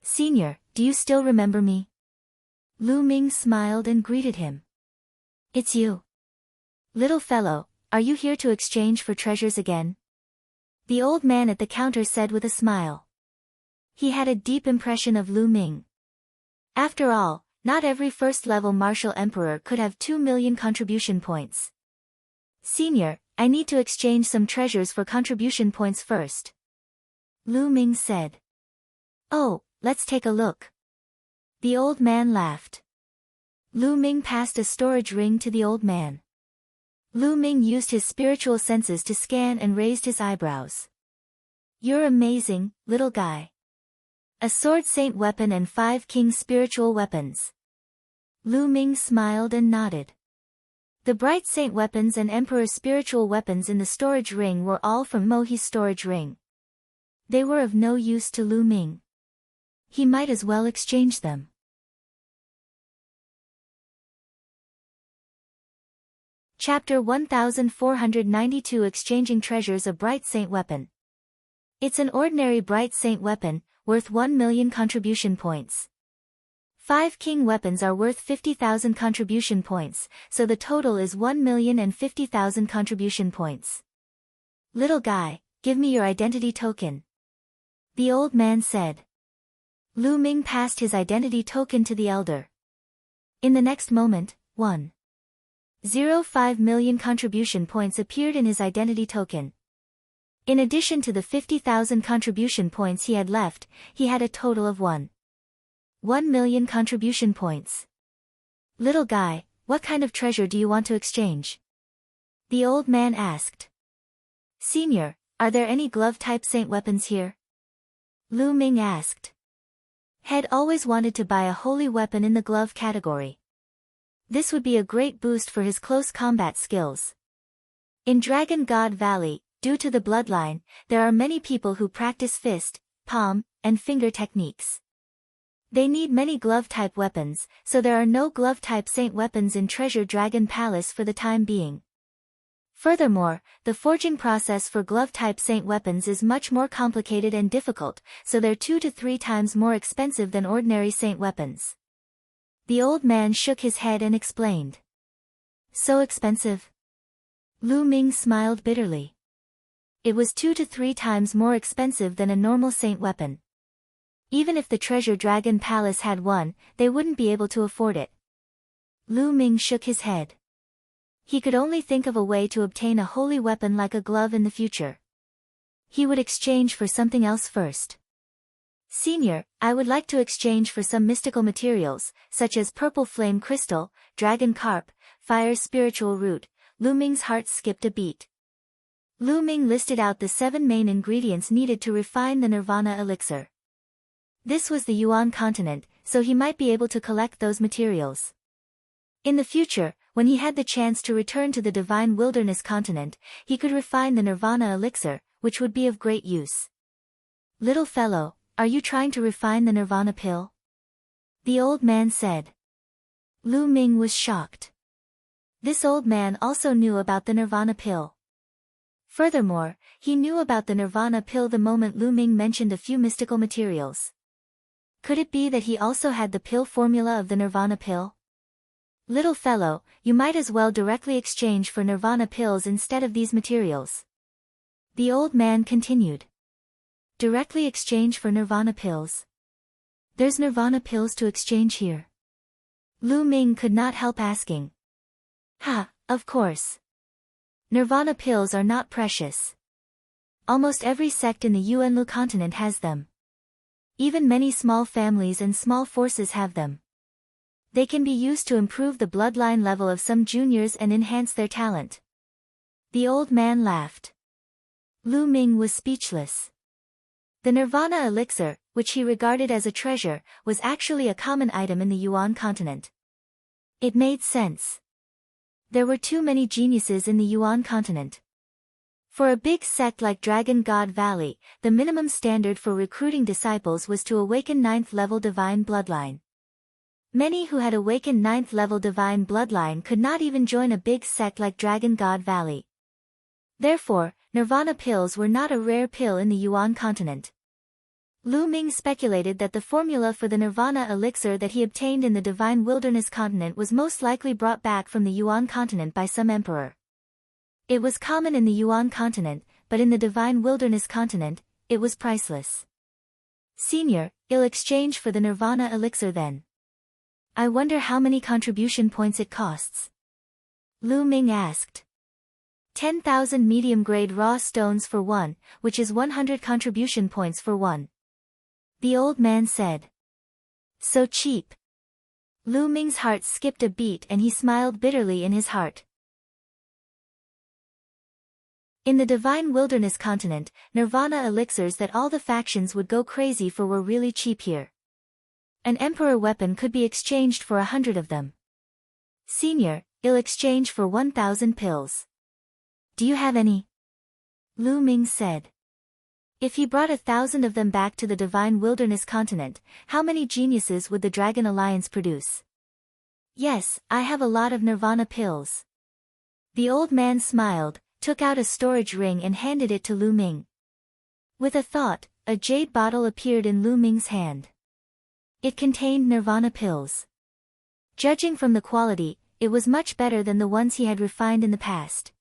"Senior, do you still remember me?" Lu Ming smiled and greeted him. "It's you. Little fellow, are you here to exchange for treasures again?" The old man at the counter said with a smile. He had a deep impression of Lu Ming. After all, not every first-level martial emperor could have 2 million contribution points. "Senior, I need to exchange some treasures for contribution points first," Lu Ming said. "Oh, let's take a look." The old man laughed. Lu Ming passed a storage ring to the old man. Lu Ming used his spiritual senses to scan and raised his eyebrows. "You're amazing, little guy. A sword saint weapon and 5 king spiritual weapons." Lu Ming smiled and nodded. The bright saint weapons and emperor spiritual weapons in the storage ring were all from Mohi's storage ring. They were of no use to Lu Ming. He might as well exchange them. Chapter 1492 Exchanging Treasures. A bright saint weapon. It's an ordinary bright saint weapon, worth 1 million contribution points. 5 king weapons are worth 50,000 contribution points, so the total is 1,050,000 contribution points. "Little guy, give me your identity token," the old man said. Lu Ming passed his identity token to the elder. In the next moment, 1.05 million contribution points appeared in his identity token. In addition to the 50,000 contribution points he had left, he had a total of 1 million contribution points. "Little guy, what kind of treasure do you want to exchange?" the old man asked. "Senior, are there any glove-type saint weapons here?" Lu Ming asked. Had always wanted to buy a holy weapon in the glove category. This would be a great boost for his close combat skills. In Dragon God Valley, due to the bloodline, there are many people who practice fist, palm, and finger techniques. They need many glove-type weapons, so there are no glove-type saint weapons in Treasure Dragon Palace for the time being. Furthermore, the forging process for glove-type saint weapons is much more complicated and difficult, so they're 2 to 3 times more expensive than ordinary saint weapons. The old man shook his head and explained. "So expensive?" Lu Ming smiled bitterly. It was 2 to 3 times more expensive than a normal saint weapon. Even if the treasure dragon palace had one, they wouldn't be able to afford it. Lu Ming shook his head. He could only think of a way to obtain a holy weapon like a glove in the future. He would exchange for something else first. Senior, I would like to exchange for some mystical materials, such as purple flame crystal, dragon carp, fire spiritual root. Lu Ming's heart skipped a beat. Lu Ming listed out the 7 main ingredients needed to refine the Nirvana elixir. This was the Yuan continent, so he might be able to collect those materials. In the future, when he had the chance to return to the Divine Wilderness continent, he could refine the Nirvana elixir, which would be of great use. Little fellow, are you trying to refine the Nirvana pill? The old man said. Lu Ming was shocked. This old man also knew about the Nirvana pill. Furthermore, he knew about the Nirvana pill the moment Lu Ming mentioned a few mystical materials. Could it be that he also had the pill formula of the Nirvana pill? Little fellow, you might as well directly exchange for Nirvana pills instead of these materials. The old man continued. Directly exchange for Nirvana pills? There's Nirvana pills to exchange here. Lu Ming could not help asking. Ha, of course. Nirvana pills are not precious. Almost every sect in the Yuanlu continent has them. Even many small families and small forces have them. They can be used to improve the bloodline level of some juniors and enhance their talent. The old man laughed. Lu Ming was speechless. The Nirvana elixir, which he regarded as a treasure, was actually a common item in the Yuan continent. It made sense. There were too many geniuses in the Yuan continent. For a big sect like Dragon God Valley, the minimum standard for recruiting disciples was to awaken 9th level divine bloodline. Many who had awakened 9th level divine bloodline could not even join a big sect like Dragon God Valley. Therefore, Nirvana pills were not a rare pill in the Yuan continent. Lu Ming speculated that the formula for the Nirvana elixir that he obtained in the Divine Wilderness continent was most likely brought back from the Yuan continent by some emperor. It was common in the Yuan continent, but in the Divine Wilderness continent, it was priceless. Senior, I'll exchange for the Nirvana elixir then. I wonder how many contribution points it costs. Lu Ming asked. 10,000 medium-grade raw stones for one, which is 100 contribution points for one. The old man said. So cheap. Lu Ming's heart skipped a beat and he smiled bitterly in his heart. In the Divine Wilderness continent, Nirvana elixirs that all the factions would go crazy for were really cheap here. An emperor weapon could be exchanged for 100 of them. Senior, I'll exchange for 1,000 pills. Do you have any? Lu Ming said. If he brought 1,000 of them back to the Divine Wilderness continent, how many geniuses would the Dragon Alliance produce? Yes, I have a lot of Nirvana pills. The old man smiled, took out a storage ring and handed it to Lu Ming. With a thought, a jade bottle appeared in Lu Ming's hand. It contained Nirvana pills. Judging from the quality, it was much better than the ones he had refined in the past.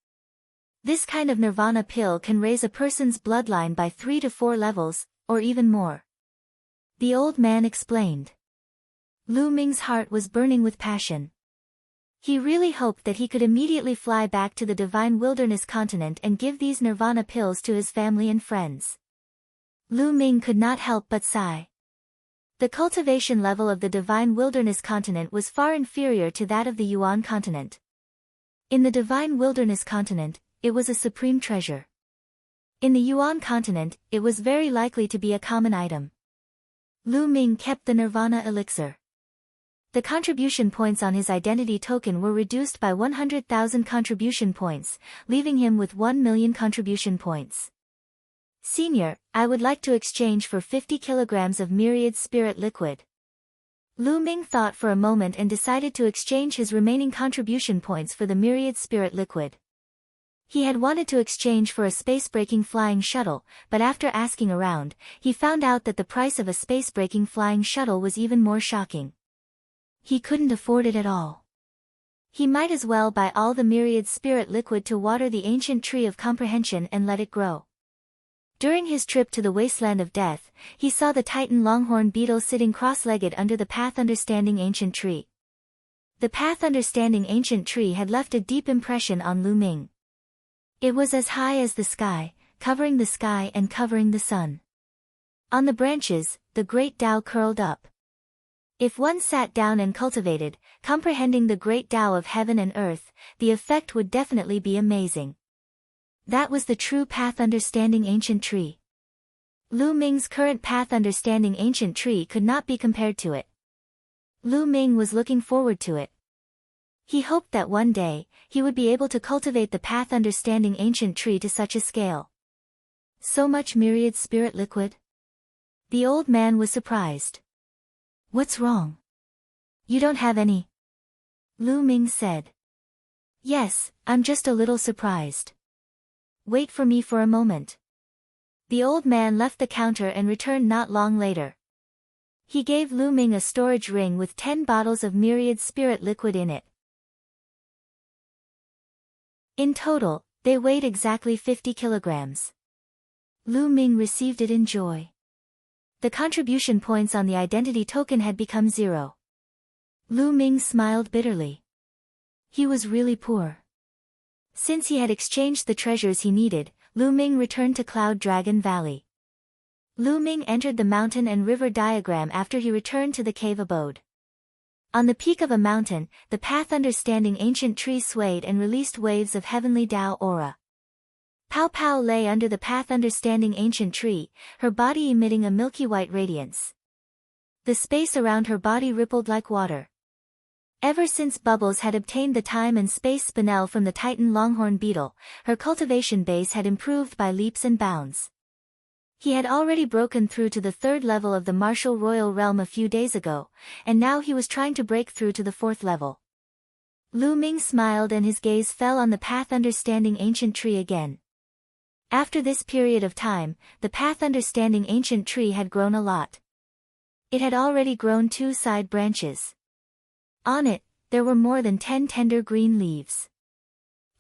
This kind of Nirvana pill can raise a person's bloodline by 3 to 4 levels, or even more. The old man explained. Lu Ming's heart was burning with passion. He really hoped that he could immediately fly back to the Divine Wilderness continent and give these Nirvana pills to his family and friends. Lu Ming could not help but sigh. The cultivation level of the Divine Wilderness continent was far inferior to that of the Yuan continent. In the Divine Wilderness continent, it was a supreme treasure. In the Yuan continent, it was very likely to be a common item. Lu Ming kept the Nirvana elixir. The contribution points on his identity token were reduced by 100,000 contribution points, leaving him with 1 million contribution points. Senior, I would like to exchange for 50 kilograms of myriad spirit liquid. Lu Ming thought for a moment and decided to exchange his remaining contribution points for the myriad spirit liquid. He had wanted to exchange for a space-breaking flying shuttle, but after asking around, he found out that the price of a space-breaking flying shuttle was even more shocking. He couldn't afford it at all. He might as well buy all the myriad spirit liquid to water the ancient tree of comprehension and let it grow. During his trip to the wasteland of death, he saw the Titan longhorn beetle sitting cross-legged under the path understanding ancient tree. The path understanding ancient tree had left a deep impression on Lu Ming. It was as high as the sky, covering the sky and covering the sun. On the branches, the great Tao curled up. If one sat down and cultivated, comprehending the great Tao of heaven and earth, the effect would definitely be amazing. That was the true path understanding ancient tree. Lu Ming's current path understanding ancient tree could not be compared to it. Lu Ming was looking forward to it. He hoped that one day, he would be able to cultivate the path understanding ancient tree to such a scale. So much myriad spirit liquid? The old man was surprised. What's wrong? You don't have any? Lu Ming said. Yes, I'm just a little surprised. Wait for me for a moment. The old man left the counter and returned not long later. He gave Lu Ming a storage ring with 10 bottles of myriad spirit liquid in it. In total, they weighed exactly 50 kilograms. Lu Ming received it in joy. The contribution points on the identity token had become 0. Lu Ming smiled bitterly. He was really poor. Since he had exchanged the treasures he needed, Lu Ming returned to Cloud Dragon Valley. Lu Ming entered the mountain and river diagram after he returned to the cave abode. On the peak of a mountain, the path understanding ancient tree swayed and released waves of heavenly Tao aura. Pao Pao lay under the path understanding ancient tree, her body emitting a milky white radiance. The space around her body rippled like water. Ever since Bubbles had obtained the time and space spinel from the Titan longhorn beetle, her cultivation base had improved by leaps and bounds. He had already broken through to the 3rd level of the martial royal realm a few days ago, and now he was trying to break through to the 4th level. Lu Ming smiled and his gaze fell on the path understanding ancient tree again. After this period of time, the path understanding ancient tree had grown a lot. It had already grown 2 side branches. On it, there were more than 10 tender green leaves.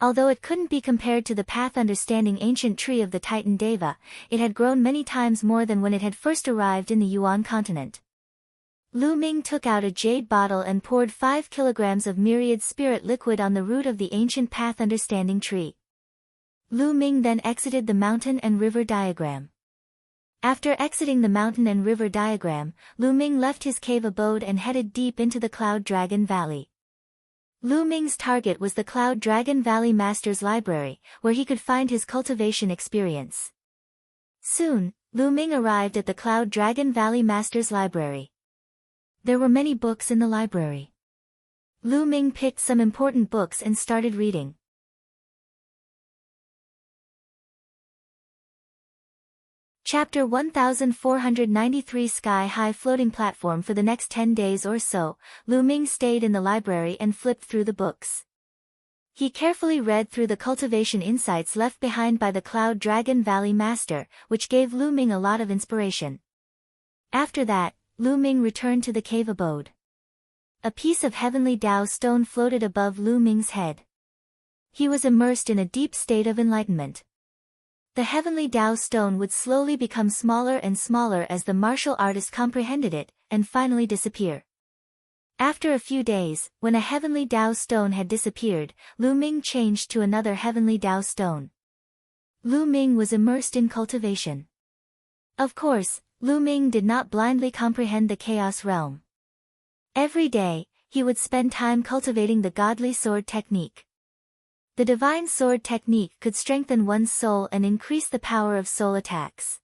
Although it couldn't be compared to the path understanding ancient tree of the Titan Deva, it had grown many times more than when it had first arrived in the Yuan continent. Lu Ming took out a jade bottle and poured 5 kilograms of myriad spirit liquid on the root of the ancient path understanding tree. Lu Ming then exited the mountain and river diagram. After exiting the mountain and river diagram, Lu Ming left his cave abode and headed deep into the Cloud Dragon Valley. Lu Ming's target was the Cloud Dragon Valley Master's Library, where he could find his cultivation experience. Soon, Lu Ming arrived at the Cloud Dragon Valley Master's Library. There were many books in the library. Lu Ming picked some important books and started reading. Chapter 1493 Sky-high floating platform. For the next 10 days or so, Lu Ming stayed in the library and flipped through the books. He carefully read through the cultivation insights left behind by the Cloud Dragon Valley Master, which gave Lu Ming a lot of inspiration. After that, Lu Ming returned to the cave abode. A piece of heavenly Tao stone floated above Lu Ming's head. He was immersed in a deep state of enlightenment. The heavenly Tao stone would slowly become smaller and smaller as the martial artist comprehended it, and finally disappear. After a few days, when a heavenly Tao stone had disappeared, Lu Ming changed to another heavenly Tao stone. Lu Ming was immersed in cultivation. Of course, Lu Ming did not blindly comprehend the chaos realm. Every day, he would spend time cultivating the godly sword technique. The divine sword technique could strengthen one's soul and increase the power of soul attacks.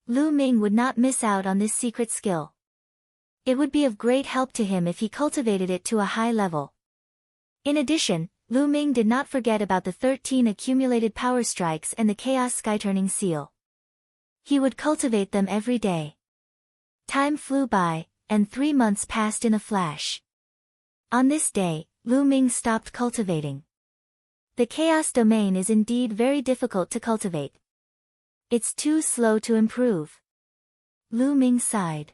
Lu Ming would not miss out on this secret skill. It would be of great help to him if he cultivated it to a high level. In addition, Lu Ming did not forget about the 13 accumulated power strikes and the chaos sky-turning seal. He would cultivate them every day. Time flew by, and 3 months passed in a flash. On this day, Lu Ming stopped cultivating. The chaos domain is indeed very difficult to cultivate. It's too slow to improve. Lu Ming sighed.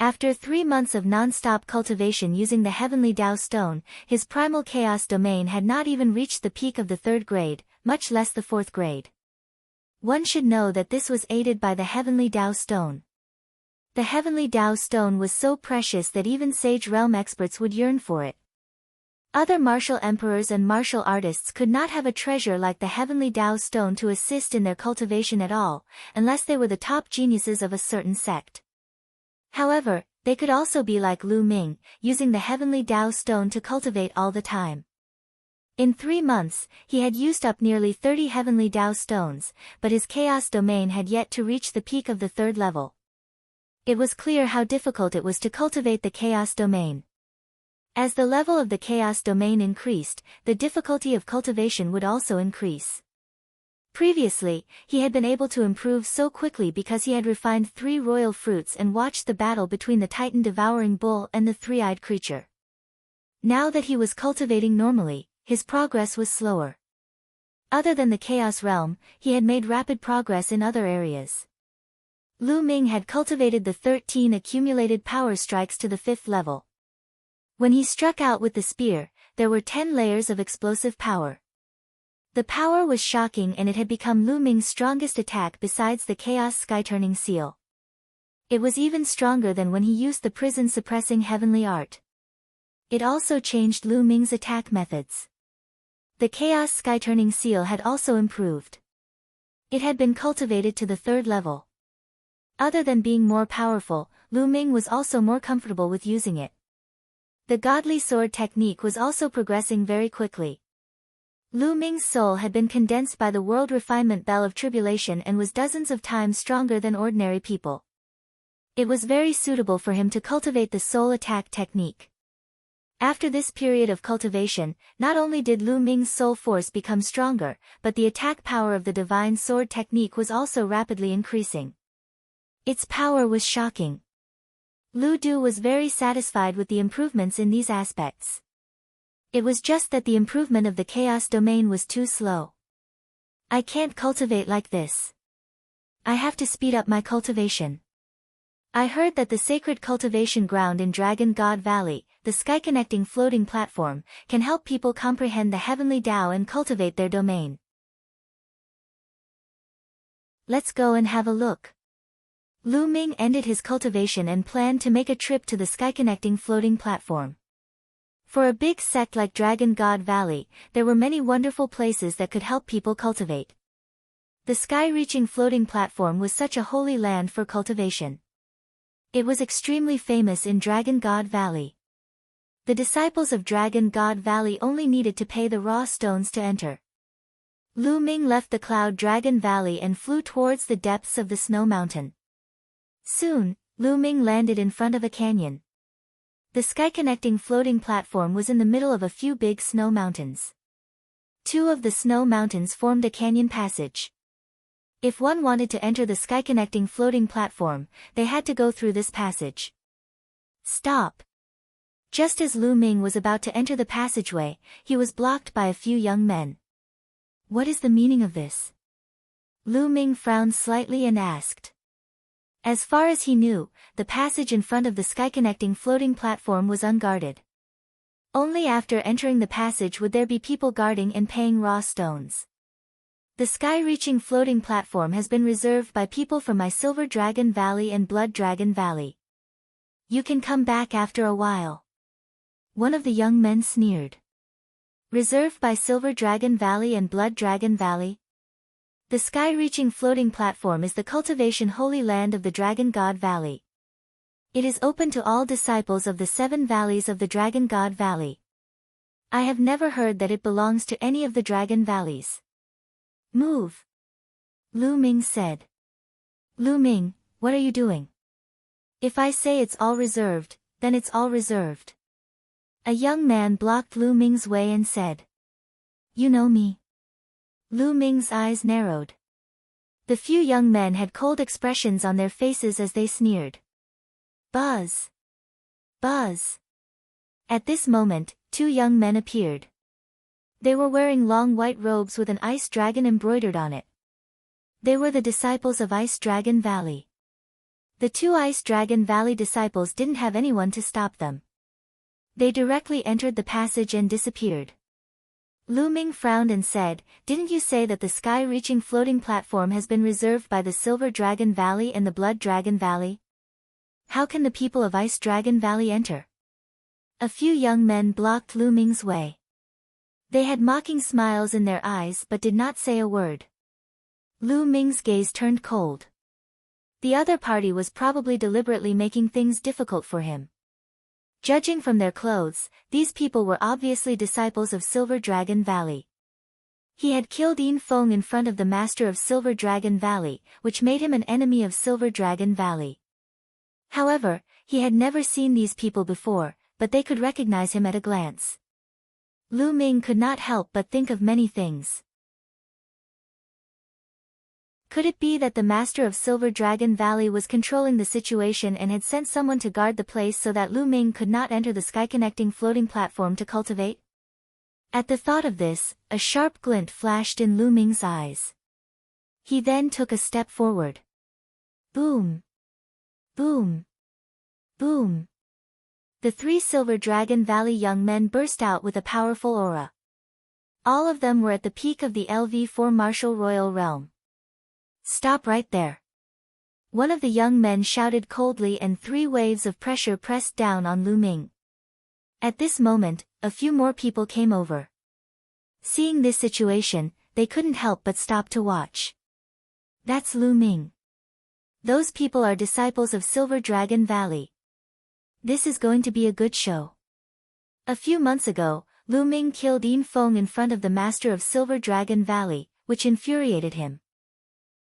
After 3 months of non-stop cultivation using the heavenly Tao stone, his primal chaos domain had not even reached the peak of the 3rd grade, much less the 4th grade. One should know that this was aided by the heavenly Tao stone. The heavenly Tao stone was so precious that even Sage Realm experts would yearn for it. Other martial emperors and martial artists could not have a treasure like the heavenly Tao stone to assist in their cultivation at all, unless they were the top geniuses of a certain sect. However, they could also be like Lu Ming, using the heavenly Tao stone to cultivate all the time. In 3 months, he had used up nearly 30 heavenly Tao stones, but his chaos domain had yet to reach the peak of the 3rd level. It was clear how difficult it was to cultivate the chaos domain. As the level of the chaos domain increased, the difficulty of cultivation would also increase. Previously, he had been able to improve so quickly because he had refined 3 royal fruits and watched the battle between the Titan devouring bull and the 3-eyed creature. Now that he was cultivating normally, his progress was slower. Other than the Chaos Realm, he had made rapid progress in other areas. Lu Ming had cultivated the 13 accumulated power strikes to the 5th level. When he struck out with the spear, there were 10 layers of explosive power. The power was shocking and it had become Lu Ming's strongest attack besides the Chaos Sky-turning seal. It was even stronger than when he used the prison-suppressing heavenly art. It also changed Lu Ming's attack methods. The Chaos Sky-turning seal had also improved. It had been cultivated to the 3rd level. Other than being more powerful, Lu Ming was also more comfortable with using it. The godly sword technique was also progressing very quickly. Lu Ming's soul had been condensed by the world refinement bell of tribulation and was dozens of times stronger than ordinary people. It was very suitable for him to cultivate the soul attack technique. After this period of cultivation, not only did Lu Ming's soul force become stronger, but the attack power of the divine sword technique was also rapidly increasing. Its power was shocking. Lu Du was very satisfied with the improvements in these aspects. It was just that the improvement of the chaos domain was too slow. I can't cultivate like this. I have to speed up my cultivation. I heard that the sacred cultivation ground in Dragon God Valley, the sky-connecting floating platform, can help people comprehend the heavenly Tao and cultivate their domain. Let's go and have a look. Lu Ming ended his cultivation and planned to make a trip to the sky-connecting floating platform. For a big sect like Dragon God Valley, there were many wonderful places that could help people cultivate. The sky-reaching floating platform was such a holy land for cultivation. It was extremely famous in Dragon God Valley. The disciples of Dragon God Valley only needed to pay the raw stones to enter. Lu Ming left the Cloud Dragon Valley and flew towards the depths of the snow mountain. Soon, Lu Ming landed in front of a canyon. The sky-connecting floating platform was in the middle of a few big snow mountains. 2 of the snow mountains formed a canyon passage. If one wanted to enter the sky-connecting floating platform, they had to go through this passage. Stop! Just as Lu Ming was about to enter the passageway, he was blocked by a few young men. What is the meaning of this? Lu Ming frowned slightly and asked. As far as he knew, the passage in front of the sky-connecting floating platform was unguarded. Only after entering the passage would there be people guarding and paying raw stones. The sky-reaching floating platform has been reserved by people from my Silver Dragon Valley and Blood Dragon Valley. You can come back after a while. One of the young men sneered. Reserved by Silver Dragon Valley and Blood Dragon Valley? The sky-reaching floating platform is the cultivation holy land of the Dragon God Valley. It is open to all disciples of the 7 valleys of the Dragon God Valley. I have never heard that it belongs to any of the Dragon Valleys. Move! Lu Ming said. Lu Ming, what are you doing? If I say it's all reserved, then it's all reserved. A young man blocked Lu Ming's way and said. You know me. Lu Ming's eyes narrowed. The few young men had cold expressions on their faces as they sneered. Buzz! Buzz! At this moment, 2 young men appeared. They were wearing long white robes with an ice dragon embroidered on it. They were the disciples of Ice Dragon Valley. The two Ice Dragon Valley disciples didn't have anyone to stop them. They directly entered the passage and disappeared. Lu Ming frowned and said, "Didn't you say that the sky-reaching floating platform has been reserved by the Silver Dragon Valley and the Blood Dragon Valley? How can the people of Ice Dragon Valley enter?" A few young men blocked Lu Ming's way. They had mocking smiles in their eyes but did not say a word. Lu Ming's gaze turned cold. The other party was probably deliberately making things difficult for him. Judging from their clothes, these people were obviously disciples of Silver Dragon Valley. He had killed Yin Feng in front of the master of Silver Dragon Valley, which made him an enemy of Silver Dragon Valley. However, he had never seen these people before, but they could recognize him at a glance. Lu Ming could not help but think of many things. Could it be that the master of Silver Dragon Valley was controlling the situation and had sent someone to guard the place so that Lu Ming could not enter the sky-connecting floating platform to cultivate? At the thought of this, a sharp glint flashed in Lu Ming's eyes. He then took a step forward. Boom! Boom! Boom! The three Silver Dragon Valley young men burst out with a powerful aura. All of them were at the peak of the LV4 martial royal realm. "Stop right there!" One of the young men shouted coldly, and 3 waves of pressure pressed down on Lu Ming. At this moment, a few more people came over. Seeing this situation, they couldn't help but stop to watch. That's Lu Ming. Those people are disciples of Silver Dragon Valley. This is going to be a good show. A few months ago, Lu Ming killed Yin Feng in front of the master of Silver Dragon Valley, which infuriated him.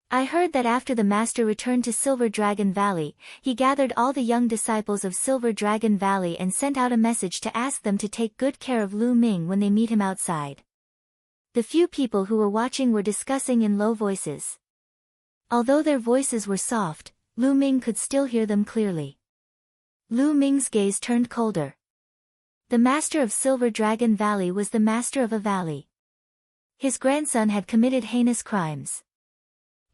I heard that after the master returned to Silver Dragon Valley, he gathered all the young disciples of Silver Dragon Valley and sent out a message to ask them to take good care of Lu Ming when they meet him outside. The few people who were watching were discussing in low voices. Although their voices were soft, Lu Ming could still hear them clearly. Lu Ming's gaze turned colder. The master of Silver Dragon Valley was the master of a valley. His grandson had committed heinous crimes.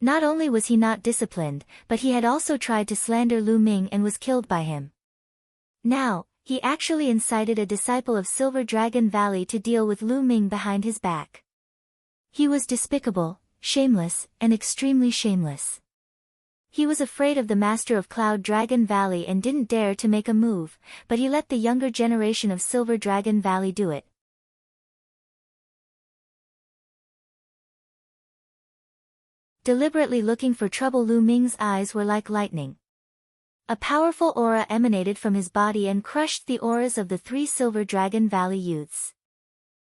Not only was he not disciplined, but he had also tried to slander Lu Ming and was killed by him. Now, he actually incited a disciple of Silver Dragon Valley to deal with Lu Ming behind his back. He was despicable, shameless, and extremely shameless. He was afraid of the master of Cloud Dragon Valley and didn't dare to make a move, but he let the younger generation of Silver Dragon Valley do it. Deliberately looking for trouble, Lu Ming's eyes were like lightning. A powerful aura emanated from his body and crushed the auras of the 3 Silver Dragon Valley youths.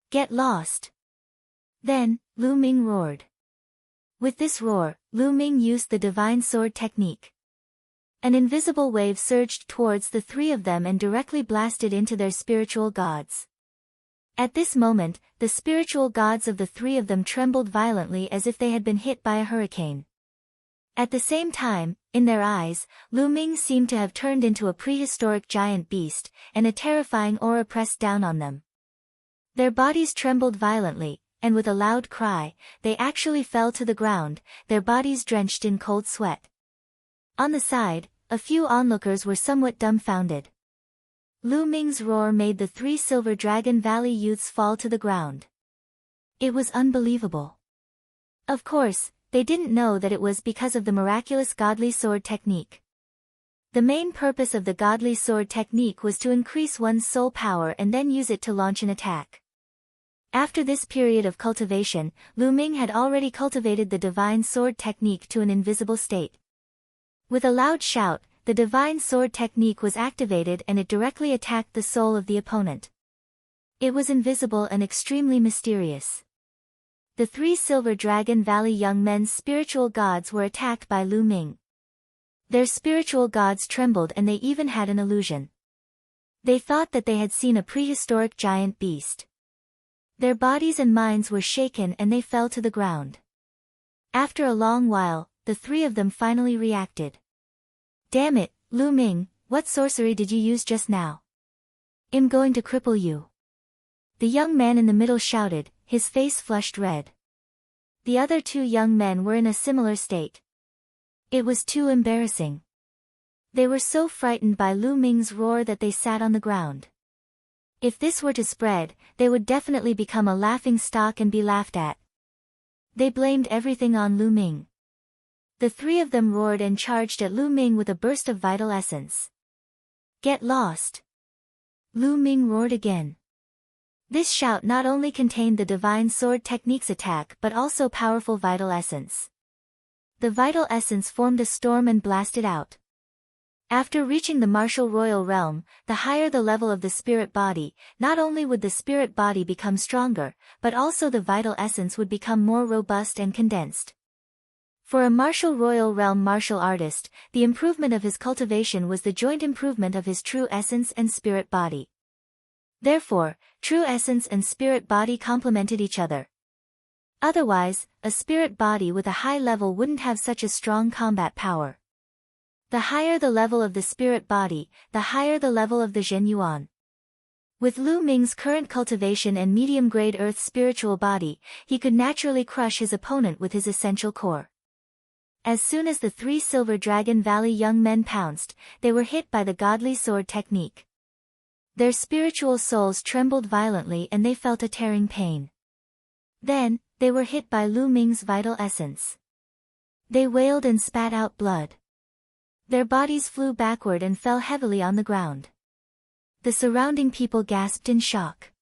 "Get lost!" Then, Lu Ming roared. With this roar, Lu Ming used the Divine Sword technique. An invisible wave surged towards the 3 of them and directly blasted into their spiritual gods. At this moment, the spiritual gods of the 3 of them trembled violently as if they had been hit by a hurricane. At the same time, in their eyes, Lu Ming seemed to have turned into a prehistoric giant beast, and a terrifying aura pressed down on them. Their bodies trembled violently, and with a loud cry, they actually fell to the ground, their bodies drenched in cold sweat. On the side, a few onlookers were somewhat dumbfounded. Lu Ming's roar made the 3 Silver Dragon Valley youths fall to the ground. It was unbelievable. Of course, they didn't know that it was because of the miraculous godly sword technique. The main purpose of the godly sword technique was to increase one's soul power and then use it to launch an attack. After this period of cultivation, Lu Ming had already cultivated the divine sword technique to an invisible state. With a loud shout, the divine sword technique was activated and it directly attacked the soul of the opponent. It was invisible and extremely mysterious. The 3 Silver Dragon Valley young men's spiritual gods were attacked by Lu Ming. Their spiritual gods trembled and they even had an illusion. They thought that they had seen a prehistoric giant beast. Their bodies and minds were shaken and they fell to the ground. After a long while, the 3 of them finally reacted. "Damn it, Lu Ming, what sorcery did you use just now? I'm going to cripple you." The young man in the middle shouted, his face flushed red. The other 2 young men were in a similar state. It was too embarrassing. They were so frightened by Lu Ming's roar that they sat on the ground. If this were to spread, they would definitely become a laughing stock and be laughed at. They blamed everything on Lu Ming. The three of them roared and charged at Lu Ming with a burst of vital essence. Get lost! Lu Ming roared again. This shout not only contained the divine sword technique's attack but also powerful vital essence. The vital essence formed a storm and blasted out. After reaching the martial royal realm, the higher the level of the spirit body, not only would the spirit body become stronger, but also the vital essence would become more robust and condensed. For a martial royal realm martial artist, the improvement of his cultivation was the joint improvement of his true essence and spirit body. Therefore, true essence and spirit body complemented each other. Otherwise, a spirit body with a high level wouldn't have such a strong combat power. The higher the level of the spirit body, the higher the level of the Zhen Yuan. With Lu Ming's current cultivation and medium-grade earth spiritual body, he could naturally crush his opponent with his essential core. As soon as the three Silver Dragon Valley young men pounced, they were hit by the godly sword technique. Their spiritual souls trembled violently and they felt a tearing pain. Then, they were hit by Lu Ming's vital essence. They wailed and spat out blood. Their bodies flew backward and fell heavily on the ground. The surrounding people gasped in shock.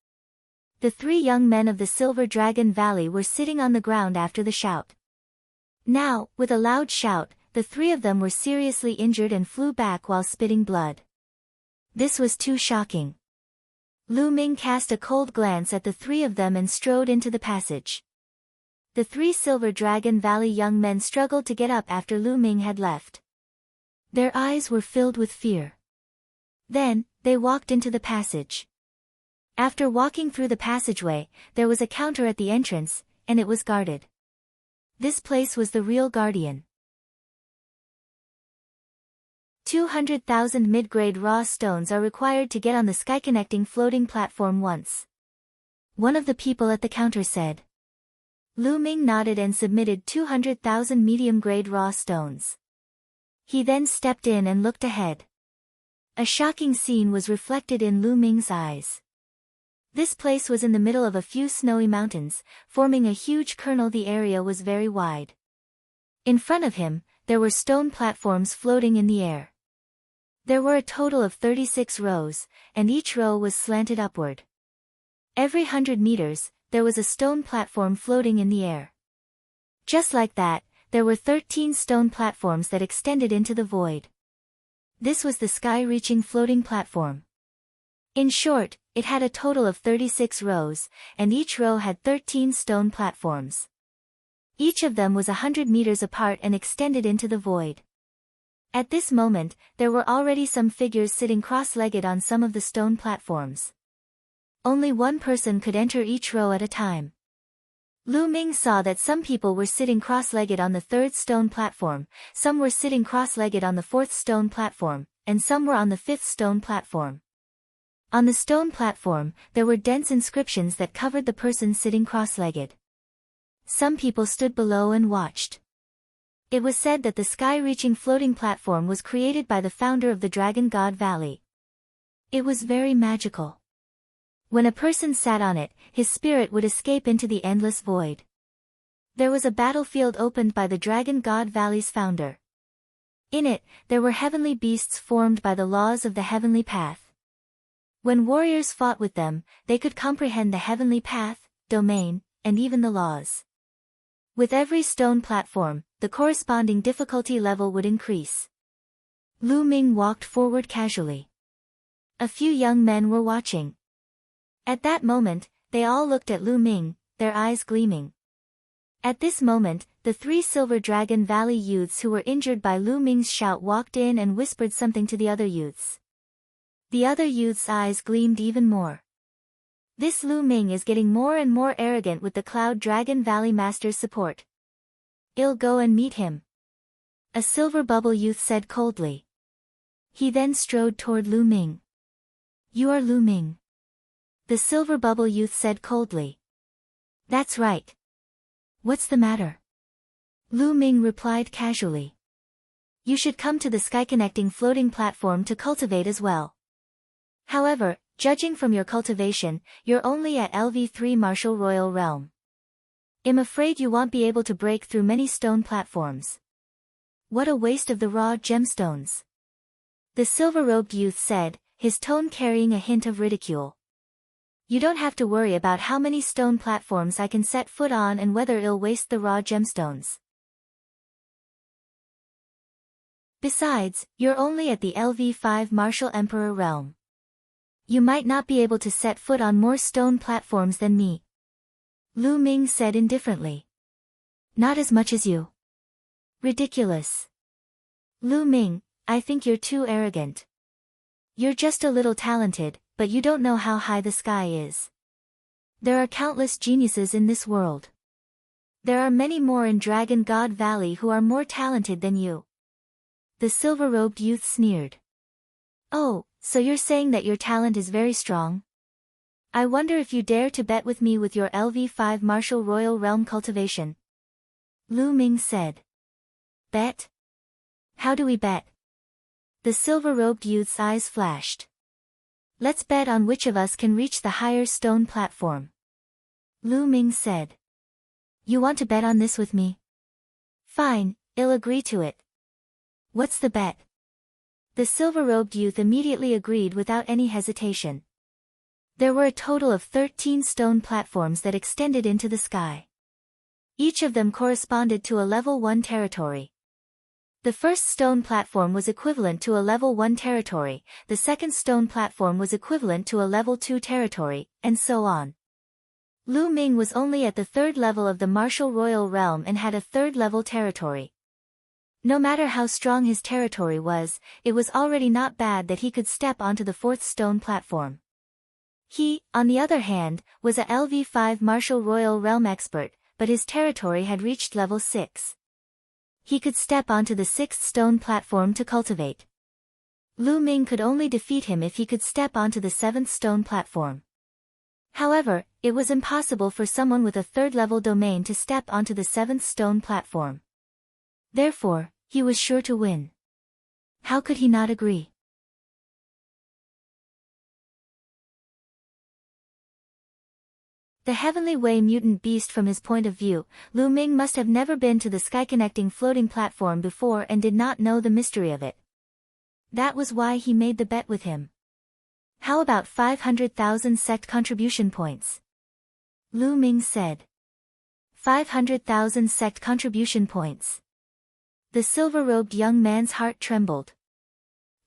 The three young men of the Silver Dragon Valley were sitting on the ground after the shout. Now, with a loud shout, the three of them were seriously injured and flew back while spitting blood. This was too shocking. Lu Ming cast a cold glance at the three of them and strode into the passage. The three Silver Dragon Valley young men struggled to get up after Lu Ming had left. Their eyes were filled with fear. Then, they walked into the passage. After walking through the passageway, there was a counter at the entrance, and it was guarded. This place was the real guardian. 200,000 mid-grade raw stones are required to get on the sky-connecting floating platform once. One of the people at the counter said. Lu Ming nodded and submitted 200,000 medium-grade raw stones. He then stepped in and looked ahead. A shocking scene was reflected in Lu Ming's eyes. This place was in the middle of a few snowy mountains, forming a huge kernel. The area was very wide. In front of him, there were stone platforms floating in the air. There were a total of 36 rows, and each row was slanted upward. Every 100 meters, there was a stone platform floating in the air. Just like that, there were 13 stone platforms that extended into the void. This was the sky-reaching floating platform. In short, it had a total of 36 rows, and each row had 13 stone platforms. Each of them was 100 meters apart and extended into the void. At this moment, there were already some figures sitting cross-legged on some of the stone platforms. Only one person could enter each row at a time. Lu Ming saw that some people were sitting cross-legged on the third stone platform, some were sitting cross-legged on the fourth stone platform, and some were on the fifth stone platform. On the stone platform, there were dense inscriptions that covered the person sitting cross-legged. Some people stood below and watched. It was said that the sky-reaching floating platform was created by the founder of the Dragon God Valley. It was very magical. When a person sat on it, his spirit would escape into the endless void. There was a battlefield opened by the Dragon God Valley's founder. In it, there were heavenly beasts formed by the laws of the heavenly path. When warriors fought with them, they could comprehend the heavenly path, domain, and even the laws. With every stone platform, the corresponding difficulty level would increase. Lu Ming walked forward casually. A few young men were watching. At that moment, they all looked at Lu Ming, their eyes gleaming. At this moment, the three Silver Dragon Valley youths who were injured by Lu Ming's shout walked in and whispered something to the other youths. The other youths' eyes gleamed even more. This Lu Ming is getting more and more arrogant with the Cloud Dragon Valley Master's support. I'll go and meet him. A Silver Bubble youth said coldly. He then strode toward Lu Ming. You are Lu Ming. The Silver Bubble youth said coldly. That's right. What's the matter? Lu Ming replied casually. You should come to the sky-connecting floating platform to cultivate as well. However, judging from your cultivation, you're only at LV3 Martial Royal Realm. I'm afraid you won't be able to break through many stone platforms. What a waste of the raw gemstones. The silver-robed youth said, his tone carrying a hint of ridicule. You don't have to worry about how many stone platforms I can set foot on and whether I'll waste the raw gemstones. Besides, you're only at the LV5 Martial Emperor realm. You might not be able to set foot on more stone platforms than me. Lu Ming said indifferently. Not as much as you. Ridiculous. Lu Ming, I think you're too arrogant. You're just a little talented, but you don't know how high the sky is. There are countless geniuses in this world. There are many more in Dragon God Valley who are more talented than you. The silver-robed youth sneered. Oh, so you're saying that your talent is very strong? I wonder if you dare to bet with me with your LV5 Martial Royal Realm cultivation. Lu Ming said. Bet? How do we bet? The silver-robed youth's eyes flashed. Let's bet on which of us can reach the higher stone platform. Lu Ming said. You want to bet on this with me? Fine, I'll agree to it. What's the bet? The silver-robed youth immediately agreed without any hesitation. There were a total of 13 stone platforms that extended into the sky. Each of them corresponded to a level 1 territory. The first stone platform was equivalent to a level 1 territory, the second stone platform was equivalent to a level 2 territory, and so on. Lu Ming was only at the third level of the Martial Royal Realm and had a third level territory. No matter how strong his territory was, it was already not bad that he could step onto the fourth stone platform. He, on the other hand, was a LV5 Martial Royal Realm expert, but his territory had reached level 6. He could step onto the sixth stone platform to cultivate. Lu Ming could only defeat him if he could step onto the seventh stone platform. However, it was impossible for someone with a third-level domain to step onto the seventh stone platform. Therefore, he was sure to win. How could he not agree? The Heavenly Way mutant beast. From his point of view, Lu Ming must have never been to the sky-connecting floating platform before and did not know the mystery of it. That was why he made the bet with him. How about 500,000 sect contribution points? Lu Ming said. 500,000 sect contribution points. The silver-robed young man's heart trembled.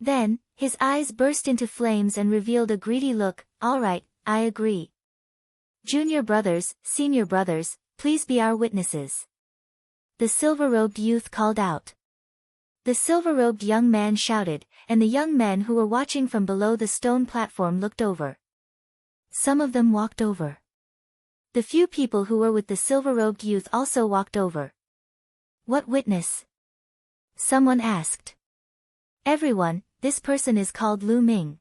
Then, his eyes burst into flames and revealed a greedy look. All right, I agree. Junior brothers, senior brothers, please be our witnesses. The silver-robed youth called out. The silver-robed young man shouted, and the young men who were watching from below the stone platform looked over. Some of them walked over. The few people who were with the silver-robed youth also walked over. What witness? Someone asked. Everyone, this person is called Lu Ming.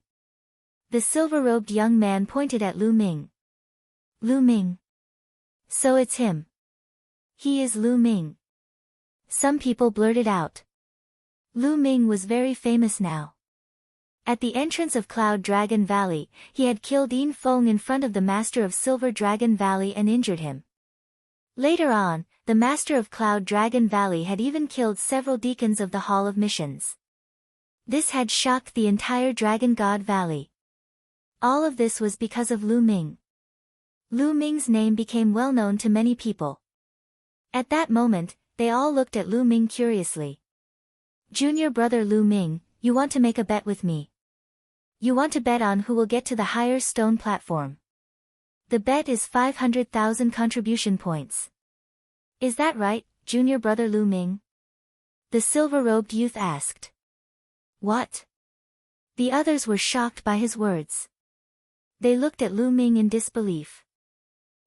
The silver-robed young man pointed at Lu Ming. Lu Ming. So it's him. He is Lu Ming. Some people blurted out. Lu Ming was very famous now. At the entrance of Cloud Dragon Valley, he had killed Yin Feng in front of the Master of Silver Dragon Valley and injured him. Later on, the Master of Cloud Dragon Valley had even killed several deacons of the Hall of Missions. This had shocked the entire Dragon God Valley. All of this was because of Lu Ming. Lu Ming's name became well known to many people. At that moment, they all looked at Lu Ming curiously. Junior brother Lu Ming, you want to make a bet with me. You want to bet on who will get to the higher stone platform. The bet is 500,000 contribution points. Is that right, junior brother Lu Ming? The silver-robed youth asked. What? The others were shocked by his words. They looked at Lu Ming in disbelief.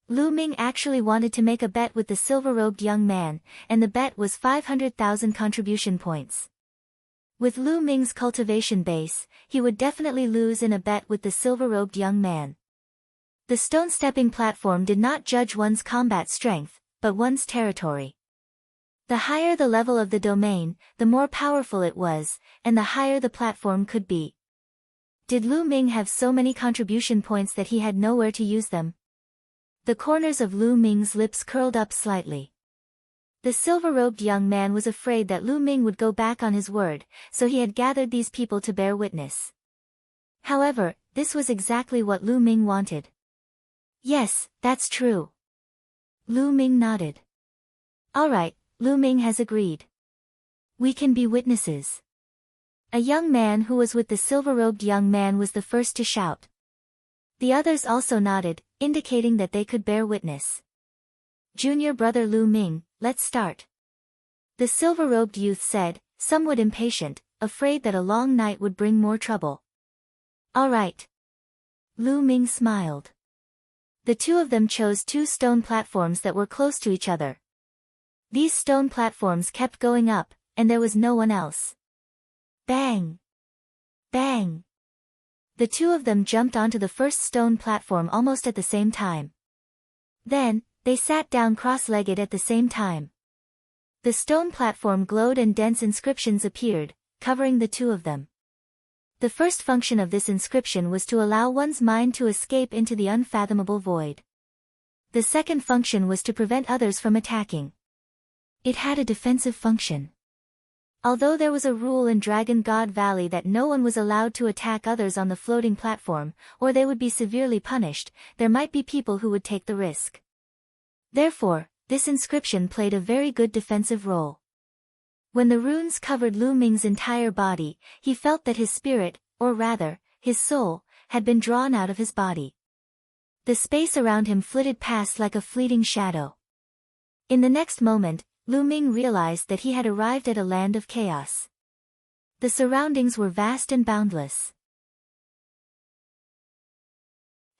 Lu Ming actually wanted to make a bet with the silver-robed young man, and the bet was 500,000 contribution points. With Lu Ming's cultivation base, he would definitely lose in a bet with the silver-robed young man. The stone-stepping platform did not judge one's combat strength, but one's territory. The higher the level of the domain, the more powerful it was, and the higher the platform could be. Did Lu Ming have so many contribution points that he had nowhere to use them? The corners of Lu Ming's lips curled up slightly. The silver-robed young man was afraid that Lu Ming would go back on his word, so he had gathered these people to bear witness. However, this was exactly what Lu Ming wanted. Yes, that's true. Lu Ming nodded. All right, Lu Ming has agreed. We can be witnesses. A young man who was with the silver-robed young man was the first to shout. The others also nodded, indicating that they could bear witness. Junior brother Lu Ming, let's start. The silver-robed youth said, somewhat impatient, afraid that a long night would bring more trouble. All right. Lu Ming smiled. The two of them chose two stone platforms that were close to each other. These stone platforms kept going up, and there was no one else. Bang! Bang! The two of them jumped onto the first stone platform almost at the same time. Then, they sat down cross-legged at the same time. The stone platform glowed and dense inscriptions appeared, covering the two of them. The first function of this inscription was to allow one's mind to escape into the unfathomable void. The second function was to prevent others from attacking. It had a defensive function. Although there was a rule in Dragon God Valley that no one was allowed to attack others on the floating platform, or they would be severely punished, there might be people who would take the risk. Therefore, this inscription played a very good defensive role. When the runes covered Lu Ming's entire body, he felt that his spirit, or rather, his soul, had been drawn out of his body. The space around him flitted past like a fleeting shadow. In the next moment, Lu Ming realized that he had arrived at a land of chaos. The surroundings were vast and boundless.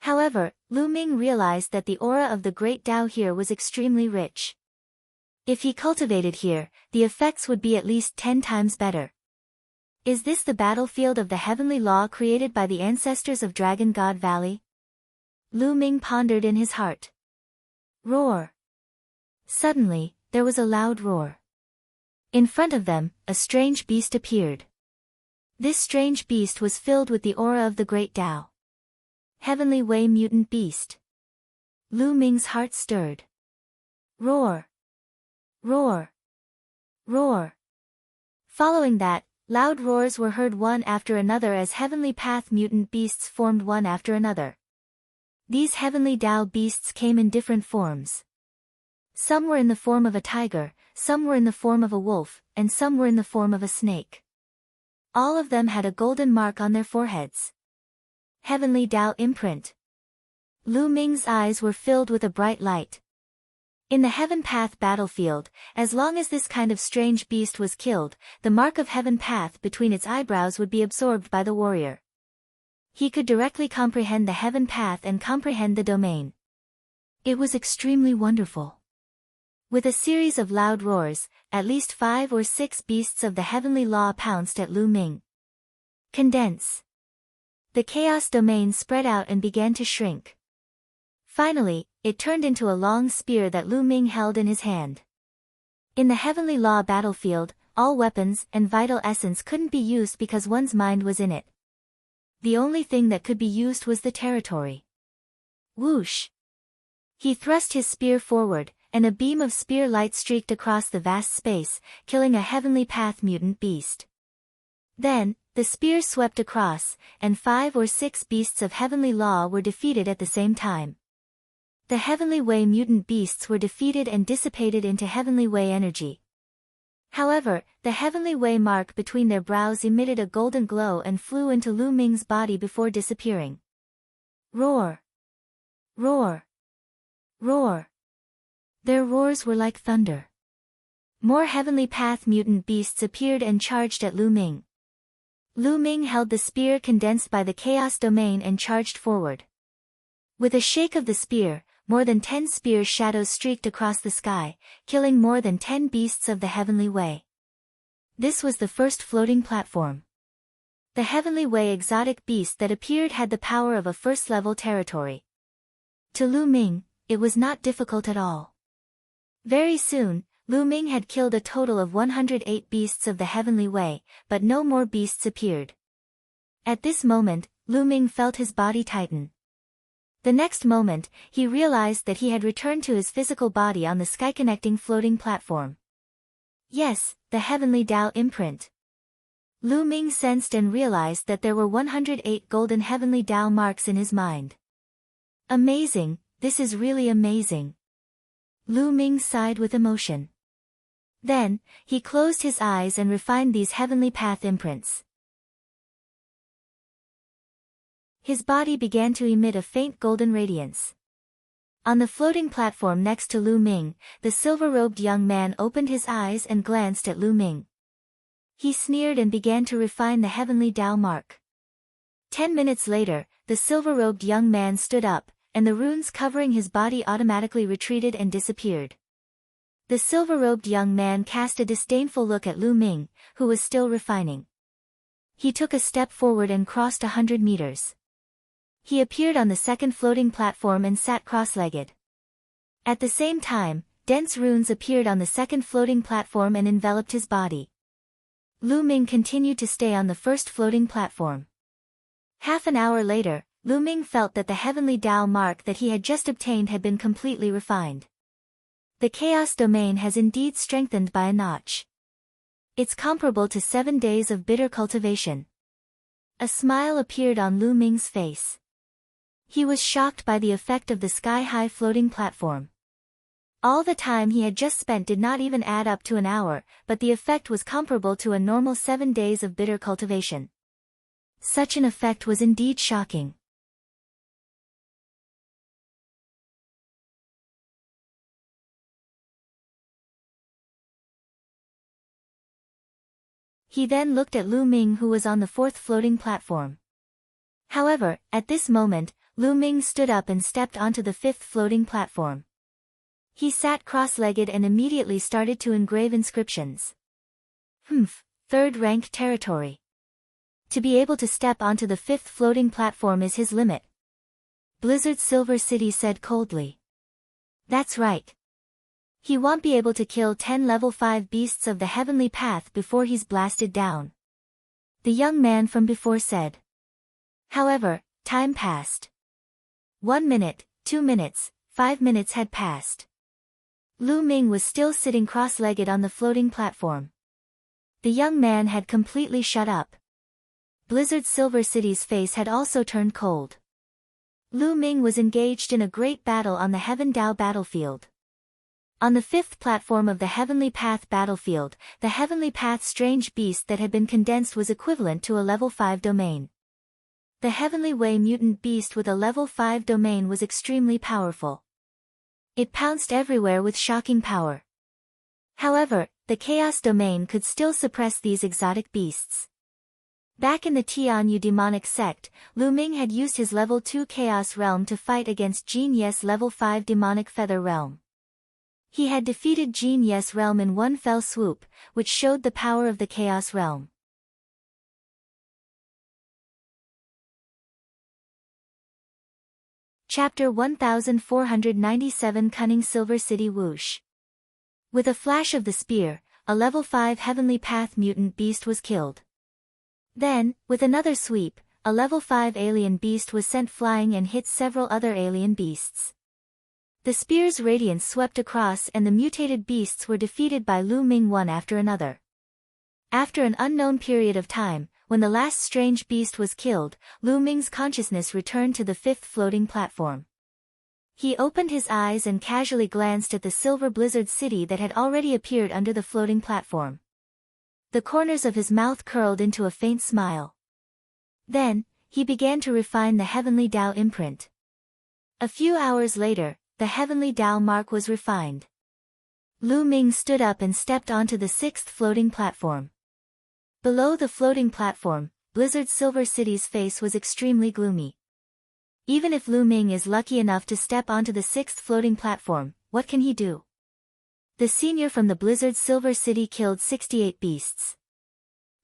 However, Lu Ming realized that the aura of the Great Tao here was extremely rich. If he cultivated here, the effects would be at least 10 times better. Is this the battlefield of the heavenly law created by the ancestors of Dragon God Valley? Lu Ming pondered in his heart. Roar! Suddenly, there was a loud roar. In front of them, a strange beast appeared. This strange beast was filled with the aura of the Great Tao. Heavenly Way Mutant Beast. Lu Ming's heart stirred. Roar! Roar! Roar! Following that, loud roars were heard one after another as Heavenly Path mutant beasts formed one after another. These Heavenly Tao beasts came in different forms. Some were in the form of a tiger, some were in the form of a wolf, and some were in the form of a snake. All of them had a golden mark on their foreheads. Heavenly Tao imprint. Lu Ming's eyes were filled with a bright light. In the Heaven Path battlefield, as long as this kind of strange beast was killed, the mark of Heaven Path between its eyebrows would be absorbed by the warrior. He could directly comprehend the Heaven Path and comprehend the domain. It was extremely wonderful. With a series of loud roars, at least 5 or 6 beasts of the heavenly law pounced at Lu Ming. Condense. The chaos domain spread out and began to shrink. Finally, it turned into a long spear that Lu Ming held in his hand. In the heavenly law battlefield, all weapons and vital essence couldn't be used because one's mind was in it. The only thing that could be used was the territory. Whoosh! He thrust his spear forward, and a beam of spear light streaked across the vast space, killing a Heavenly Path mutant beast. Then, the spear swept across, and 5 or 6 beasts of heavenly law were defeated at the same time. The Heavenly Way mutant beasts were defeated and dissipated into Heavenly Way energy. However, the Heavenly Way mark between their brows emitted a golden glow and flew into Lu Ming's body before disappearing. Roar! Roar! Roar! Their roars were like thunder. More Heavenly Path mutant beasts appeared and charged at Lu Ming. Lu Ming held the spear condensed by the chaos domain and charged forward. With a shake of the spear, more than 10 spear shadows streaked across the sky, killing more than 10 beasts of the Heavenly Way. This was the first floating platform. The Heavenly Way exotic beast that appeared had the power of a first-level territory. To Lu Ming, it was not difficult at all. Very soon, Lu Ming had killed a total of 108 beasts of the heavenly way, but no more beasts appeared. At this moment, Lu Ming felt his body tighten. The next moment, he realized that he had returned to his physical body on the sky-connecting floating platform. Yes, the heavenly Tao imprint. Lu Ming sensed and realized that there were 108 golden heavenly Tao marks in his mind. Amazing, this is really amazing. Lu Ming sighed with emotion. Then, he closed his eyes and refined these heavenly path imprints. His body began to emit a faint golden radiance. On the floating platform next to Lu Ming, the silver-robed young man opened his eyes and glanced at Lu Ming. He sneered and began to refine the heavenly Tao mark. 10 minutes later, the silver-robed young man stood up, and the runes covering his body automatically retreated and disappeared. The silver-robed young man cast a disdainful look at Lu Ming, who was still refining. He took a step forward and crossed 100 meters. He appeared on the second floating platform and sat cross-legged. At the same time, dense runes appeared on the second floating platform and enveloped his body. Lu Ming continued to stay on the first floating platform. Half an hour later, Lu Ming felt that the heavenly Tao mark that he had just obtained had been completely refined. The chaos domain has indeed strengthened by a notch. It's comparable to 7 days of bitter cultivation. A smile appeared on Lu Ming's face. He was shocked by the effect of the sky-high floating platform. All the time he had just spent did not even add up to an hour, but the effect was comparable to a normal 7 days of bitter cultivation. Such an effect was indeed shocking. He then looked at Lu Ming, who was on the fourth floating platform. However, at this moment, Lu Ming stood up and stepped onto the fifth floating platform. He sat cross-legged and immediately started to engrave inscriptions. Third-rank territory. To be able to step onto the fifth floating platform is his limit. Blizzard Silver City said coldly. That's right. He won't be able to kill 10 level 5 beasts of the heavenly path before he's blasted down. The young man from before said. However, time passed. 1 minute, 2 minutes, 5 minutes had passed. Lu Ming was still sitting cross-legged on the floating platform. The young man had completely shut up. Blizzard Silver City's face had also turned cold. Lu Ming was engaged in a great battle on the Heaven Dao battlefield. On the fifth platform of the Heavenly Path battlefield, the Heavenly Path strange beast that had been condensed was equivalent to a level 5 domain. The Heavenly Way mutant beast with a level 5 domain was extremely powerful. It pounced everywhere with shocking power. However, the Chaos domain could still suppress these exotic beasts. Back in the Tianyu demonic sect, Lu Ming had used his level 2 Chaos realm to fight against Jin Ye's level 5 demonic feather realm. He had defeated Jin Ye's realm in one fell swoop, which showed the power of the Chaos realm. Chapter 1497 Cunning Silver City Whoosh. With a flash of the spear, a level 5 Heavenly Path mutant beast was killed. Then, with another sweep, a level 5 alien beast was sent flying and hit several other alien beasts. The spear's radiance swept across and the mutated beasts were defeated by Lu Ming one after another. After an unknown period of time, when the last strange beast was killed, Lu Ming's consciousness returned to the fifth floating platform. He opened his eyes and casually glanced at the silver blizzard city that had already appeared under the floating platform. The corners of his mouth curled into a faint smile. Then, he began to refine the Heavenly Tao imprint. A few hours later, the Heavenly Tao mark was refined. Lu Ming stood up and stepped onto the sixth floating platform. Below the floating platform, Blizzard Silver City's face was extremely gloomy. Even if Lu Ming is lucky enough to step onto the sixth floating platform, what can he do? The senior from the Blizzard Silver City killed 68 beasts.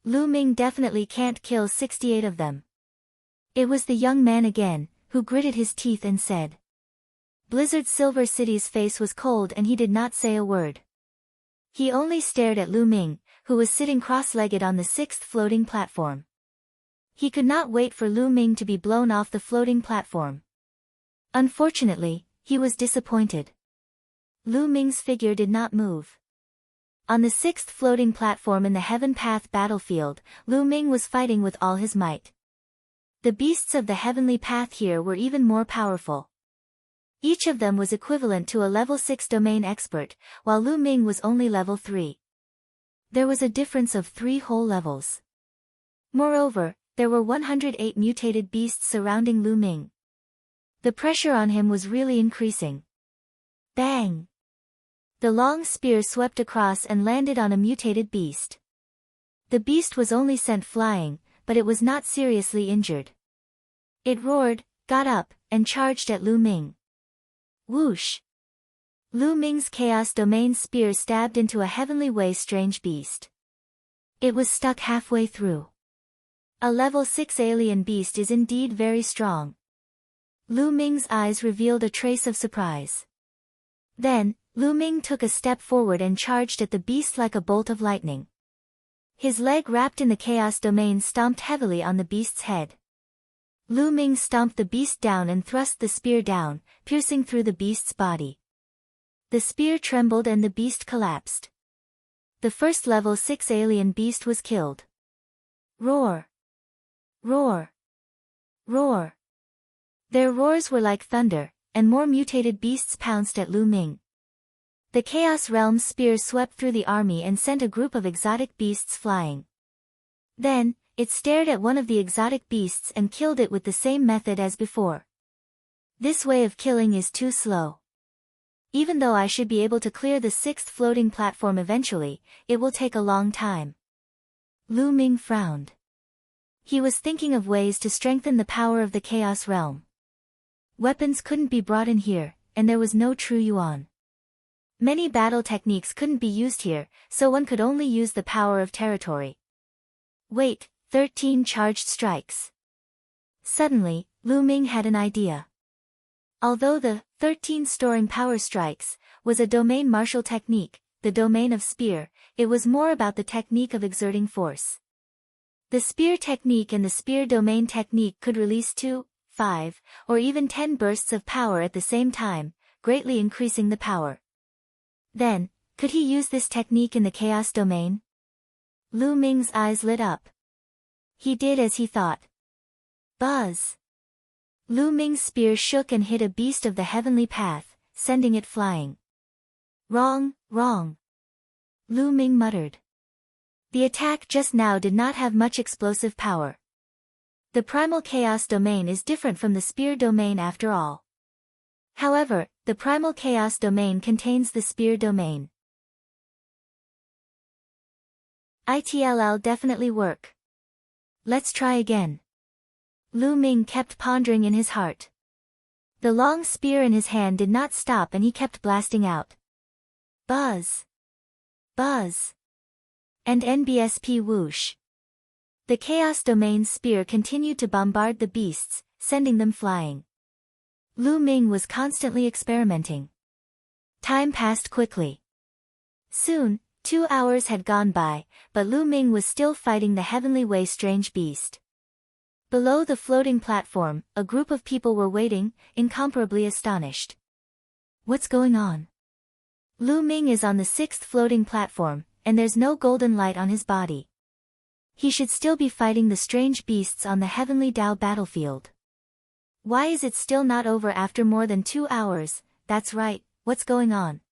Lu Ming definitely can't kill 68 of them. It was the young man again, who gritted his teeth and said. Blizzard Silver City's face was cold and he did not say a word. He only stared at Lu Ming, who was sitting cross-legged on the sixth floating platform. He could not wait for Lu Ming to be blown off the floating platform. Unfortunately, he was disappointed. Lu Ming's figure did not move. On the sixth floating platform in the Heaven Path battlefield, Lu Ming was fighting with all his might. The beasts of the heavenly path here were even more powerful. Each of them was equivalent to a level 6 domain expert, while Lu Ming was only level 3. There was a difference of 3 whole levels. Moreover, there were 108 mutated beasts surrounding Lu Ming. The pressure on him was really increasing. Bang! The long spear swept across and landed on a mutated beast. The beast was only sent flying, but it was not seriously injured. It roared, got up, and charged at Lu Ming. Whoosh! Lu Ming's Chaos Domain spear stabbed into a heavenly way strange beast. It was stuck halfway through. A level 6 alien beast is indeed very strong. Lu Ming's eyes revealed a trace of surprise. Then, Lu Ming took a step forward and charged at the beast like a bolt of lightning. His leg wrapped in the Chaos Domain stomped heavily on the beast's head. Lu Ming stomped the beast down and thrust the spear down, piercing through the beast's body. The spear trembled and the beast collapsed. The first level 6 alien beast was killed. Roar! Roar! Roar! Their roars were like thunder, and more mutated beasts pounced at Lu Ming. The Chaos Realm's spear swept through the army and sent a group of exotic beasts flying. Then, it stared at one of the exotic beasts and killed it with the same method as before. This way of killing is too slow. Even though I should be able to clear the sixth floating platform eventually, it will take a long time. Lu Ming frowned. He was thinking of ways to strengthen the power of the Chaos Realm. Weapons couldn't be brought in here, and there was no true yuan. Many battle techniques couldn't be used here, so one could only use the power of territory. Wait, 13 charged strikes. Suddenly, Lu Ming had an idea. Although the 13 storing power strikes was a domain martial technique, the domain of spear, it was more about the technique of exerting force. The spear technique and the spear domain technique could release 2, 5, or even 10 bursts of power at the same time, greatly increasing the power. Then, could he use this technique in the Chaos Domain? Lu Ming's eyes lit up. He did as he thought. Buzz! Lu Ming's spear shook and hit a beast of the heavenly path, sending it flying. Wrong, wrong! Lu Ming muttered. The attack just now did not have much explosive power. The primal Chaos Domain is different from the spear domain after all. However, the primal Chaos Domain contains the spear domain. It'll definitely work. Let's try again. Lu Ming kept pondering in his heart. The long spear in his hand did not stop and he kept blasting out. Buzz! Buzz! And NBSP whoosh. The Chaos Domain's spear continued to bombard the beasts, sending them flying. Lu Ming was constantly experimenting. Time passed quickly. Soon, 2 hours had gone by, but Lu Ming was still fighting the heavenly way strange beast. Below the floating platform, a group of people were waiting, incomparably astonished. What's going on? Lu Ming is on the sixth floating platform, and there's no golden light on his body. He should still be fighting the strange beasts on the heavenly Dao battlefield. Why is it still not over after more than 2 hours? That's right, what's going on?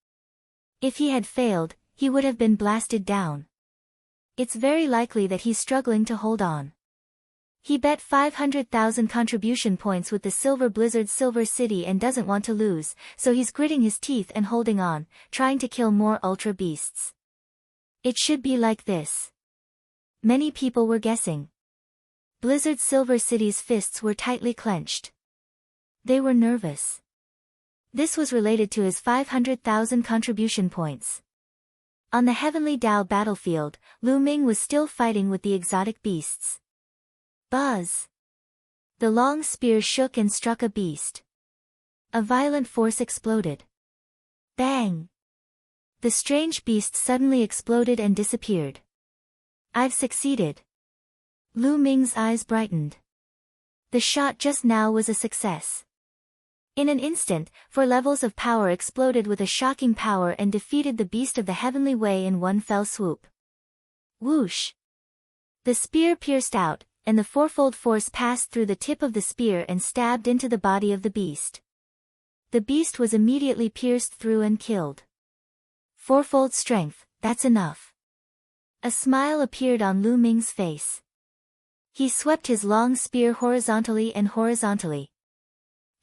If he had failed, he would have been blasted down. It's very likely that he's struggling to hold on. He bet 500,000 contribution points with the Silver Blizzard Silver City and doesn't want to lose, so he's gritting his teeth and holding on, trying to kill more ultra beasts. It should be like this. Many people were guessing. Blizzard Silver City's fists were tightly clenched. They were nervous. This was related to his 500,000 contribution points. On the Heavenly Dao battlefield, Lu Ming was still fighting with the exotic beasts. Buzz! The long spear shook and struck a beast. A violent force exploded. Bang! The strange beast suddenly exploded and disappeared. I've succeeded. Lu Ming's eyes brightened. The shot just now was a success. In an instant, 4 levels of power exploded with a shocking power and defeated the beast of the heavenly way in one fell swoop. Whoosh! The spear pierced out, and the 4-fold force passed through the tip of the spear and stabbed into the body of the beast. The beast was immediately pierced through and killed. 4-fold strength, that's enough. A smile appeared on Lu Ming's face. He swept his long spear horizontally and horizontally.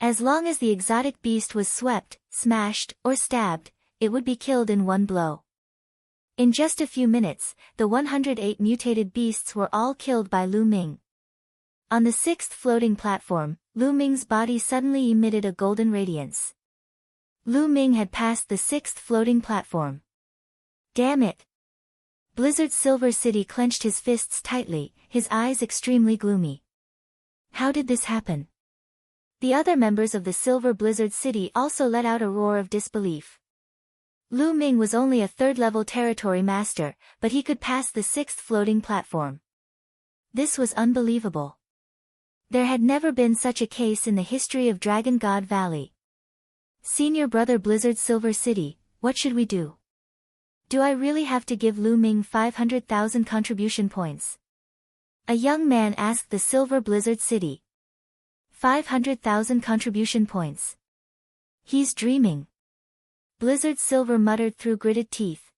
As long as the exotic beast was swept, smashed, or stabbed, it would be killed in one blow. In just a few minutes, the 108 mutated beasts were all killed by Lu Ming. On the 6th floating platform, Lu Ming's body suddenly emitted a golden radiance. Lu Ming had passed the 6th floating platform. Damn it! Blizzard's Silver City clenched his fists tightly, his eyes extremely gloomy. How did this happen? The other members of the Silver Blizzard City also let out a roar of disbelief. Lu Ming was only a 3rd-level territory master, but he could pass the 6th floating platform. This was unbelievable. There had never been such a case in the history of Dragon God Valley. Senior Brother Blizzard Silver City, what should we do? Do I really have to give Lu Ming 500,000 contribution points? A young man asked the Silver Blizzard City. 500,000 contribution points. He's dreaming. Blizzard Silver muttered through gritted teeth.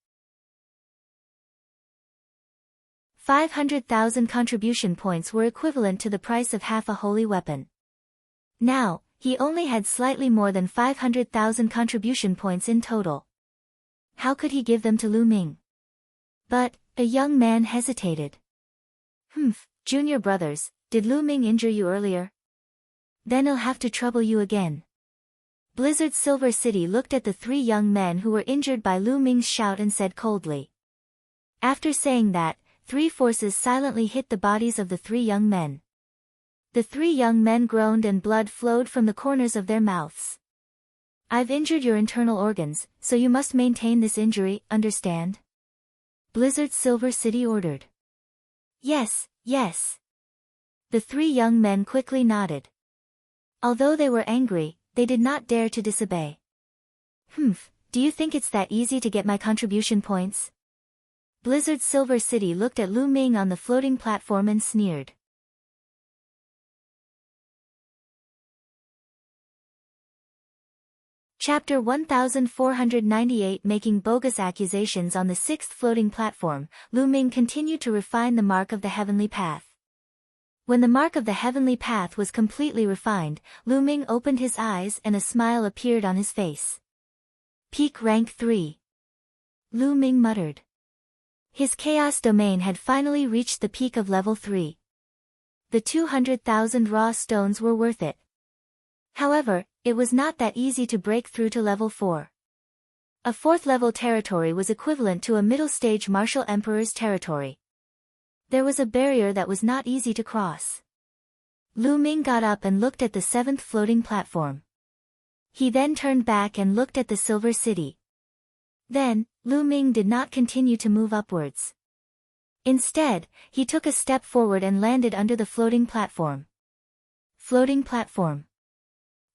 500,000 contribution points were equivalent to the price of half a holy weapon. Now, he only had slightly more than 500,000 contribution points in total. How could he give them to Lu Ming? But, a young man hesitated. Junior brothers, did Lu Ming injure you earlier? Then he'll have to trouble you again. Blizzard Silver City looked at the 3 young men who were injured by Lu Ming's shout and said coldly. After saying that, 3 forces silently hit the bodies of the 3 young men. The 3 young men groaned and blood flowed from the corners of their mouths. I've injured your internal organs, so you must maintain this injury, understand? Blizzard Silver City ordered. Yes, yes. The 3 young men quickly nodded. Although they were angry, they did not dare to disobey. Do you think it's that easy to get my contribution points? Blizzard Silver City looked at Lu Ming on the floating platform and sneered. Chapter 1498 Making bogus accusations on the 6th floating platform, Lu Ming continued to refine the mark of the heavenly path. When the mark of the heavenly path was completely refined, Lu Ming opened his eyes and a smile appeared on his face. Peak rank 3. Lu Ming muttered. His chaos domain had finally reached the peak of level 3. The 200,000 raw stones were worth it. However, it was not that easy to break through to level 4. A 4th-level territory was equivalent to a middle-stage martial emperor's territory. There was a barrier that was not easy to cross. Lu Ming got up and looked at the 7th floating platform. He then turned back and looked at the Silver City. Then, Lu Ming did not continue to move upwards. Instead, he took a step forward and landed under the floating platform. Floating platform.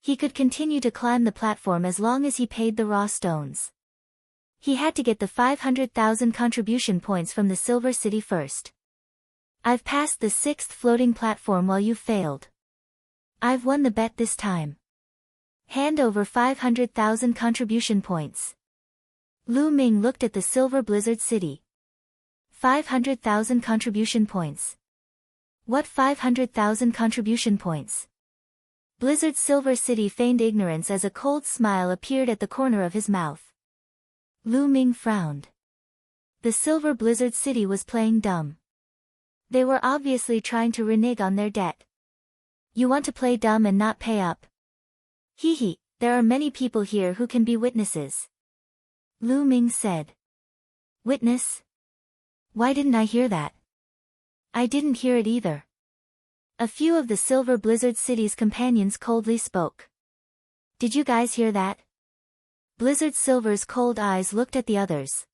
He could continue to climb the platform as long as he paid the raw stones. He had to get the 500,000 contribution points from the Silver City first. I've passed the 6th floating platform while you failed. I've won the bet this time. Hand over 500,000 contribution points. Lu Ming looked at the Silver Blizzard City. 500,000 contribution points. What 500,000 contribution points? Blizzard Silver City feigned ignorance as a cold smile appeared at the corner of his mouth. Lu Ming frowned. The Silver Blizzard City was playing dumb. They were obviously trying to renege on their debt. You want to play dumb and not pay up? Hee, there are many people here who can be witnesses. Lu Ming said. Witness? Why didn't I hear that? I didn't hear it either. A few of the Silver Blizzard City's companions coldly spoke. Did you guys hear that? Blizzard Silver's cold eyes looked at the others.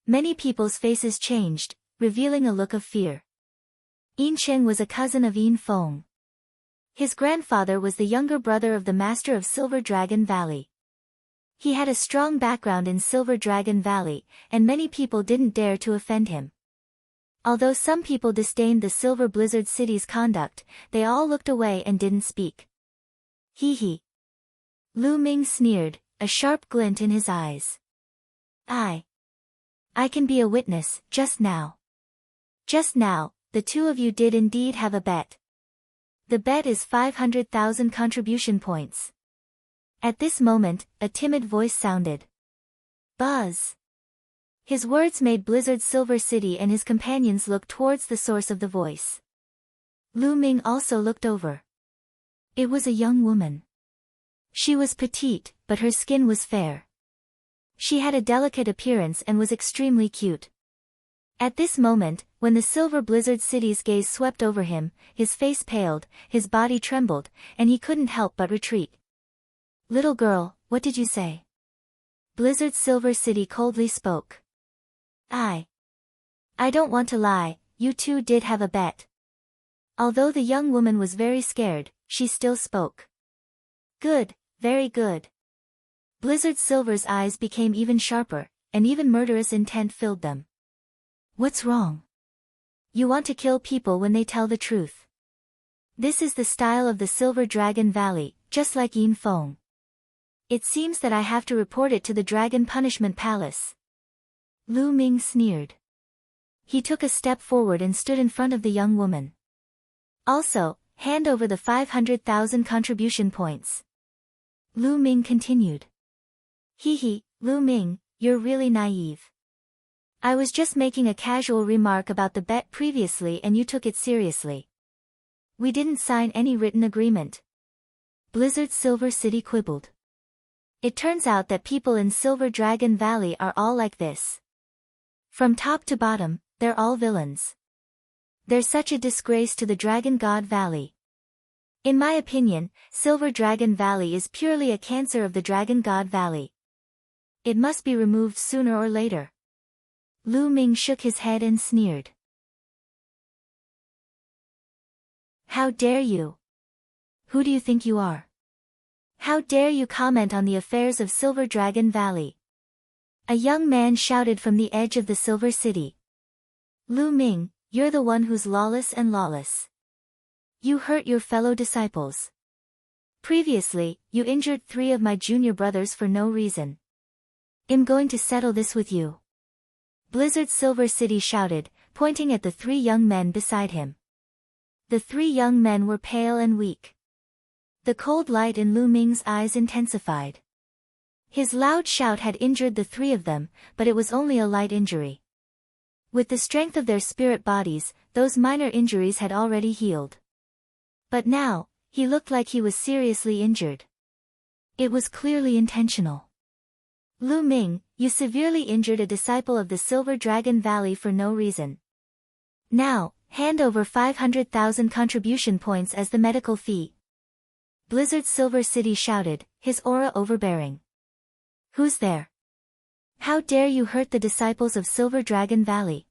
Many people's faces changed, revealing a look of fear. Yin Cheng was a cousin of Yin Feng. His grandfather was the younger brother of the master of Silver Dragon Valley. He had a strong background in Silver Dragon Valley, and many people didn't dare to offend him. Although some people disdained the Silver Blizzard City's conduct, they all looked away and didn't speak. Hee hee. Lu Ming sneered, a sharp glint in his eyes. I can be a witness, just now. Just now, the two of you did indeed have a bet. The bet is 500,000 contribution points. At this moment, a timid voice sounded. Buzz. His words made Blizzard Silver City and his companions look towards the source of the voice. Lu Ming also looked over. It was a young woman. She was petite, but her skin was fair. She had a delicate appearance and was extremely cute. At this moment, when the Silver Blizzard City's gaze swept over him, his face paled, his body trembled, and he couldn't help but retreat. Little girl, what did you say? Blizzard Silver City coldly spoke. I don't want to lie, you two did have a bet. Although the young woman was very scared, she still spoke. Good, very good. Blizzard Silver's eyes became even sharper, and even murderous intent filled them. What's wrong? You want to kill people when they tell the truth. This is the style of the Silver Dragon Valley, just like Yin Feng. It seems that I have to report it to the Dragon Punishment Palace. Lu Ming sneered. He took a step forward and stood in front of the young woman. Also, hand over the 500,000 contribution points. Lu Ming continued. Hee hee, Lu Ming, you're really naive. I was just making a casual remark about the bet previously and you took it seriously. We didn't sign any written agreement. Blizzard Silver City quibbled. It turns out that people in Silver Dragon Valley are all like this. From top to bottom, they're all villains. They're such a disgrace to the Dragon God Valley. In my opinion, Silver Dragon Valley is purely a cancer of the Dragon God Valley. It must be removed sooner or later. Lu Ming shook his head and sneered. How dare you? Who do you think you are? How dare you comment on the affairs of Silver Dragon Valley? A young man shouted from the edge of the Silver City. Lu Ming, you're the one who's lawless and lawless. You hurt your fellow disciples. Previously, you injured 3 of my junior brothers for no reason. I'm going to settle this with you. Blizzard Silver City shouted, pointing at the 3 young men beside him. The 3 young men were pale and weak. The cold light in Lu Ming's eyes intensified. His loud shout had injured the 3 of them, but it was only a light injury. With the strength of their spirit bodies, those minor injuries had already healed. But now, he looked like he was seriously injured. It was clearly intentional. Lu Ming, you severely injured a disciple of the Silver Dragon Valley for no reason. Now, hand over 500,000 contribution points as the medical fee. Blizzard Silver City shouted, his aura overbearing. Who's there? How dare you hurt the disciples of Silver Dragon Valley?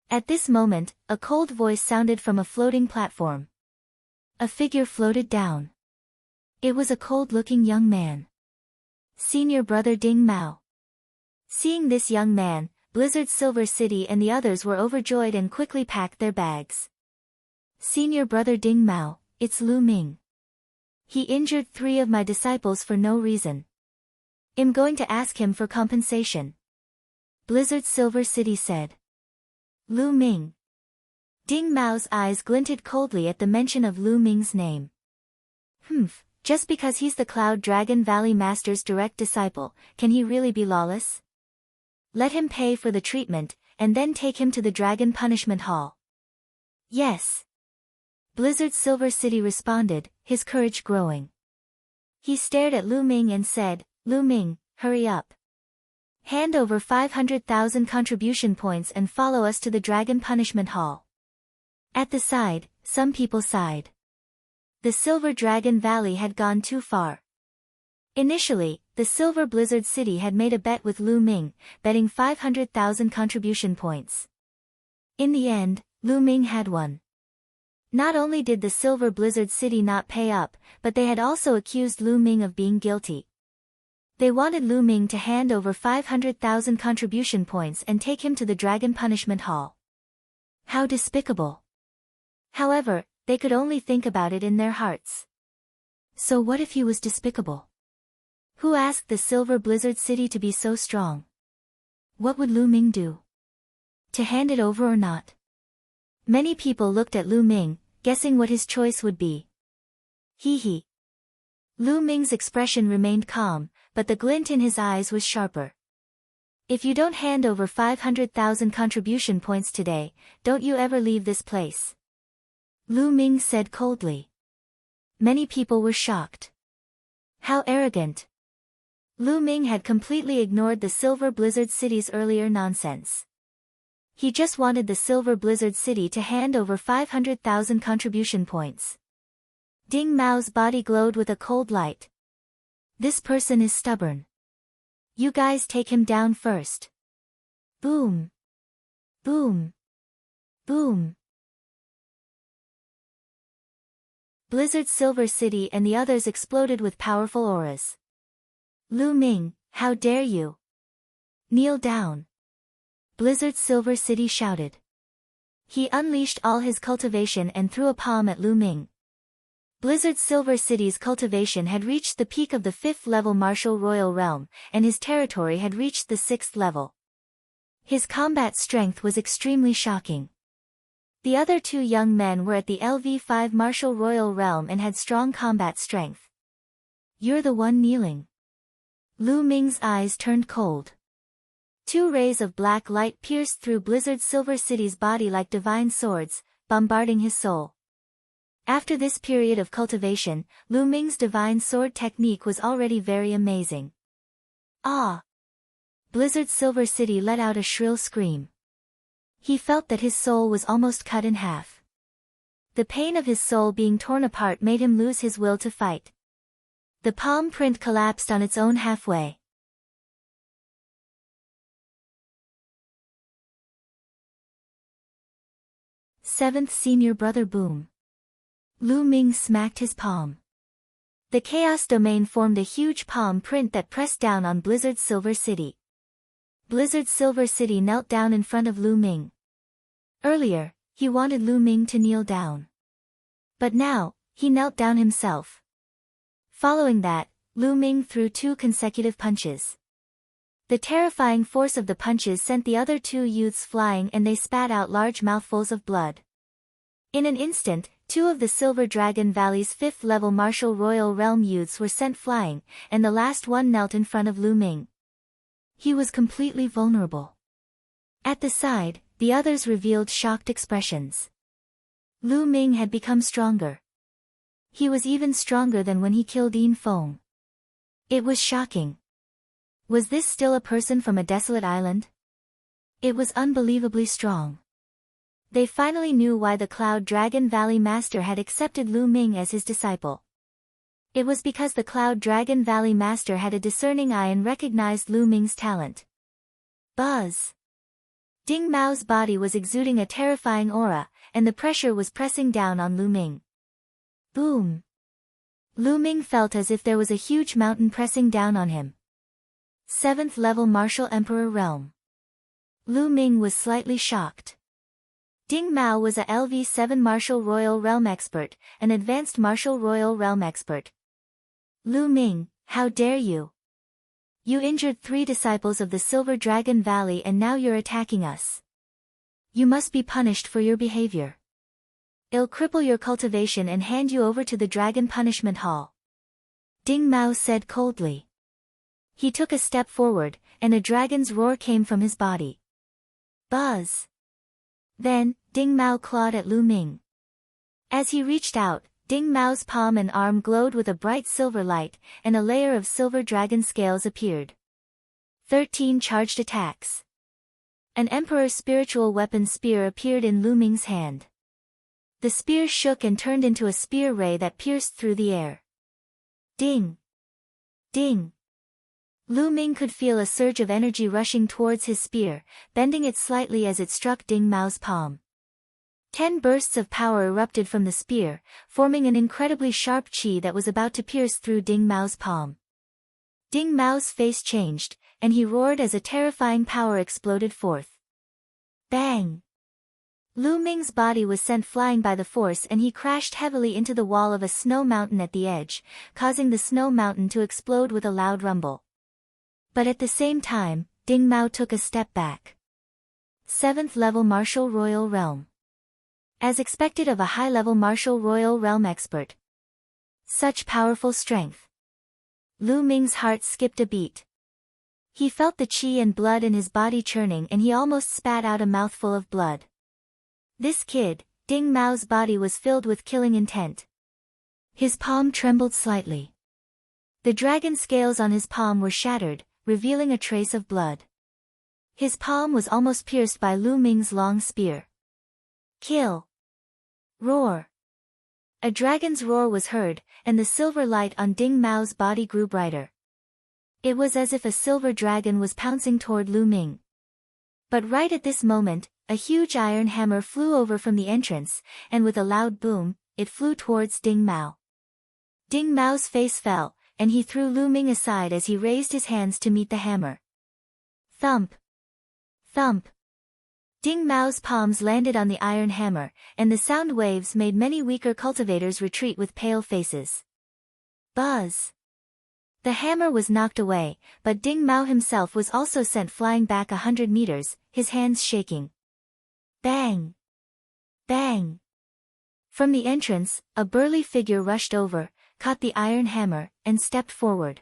At this moment, a cold voice sounded from a floating platform. A figure floated down. It was a cold-looking young man. Senior brother Ding Mao. Seeing this young man, Blizzard Silver City and the others were overjoyed and quickly packed their bags. Senior brother Ding Mao, it's Lu Ming. He injured 3 of my disciples for no reason. I'm going to ask him for compensation. Blizzard Silver City said. Lu Ming. Ding Mao's eyes glinted coldly at the mention of Lu Ming's name. Just because he's the Cloud Dragon Valley Master's direct disciple, can he really be lawless? Let him pay for the treatment, and then take him to the Dragon Punishment Hall. Yes. Blizzard Silver City responded, his courage growing. He stared at Lu Ming and said, Lu Ming, hurry up. Hand over 500,000 contribution points and follow us to the Dragon Punishment Hall. At the side, some people sighed. The Silver Dragon Valley had gone too far. Initially, the Silver Blizzard City had made a bet with Lu Ming, betting 500,000 contribution points. In the end, Lu Ming had won. Not only did the Silver Blizzard City not pay up, but they had also accused Lu Ming of being guilty. They wanted Lu Ming to hand over 500,000 contribution points and take him to the Dragon Punishment Hall. How despicable. However, they could only think about it in their hearts. So what if he was despicable? Who asked the Silver Blizzard City to be so strong? What would Lu Ming do? To hand it over or not? Many people looked at Lu Ming, guessing what his choice would be. Hee. Lu Ming's expression remained calm, but the glint in his eyes was sharper. If you don't hand over 500,000 contribution points today, don't you ever leave this place. Lu Ming said coldly. Many people were shocked. How arrogant. Lu Ming had completely ignored the Silver Blizzard City's earlier nonsense. He just wanted the Silver Blizzard City to hand over 500,000 contribution points. Ding Mao's body glowed with a cold light. This person is stubborn. You guys take him down first. Boom. Boom. Boom. Blizzard Silver City and the others exploded with powerful auras. Lu Ming, how dare you? Kneel down. Blizzard Silver City shouted. He unleashed all his cultivation and threw a palm at Lu Ming. Blizzard Silver City's cultivation had reached the peak of the 5th level Martial Royal Realm, and his territory had reached the 6th level. His combat strength was extremely shocking. The other two young men were at the LV5 Martial Royal Realm and had strong combat strength. You're the one kneeling. Lu Ming's eyes turned cold. Two rays of black light pierced through Blizzard Silver City's body like divine swords, bombarding his soul. After this period of cultivation, Lu Ming's divine sword technique was already very amazing. Ah! Blizzard Silver City let out a shrill scream. He felt that his soul was almost cut in half. The pain of his soul being torn apart made him lose his will to fight. The palm print collapsed on its own halfway. Seventh Senior Brother Boom. Lu Ming smacked his palm. The Chaos Domain formed a huge palm print that pressed down on Blizzard Silver City. Blizzard Silver City knelt down in front of Lu Ming. Earlier, he wanted Lu Ming to kneel down. But now, he knelt down himself. Following that, Lu Ming threw 2 consecutive punches. The terrifying force of the punches sent the other 2 youths flying and they spat out large mouthfuls of blood. In an instant, 2 of the Silver Dragon Valley's 5th level Martial Royal Realm youths were sent flying, and the last one knelt in front of Lu Ming. He was completely vulnerable. At the side, the others revealed shocked expressions. Lu Ming had become stronger. He was even stronger than when he killed Yin Feng. It was shocking. Was this still a person from a desolate island? It was unbelievably strong. They finally knew why the Cloud Dragon Valley Master had accepted Lu Ming as his disciple. It was because the Cloud Dragon Valley Master had a discerning eye and recognized Lu Ming's talent. Buzz! Ding Mao's body was exuding a terrifying aura, and the pressure was pressing down on Lu Ming. Boom! Lu Ming felt as if there was a huge mountain pressing down on him. 7th level Martial Emperor Realm. Lu Ming was slightly shocked. Ding Mao was a LV7 Martial Royal Realm expert, an advanced Martial Royal Realm expert. Lu Ming, how dare you? You injured 3 disciples of the Silver Dragon Valley and now you're attacking us. You must be punished for your behavior. I'll cripple your cultivation and hand you over to the Dragon Punishment Hall. Ding Mao said coldly. He took a step forward, and a dragon's roar came from his body. Buzz! Then, Ding Mao clawed at Lu Ming. As he reached out, Ding Mao's palm and arm glowed with a bright silver light, and a layer of silver dragon scales appeared. 13 charged attacks. An Emperor's spiritual weapon spear appeared in Lu Ming's hand. The spear shook and turned into a spear ray that pierced through the air. Ding! Ding! Lu Ming could feel a surge of energy rushing towards his spear, bending it slightly as it struck Ding Mao's palm. 10 bursts of power erupted from the spear, forming an incredibly sharp qi that was about to pierce through Ding Mao's palm. Ding Mao's face changed, and he roared as a terrifying power exploded forth. Bang! Lu Ming's body was sent flying by the force and he crashed heavily into the wall of a snow mountain at the edge, causing the snow mountain to explode with a loud rumble. But at the same time, Ding Mao took a step back. 7th level Martial Royal Realm. As expected of a high-level Martial Royal Realm expert. Such powerful strength. Lu Ming's heart skipped a beat. He felt the qi and blood in his body churning and he almost spat out a mouthful of blood. This kid, Ding Mao's body was filled with killing intent. His palm trembled slightly. The dragon scales on his palm were shattered, revealing a trace of blood. His palm was almost pierced by Lu Ming's long spear. Kill! Roar! A dragon's roar was heard, and the silver light on Ding Mao's body grew brighter. It was as if a silver dragon was pouncing toward Lu Ming. But right at this moment, a huge iron hammer flew over from the entrance, and with a loud boom, it flew towards Ding Mao. Ding Mao's face fell, and he threw Lu Ming aside as he raised his hands to meet the hammer. Thump! Thump! Ding Mao's palms landed on the iron hammer, and the sound waves made many weaker cultivators retreat with pale faces. Buzz! The hammer was knocked away, but Ding Mao himself was also sent flying back 100 meters, his hands shaking. Bang! Bang! From the entrance, a burly figure rushed over, caught the iron hammer, and stepped forward.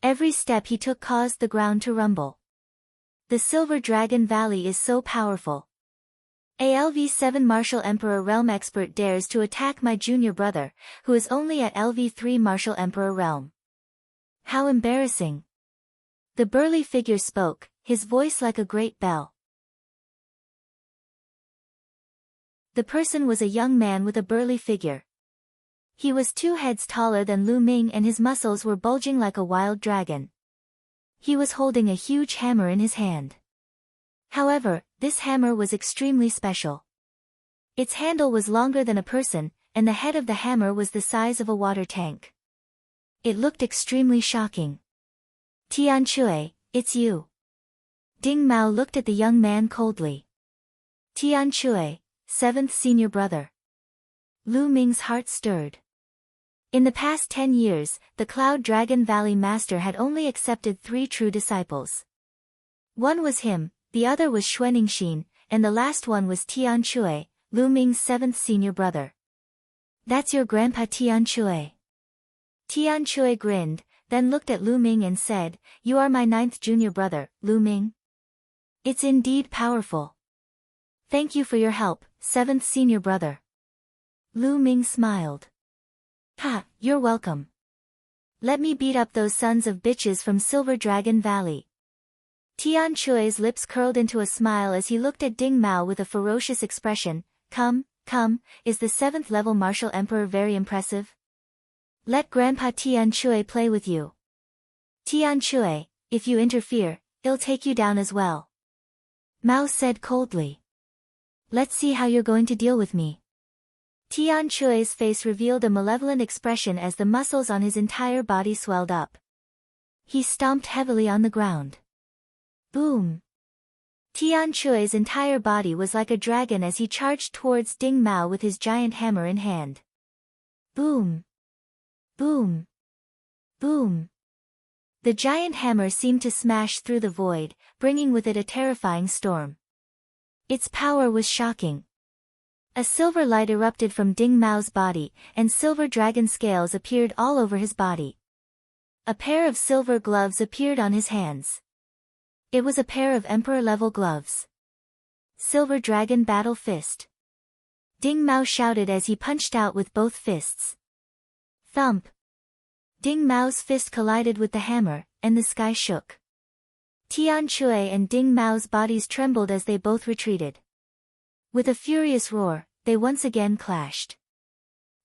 Every step he took caused the ground to rumble. The Silver Dragon Valley is so powerful. ALV7 Martial Emperor Realm expert dares to attack my junior brother, who is only at LV3 Martial Emperor Realm. How embarrassing. The burly figure spoke, his voice like a great bell. The person was a young man with a burly figure. He was 2 heads taller than Lu Ming and his muscles were bulging like a wild dragon. He was holding a huge hammer in his hand. However, this hammer was extremely special. Its handle was longer than a person, and the head of the hammer was the size of a water tank. It looked extremely shocking. Tian Chui, it's you. Ding Mao looked at the young man coldly. Tian Chui, 7th senior brother. Lu Ming's heart stirred. In the past 10 years, the Cloud Dragon Valley Master had only accepted 3 true disciples. One was him, the other was Xuaningxin, and the last one was Tian Chui, Lu Ming's 7th senior brother. That's your grandpa Tian Chui. Tian Chui grinned, then looked at Lu Ming and said, You are my 9th junior brother, Lu Ming. It's indeed powerful. Thank you for your help, 7th senior brother. Lu Ming smiled. Ha, you're welcome. Let me beat up those sons of bitches from Silver Dragon Valley. Tian Chui's lips curled into a smile as he looked at Ding Mao with a ferocious expression. Come, is the 7th level Martial Emperor very impressive? Let Grandpa Tian Chui play with you. Tian Chui, if you interfere, he'll take you down as well. Mao said coldly. Let's see how you're going to deal with me. Tian Chui's face revealed a malevolent expression as the muscles on his entire body swelled up. He stomped heavily on the ground. Boom! Tian Chui's entire body was like a dragon as he charged towards Ding Mao with his giant hammer in hand. Boom! Boom! Boom! The giant hammer seemed to smash through the void, bringing with it a terrifying storm. Its power was shocking. A silver light erupted from Ding Mao's body, and silver dragon scales appeared all over his body. A pair of silver gloves appeared on his hands. It was a pair of Emperor-level gloves. Silver Dragon Battle Fist. Ding Mao shouted as he punched out with both fists. Thump! Ding Mao's fist collided with the hammer, and the sky shook. Tian Chui and Ding Mao's bodies trembled as they both retreated. With a furious roar, they once again clashed.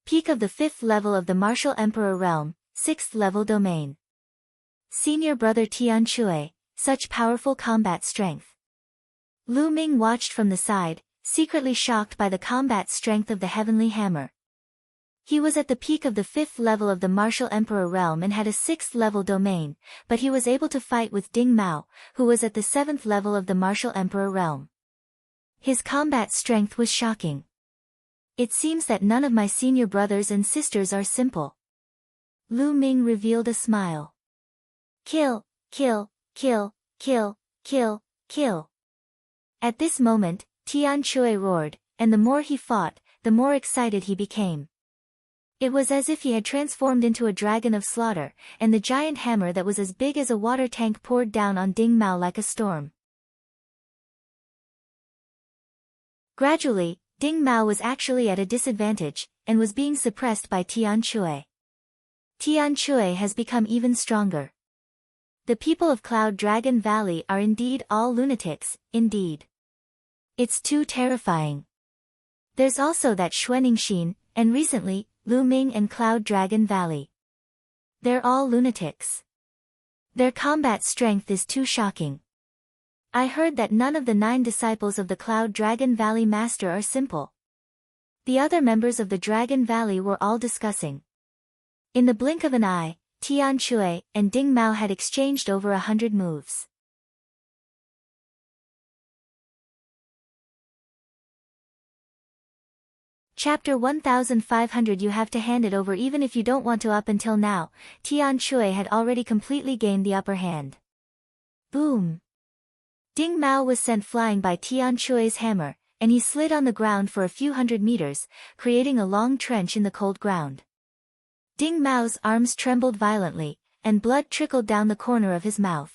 Peak of the 5th level of the Martial Emperor Realm, 6th level domain. Senior brother Tian Chui, such powerful combat strength. Lu Ming watched from the side, secretly shocked by the combat strength of the heavenly hammer. He was at the peak of the 5th level of the Martial Emperor realm and had a 6th level domain, but he was able to fight with Ding Mao, who was at the 7th level of the Martial Emperor realm. His combat strength was shocking. It seems that none of my senior brothers and sisters are simple. Lu Ming revealed a smile. Kill, kill, kill, kill, kill, kill. At this moment, Tian Chui roared, and the more he fought, the more excited he became. It was as if he had transformed into a dragon of slaughter, and the giant hammer that was as big as a water tank poured down on Ding Mao like a storm. Gradually, Ding Mao was actually at a disadvantage, and was being suppressed by Tian Chui. Tian Chui has become even stronger. The people of Cloud Dragon Valley are indeed all lunatics, indeed. It's too terrifying. There's also that Xuaningxin, and recently, Lu Ming and Cloud Dragon Valley. They're all lunatics. Their combat strength is too shocking. I heard that none of the 9 disciples of the Cloud Dragon Valley Master are simple. The other members of the Dragon Valley were all discussing. In the blink of an eye, Tian Chui and Ding Mao had exchanged over 100 moves. Chapter 1500. You have to hand it over even if you don't want to. Up until now, Tian Chui had already completely gained the upper hand. Boom! Ding Mao was sent flying by Tian Chui's hammer, and he slid on the ground for a few hundred meters, creating a long trench in the cold ground. Ding Mao's arms trembled violently, and blood trickled down the corner of his mouth.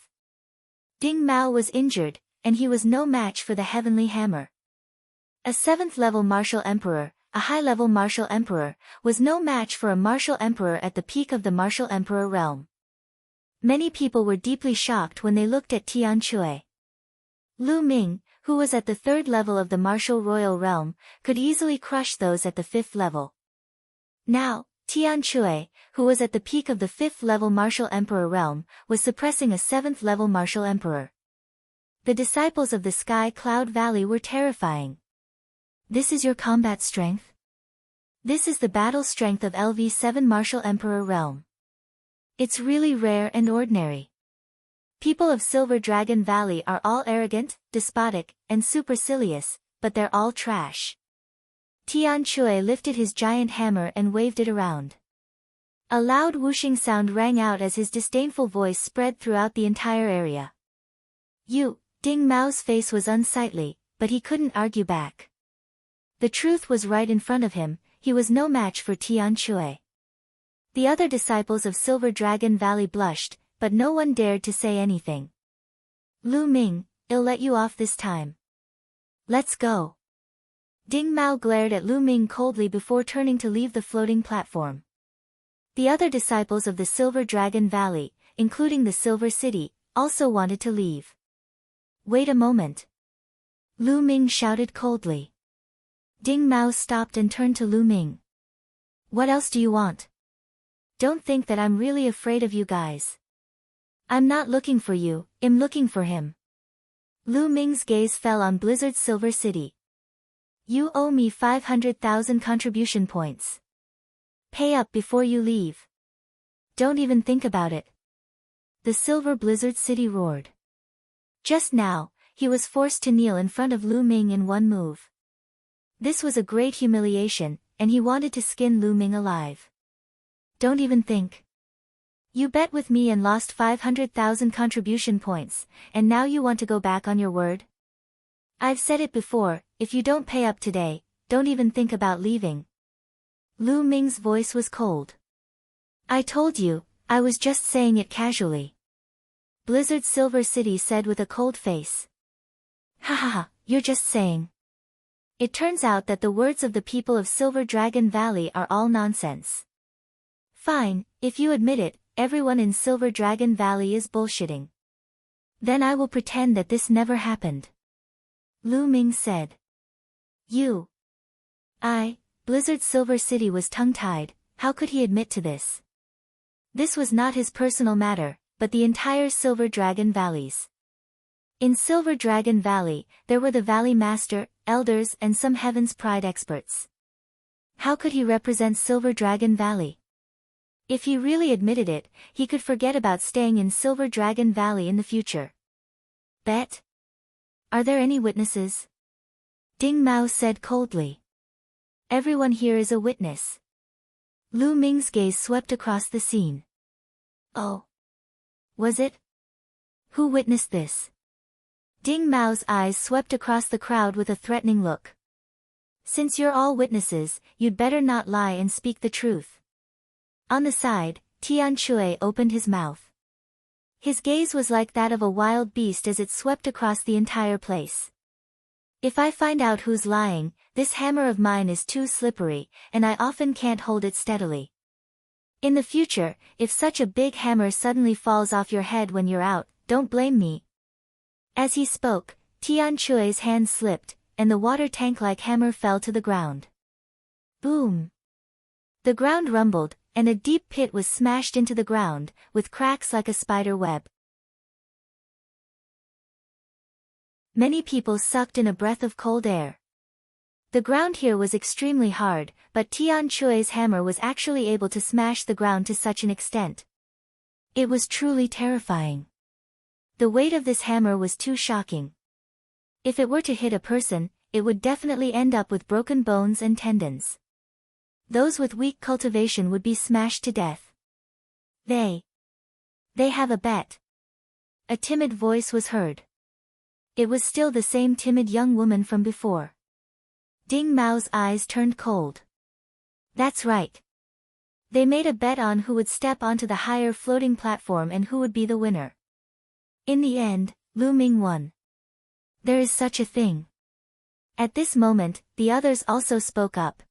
Ding Mao was injured, and he was no match for the heavenly hammer. A 7th level martial emperor, a high-level martial emperor, was no match for a martial emperor at the peak of the martial emperor realm. Many people were deeply shocked when they looked at Tian Chui. Lu Ming, who was at the 3rd level of the martial royal realm, could easily crush those at the 5th level. Now, Tian Chui, who was at the peak of the 5th level martial emperor realm, was suppressing a 7th level martial emperor. The disciples of the Sky Cloud Valley were terrifying. This is your combat strength? This is the battle strength of LV7 Martial Emperor Realm. It's really rare and ordinary. People of Silver Dragon Valley are all arrogant, despotic, and supercilious, but they're all trash. Tian Chui lifted his giant hammer and waved it around. A loud whooshing sound rang out as his disdainful voice spread throughout the entire area. Ding Mao's face was unsightly, but he couldn't argue back. The truth was right in front of him, he was no match for Tian Chui. The other disciples of Silver Dragon Valley blushed, but no one dared to say anything. Lu Ming, I'll let you off this time. Let's go. Ding Mao glared at Lu Ming coldly before turning to leave the floating platform. The other disciples of the Silver Dragon Valley, including the Silver City, also wanted to leave. Wait a moment. Lu Ming shouted coldly. Ding Mao stopped and turned to Lu Ming. What else do you want? Don't think that I'm really afraid of you guys. I'm not looking for you, I'm looking for him. Lu Ming's gaze fell on Blizzard's Silver City. You owe me 500,000 contribution points. Pay up before you leave. Don't even think about it. The Silver Blizzard City roared. Just now, he was forced to kneel in front of Lu Ming in one move. This was a great humiliation, and he wanted to skin Lu Ming alive. Don't even think. You bet with me and lost 500,000 contribution points, and now you want to go back on your word? I've said it before, if you don't pay up today, don't even think about leaving. Lu Ming's voice was cold. I told you, I was just saying it casually. Blizzard Silver City said with a cold face. Ha ha ha, you're just saying. It turns out that the words of the people of Silver Dragon Valley are all nonsense. Fine, if you admit it, everyone in Silver Dragon Valley is bullshitting. Then I will pretend that this never happened. Lu Ming said. Blizzard Silver City was tongue-tied, how could he admit to this? This was not his personal matter, but the entire Silver Dragon Valleys. In Silver Dragon Valley, there were the Valley Master, elders and some Heaven's Pride experts. How could he represent Silver Dragon Valley? If he really admitted it, he could forget about staying in Silver Dragon Valley in the future. Bet? Are there any witnesses? Ding Mao said coldly. Everyone here is a witness. Lu Ming's gaze swept across the scene. Oh. Was it? Who witnessed this? Ding Mao's eyes swept across the crowd with a threatening look. Since you're all witnesses, you'd better not lie and speak the truth. On the side, Tian Shui opened his mouth. His gaze was like that of a wild beast as it swept across the entire place. If I find out who's lying, this hammer of mine is too slippery, and I often can't hold it steadily. In the future, if such a big hammer suddenly falls off your head when you're out, don't blame me. As he spoke, Tian Shui's hand slipped, and the water tank-like hammer fell to the ground. Boom! The ground rumbled, and a deep pit was smashed into the ground, with cracks like a spider web. Many people sucked in a breath of cold air. The ground here was extremely hard, but Tian Shui's hammer was actually able to smash the ground to such an extent. It was truly terrifying. The weight of this hammer was too shocking. If it were to hit a person, it would definitely end up with broken bones and tendons. Those with weak cultivation would be smashed to death. They have a bet. A timid voice was heard. It was still the same timid young woman from before. Ding Mao's eyes turned cold. That's right. They made a bet on who would step onto the higher floating platform and who would be the winner. In the end, Lu Ming won. There is such a thing. At this moment, the others also spoke up.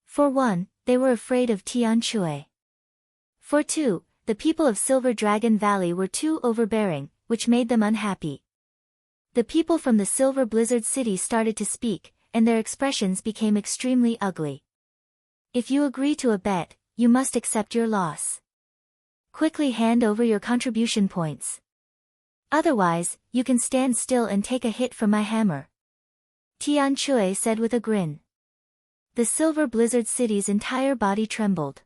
For one, they were afraid of Tian Shui. For two, the people of Silver Dragon Valley were too overbearing, which made them unhappy. The people from the Silver Blizzard City started to speak, and their expressions became extremely ugly. If you agree to a bet, you must accept your loss. Quickly hand over your contribution points. Otherwise, you can stand still and take a hit from my hammer. Tian Shui said with a grin. The Silver Blizzard City's entire body trembled.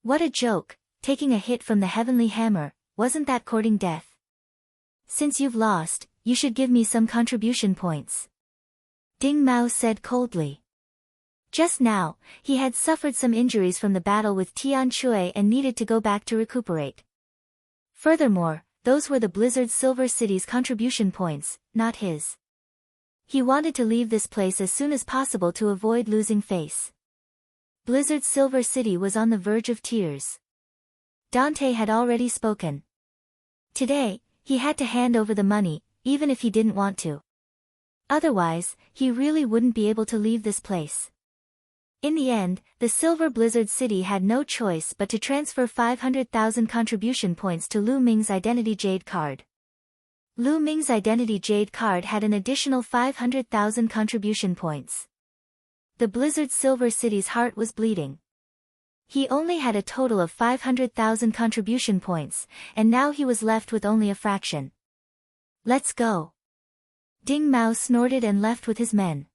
What a joke, taking a hit from the heavenly hammer, wasn't that courting death? Since you've lost, you should give me some contribution points. Ding Mao said coldly. Just now, he had suffered some injuries from the battle with Tian Shui and needed to go back to recuperate. Furthermore, those were the Blizzard Silver City's contribution points, not his. He wanted to leave this place as soon as possible to avoid losing face. Blizzard Silver City was on the verge of tears. Dante had already spoken. Today, he had to hand over the money, even if he didn't want to. Otherwise, he really wouldn't be able to leave this place. In the end, the Silver Blizzard City had no choice but to transfer 500,000 contribution points to Lu Ming's Identity Jade card. Lu Ming's Identity Jade card had an additional 500,000 contribution points. The Blizzard Silver City's heart was bleeding. He only had a total of 500,000 contribution points, and now he was left with only a fraction. Let's go. Ding Mao snorted and left with his men.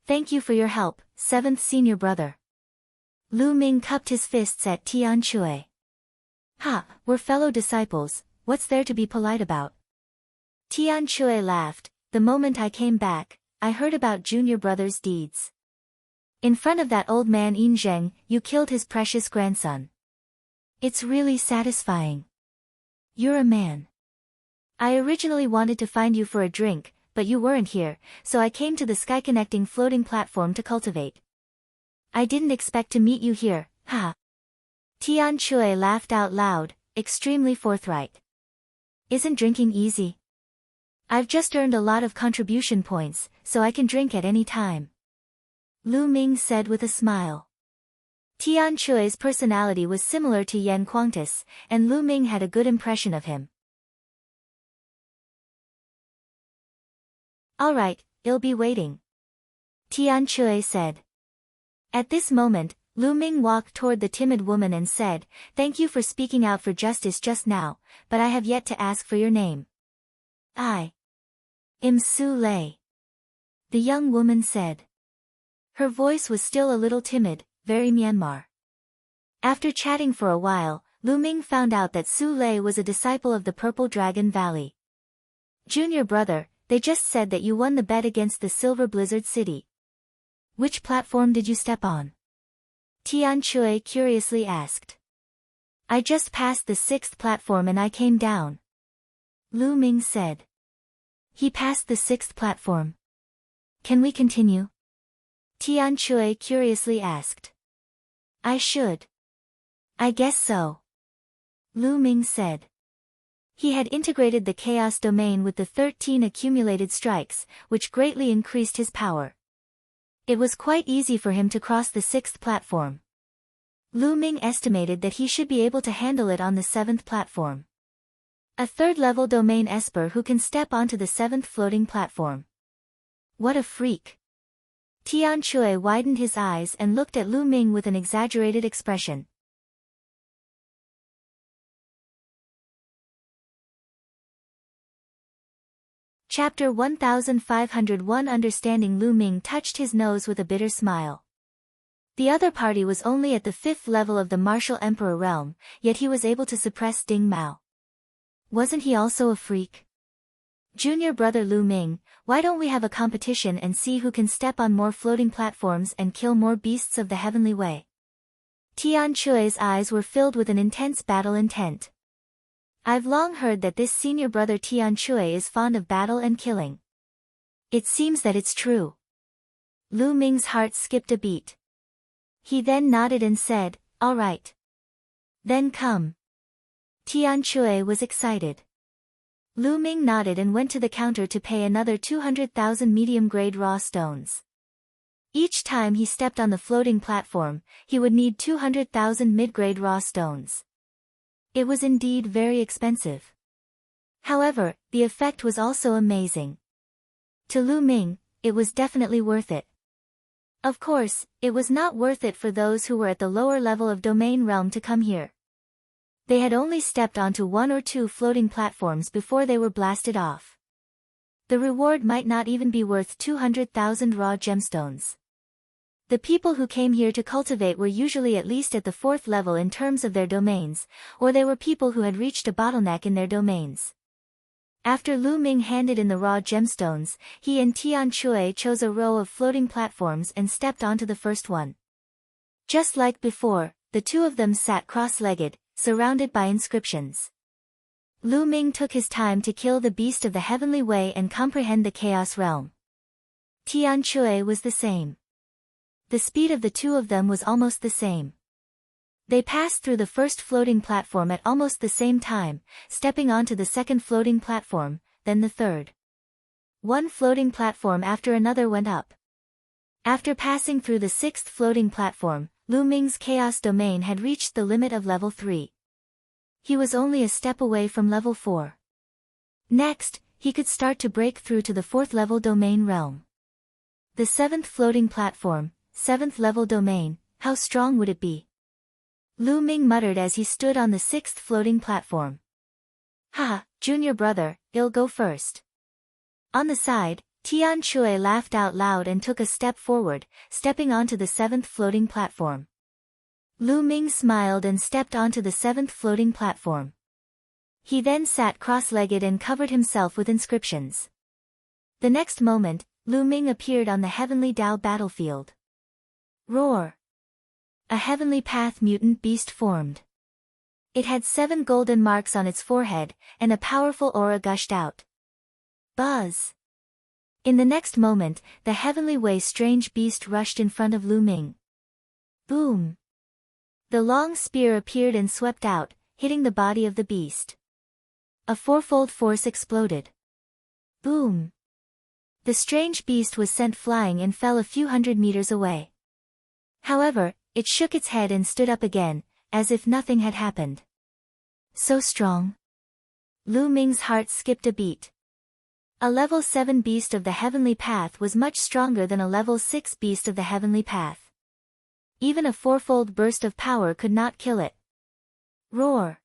Thank you for your help, 7th senior brother. Lu Ming cupped his fists at Tian Shui. Ha, we're fellow disciples, what's there to be polite about? Tian Shui laughed. The moment I came back, I heard about junior brother's deeds. In front of that old man Yin Zheng, you killed his precious grandson. It's really satisfying. You're a man. I originally wanted to find you for a drink, but you weren't here, so I came to the sky-connecting floating platform to cultivate. I didn't expect to meet you here, ha. Tian Shui laughed out loud, extremely forthright. Isn't drinking easy? I've just earned a lot of contribution points, so I can drink at any time. Lu Ming said with a smile. Tian Shui's personality was similar to Yan Quangtis, and Lu Ming had a good impression of him. All right, I'll be waiting. Tian Shui said. At this moment, Lu Ming walked toward the timid woman and said, "Thank you for speaking out for justice just now, but I have yet to ask for your name." "I am Su Lei," the young woman said. Her voice was still a little timid, very Myanmar. After chatting for a while, Lu Ming found out that Su Lei was a disciple of the Purple Dragon Valley. "Junior brother, they just said that you won the bet against the Silver Blizzard City. Which platform did you step on?" Tian Chui curiously asked. "I just passed the 6th platform and I came down," Lu Ming said. "He passed the 6th platform. Can we continue?" Tian Chui curiously asked. "I should. I guess so," Lu Ming said. He had integrated the chaos domain with the 13 accumulated strikes, which greatly increased his power. It was quite easy for him to cross the 6th platform. Lu Ming estimated that he should be able to handle it on the 7th platform. A 3rd-level domain esper who can step onto the 7th floating platform. What a freak! Tian Chui widened his eyes and looked at Lu Ming with an exaggerated expression. Chapter 1501 Understanding Lu Ming touched his nose with a bitter smile. The other party was only at the 5th level of the Martial Emperor realm, yet he was able to suppress Ding Mao. Wasn't he also a freak? "Junior brother Lu Ming, why don't we have a competition and see who can step on more floating platforms and kill more beasts of the heavenly way?" Tian Chui's eyes were filled with an intense battle intent. "I've long heard that this senior brother Tian Chui is fond of battle and killing. It seems that it's true." Lu Ming's heart skipped a beat. He then nodded and said, "All right. Then come." Tian Chui was excited. Lu Ming nodded and went to the counter to pay another 200,000 medium-grade raw stones. Each time he stepped on the floating platform, he would need 200,000 mid-grade raw stones. It was indeed very expensive. However, the effect was also amazing. To Lu Ming, it was definitely worth it. Of course, it was not worth it for those who were at the lower level of domain realm to come here. They had only stepped onto 1 or 2 floating platforms before they were blasted off. The reward might not even be worth 200,000 raw gemstones. The people who came here to cultivate were usually at least at the 4th level in terms of their domains, or they were people who had reached a bottleneck in their domains. After Lu Ming handed in the raw gemstones, he and Tian Chui chose a row of floating platforms and stepped onto the first one. Just like before, the two of them sat cross-legged, surrounded by inscriptions. Lu Ming took his time to kill the beast of the heavenly way and comprehend the chaos realm. Tian Chui was the same. The speed of the two of them was almost the same. They passed through the first floating platform at almost the same time, stepping onto the second floating platform, then the third. One floating platform after another went up. After passing through the 6th floating platform, Lu Ming's chaos domain had reached the limit of level 3. He was only a step away from level 4. Next, he could start to break through to the 4th level domain realm. The 7th floating platform, 7th level domain, how strong would it be? Lu Ming muttered as he stood on the 6th floating platform. "Ha, junior brother, I'll go first." On the side, Tian Chui laughed out loud and took a step forward, stepping onto the 7th floating platform. Lu Ming smiled and stepped onto the 7th floating platform. He then sat cross-legged and covered himself with inscriptions. The next moment, Lu Ming appeared on the Heavenly Dao battlefield. Roar! A heavenly path mutant beast formed. It had 7 golden marks on its forehead, and a powerful aura gushed out. Buzz! In the next moment, the heavenly way strange beast rushed in front of Lu Ming. Boom! The long spear appeared and swept out, hitting the body of the beast. A fourfold force exploded. Boom! The strange beast was sent flying and fell a few hundred meters away. However, it shook its head and stood up again, as if nothing had happened. So strong. Lu Ming's heart skipped a beat. A level 7 beast of the heavenly path was much stronger than a level 6 beast of the heavenly path. Even a fourfold burst of power could not kill it. Roar!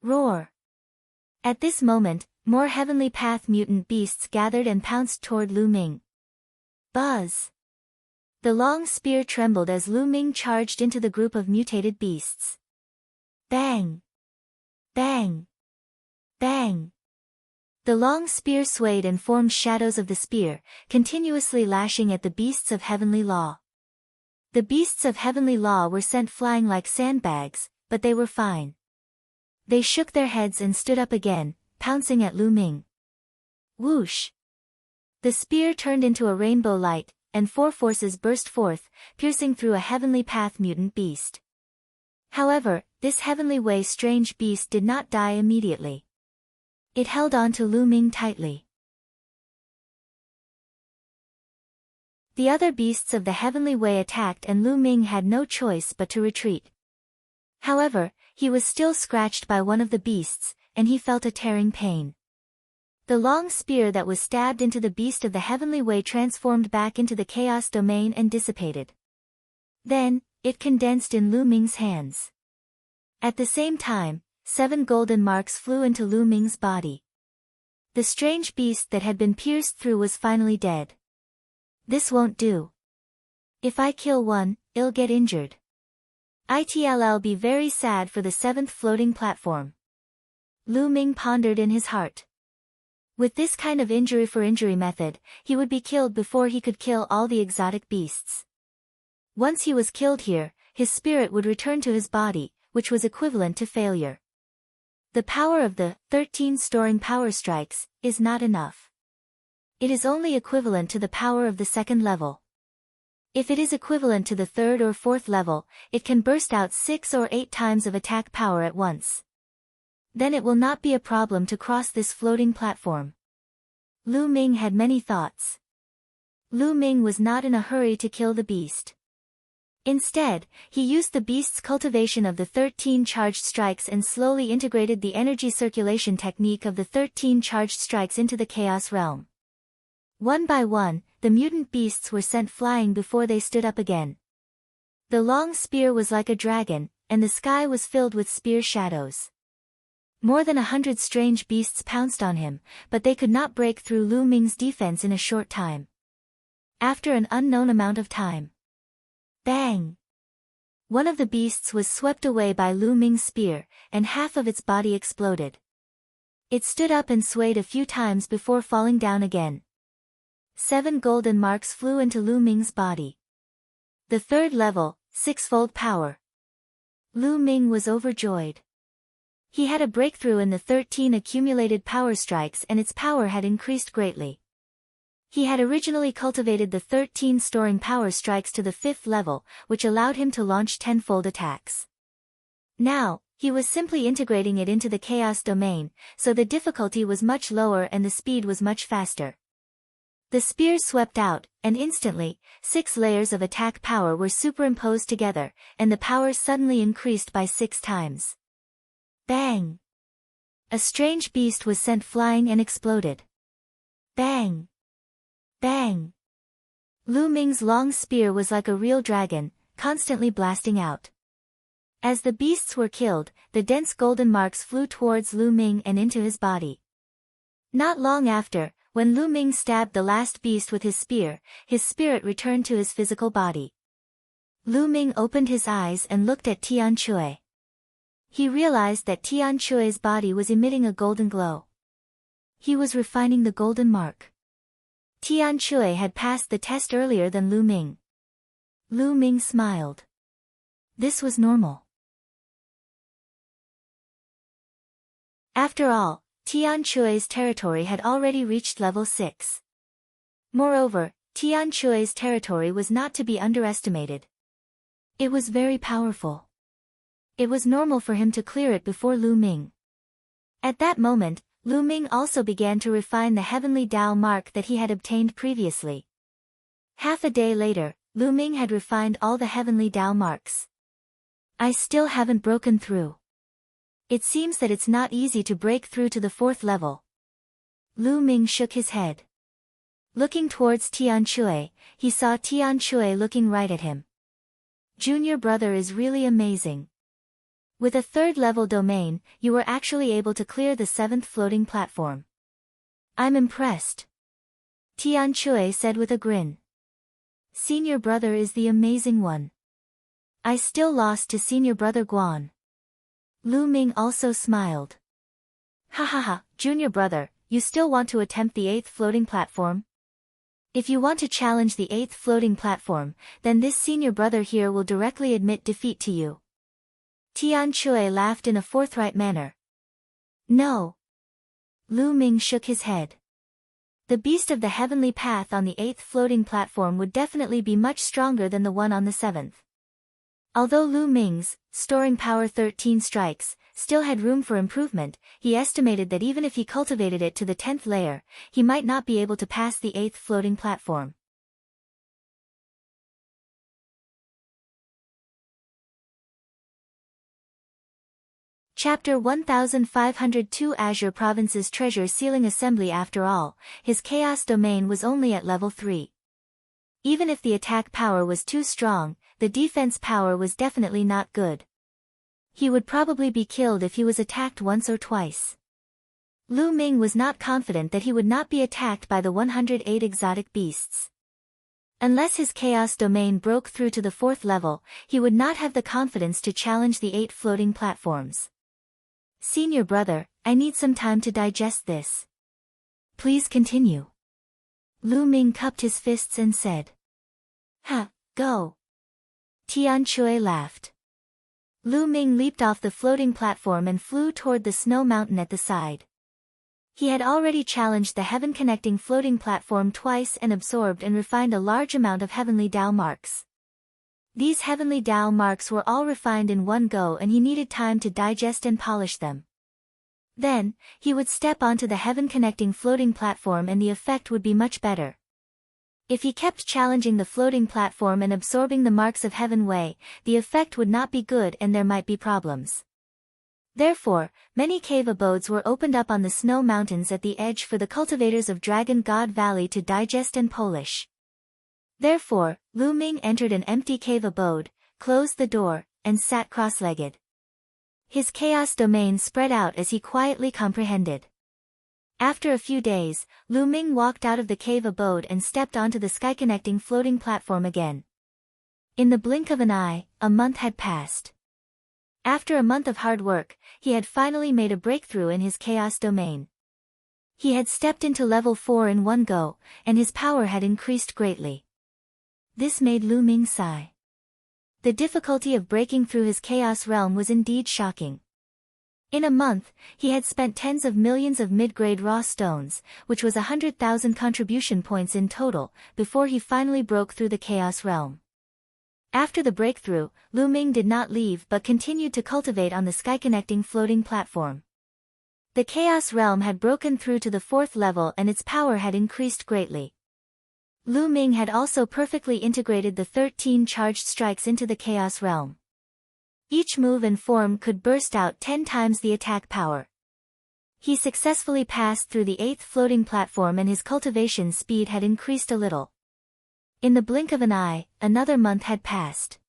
Roar! At this moment, more Heavenly Path mutant beasts gathered and pounced toward Lu Ming. Buzz! The long spear trembled as Lu Ming charged into the group of mutated beasts. Bang! Bang! Bang! The long spear swayed and formed shadows of the spear, continuously lashing at the beasts of heavenly law. The beasts of heavenly law were sent flying like sandbags, but they were fine. They shook their heads and stood up again, pouncing at Lu Ming. Whoosh! The spear turned into a rainbow light, and four forces burst forth, piercing through a Heavenly Path mutant beast. However, this Heavenly Way strange beast did not die immediately. It held on to Lu Ming tightly. The other beasts of the Heavenly Way attacked and Lu Ming had no choice but to retreat. However, he was still scratched by one of the beasts, and he felt a tearing pain. The long spear that was stabbed into the beast of the Heavenly Way transformed back into the Chaos Domain and dissipated. Then, it condensed in Lu Ming's hands. At the same time, 7 golden marks flew into Lu Ming's body. The strange beast that had been pierced through was finally dead. This won't do. If I kill one, I'll get injured. It'll be very sad for the 7th floating platform. Lu Ming pondered in his heart. With this kind of injury for injury method, he would be killed before he could kill all the exotic beasts. Once he was killed here, his spirit would return to his body, which was equivalent to failure. The power of the 13 storing power strikes is not enough. It is only equivalent to the power of the 2nd level. If it is equivalent to the 3rd or 4th level, it can burst out 6 or 8 times of attack power at once. Then it will not be a problem to cross this floating platform. Lu Ming had many thoughts. Lu Ming was not in a hurry to kill the beast. Instead, he used the beast's cultivation of the 13 charged strikes and slowly integrated the energy circulation technique of the 13 charged strikes into the Chaos Realm. One by one, the mutant beasts were sent flying before they stood up again. The long spear was like a dragon, and the sky was filled with spear shadows. More than 100 strange beasts pounced on him, but they could not break through Lu Ming's defense in a short time. After an unknown amount of time. Bang! One of the beasts was swept away by Lu Ming's spear, and half of its body exploded. It stood up and swayed a few times before falling down again. 7 golden marks flew into Lu Ming's body. The 3rd level, 6-fold power. Lu Ming was overjoyed. He had a breakthrough in the 13 accumulated power strikes and its power had increased greatly. He had originally cultivated the 13 storing power strikes to the 5th level, which allowed him to launch 10-fold attacks. Now, he was simply integrating it into the Chaos Domain, so the difficulty was much lower and the speed was much faster. The spear swept out, and instantly, 6 layers of attack power were superimposed together, and the power suddenly increased by 6 times. Bang! A strange beast was sent flying and exploded. Bang! Bang! Lu Ming's long spear was like a real dragon, constantly blasting out. As the beasts were killed, the dense golden marks flew towards Lu Ming and into his body. Not long after, when Lu Ming stabbed the last beast with his spear, his spirit returned to his physical body. Lu Ming opened his eyes and looked at Tian Chui. He realized that Tian Chui's body was emitting a golden glow. He was refining the golden mark. Tian Chui had passed the test earlier than Lu Ming. Lu Ming smiled. This was normal. After all, Tian Chui's territory had already reached level 6. Moreover, Tian Chui's territory was not to be underestimated. It was very powerful. It was normal for him to clear it before Lu Ming. At that moment, Lu Ming also began to refine the heavenly Tao mark that he had obtained previously. Half a day later, Lu Ming had refined all the heavenly Tao marks. I still haven't broken through. It seems that it's not easy to break through to the 4th level. Lu Ming shook his head. Looking towards Tian Chui, he saw Tian Chui looking right at him. Junior brother is really amazing. With a third-level domain, you were actually able to clear the 7th floating platform. I'm impressed. Tian Chui said with a grin. Senior brother is the amazing one. I still lost to senior brother Guan. Lu Ming also smiled. Ha ha ha, junior brother, you still want to attempt the 8th floating platform? If you want to challenge the 8th floating platform, then this senior brother here will directly admit defeat to you. Tian Chui laughed in a forthright manner. No. Lu Ming shook his head. The beast of the heavenly path on the 8th floating platform would definitely be much stronger than the one on the 7th. Although Lu Ming's, storing power 13 strikes, still had room for improvement, he estimated that even if he cultivated it to the 10th layer, he might not be able to pass the 8th floating platform. Chapter 1502 Azure Province's Treasure Sealing Assembly. After all, his Chaos Domain was only at level 3. Even if the attack power was too strong, the defense power was definitely not good. He would probably be killed if he was attacked once or twice. Lu Ming was not confident that he would not be attacked by the 108 exotic beasts. Unless his Chaos Domain broke through to the 4th level, he would not have the confidence to challenge the 8 floating platforms. Senior brother, I need some time to digest this. Please continue. Lu Ming cupped his fists and said. Ha, go. Tian Chui laughed. Lu Ming leaped off the floating platform and flew toward the snow mountain at the side. He had already challenged the heaven-connecting floating platform twice and absorbed and refined a large amount of heavenly Dao marks. These heavenly Dao marks were all refined in one go and he needed time to digest and polish them. Then, he would step onto the heaven-connecting floating platform and the effect would be much better. If he kept challenging the floating platform and absorbing the marks of Heaven Way, the effect would not be good and there might be problems. Therefore, many cave abodes were opened up on the snow mountains at the edge for the cultivators of Dragon God Valley to digest and polish. Therefore, Lu Ming entered an empty cave abode, closed the door, and sat cross-legged. His Chaos Domain spread out as he quietly comprehended. After a few days, Lu Ming walked out of the cave abode and stepped onto the sky-connecting floating platform again. In the blink of an eye, a month had passed. After a month of hard work, he had finally made a breakthrough in his Chaos Domain. He had stepped into level 4 in one go, and his power had increased greatly. This made Lu Ming sigh. The difficulty of breaking through his Chaos Realm was indeed shocking. In a month, he had spent tens of millions of mid-grade raw stones, which was 100,000 contribution points in total, before he finally broke through the Chaos Realm. After the breakthrough, Lu Ming did not leave but continued to cultivate on the sky-connecting floating platform. The Chaos Realm had broken through to the 4th level and its power had increased greatly. Lu Ming had also perfectly integrated the 13 charged strikes into the Chaos Realm. Each move and form could burst out 10 times the attack power. He successfully passed through the 8th floating platform and his cultivation speed had increased a little. In the blink of an eye, another month had passed.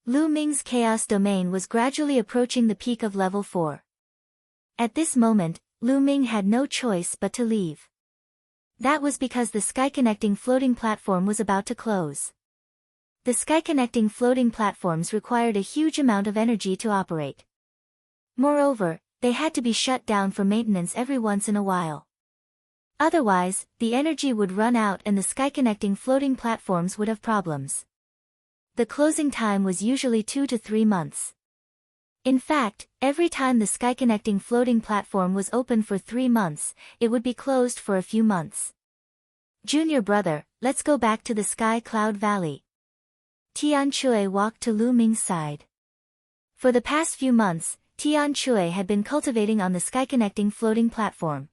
Lu Ming's Chaos Domain was gradually approaching the peak of level 4. At this moment, Lu Ming had no choice but to leave. That was because the sky-connecting floating platform was about to close. The sky-connecting floating platforms required a huge amount of energy to operate. Moreover, they had to be shut down for maintenance every once in a while. Otherwise, the energy would run out and the sky-connecting floating platforms would have problems. The closing time was usually 2 to 3 months. In fact, every time the sky-connecting floating platform was open for 3 months, it would be closed for a few months. Junior brother, let's go back to the Sky Cloud Valley. Tian Chui walked to Lu Ming's side. For the past few months, Tian Chui had been cultivating on the sky-connecting floating platform.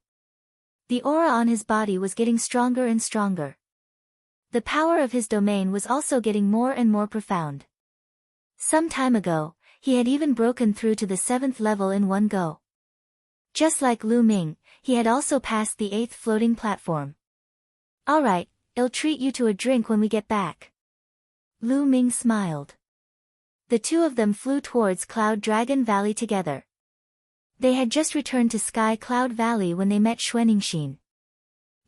The aura on his body was getting stronger and stronger. The power of his domain was also getting more and more profound. Some time ago, he had even broken through to the 7th level in one go. Just like Lu Ming, he had also passed the 8th floating platform. Alright, I'll treat you to a drink when we get back. Lu Ming smiled. The two of them flew towards Cloud Dragon Valley together. They had just returned to Sky Cloud Valley when they met Xuanixin.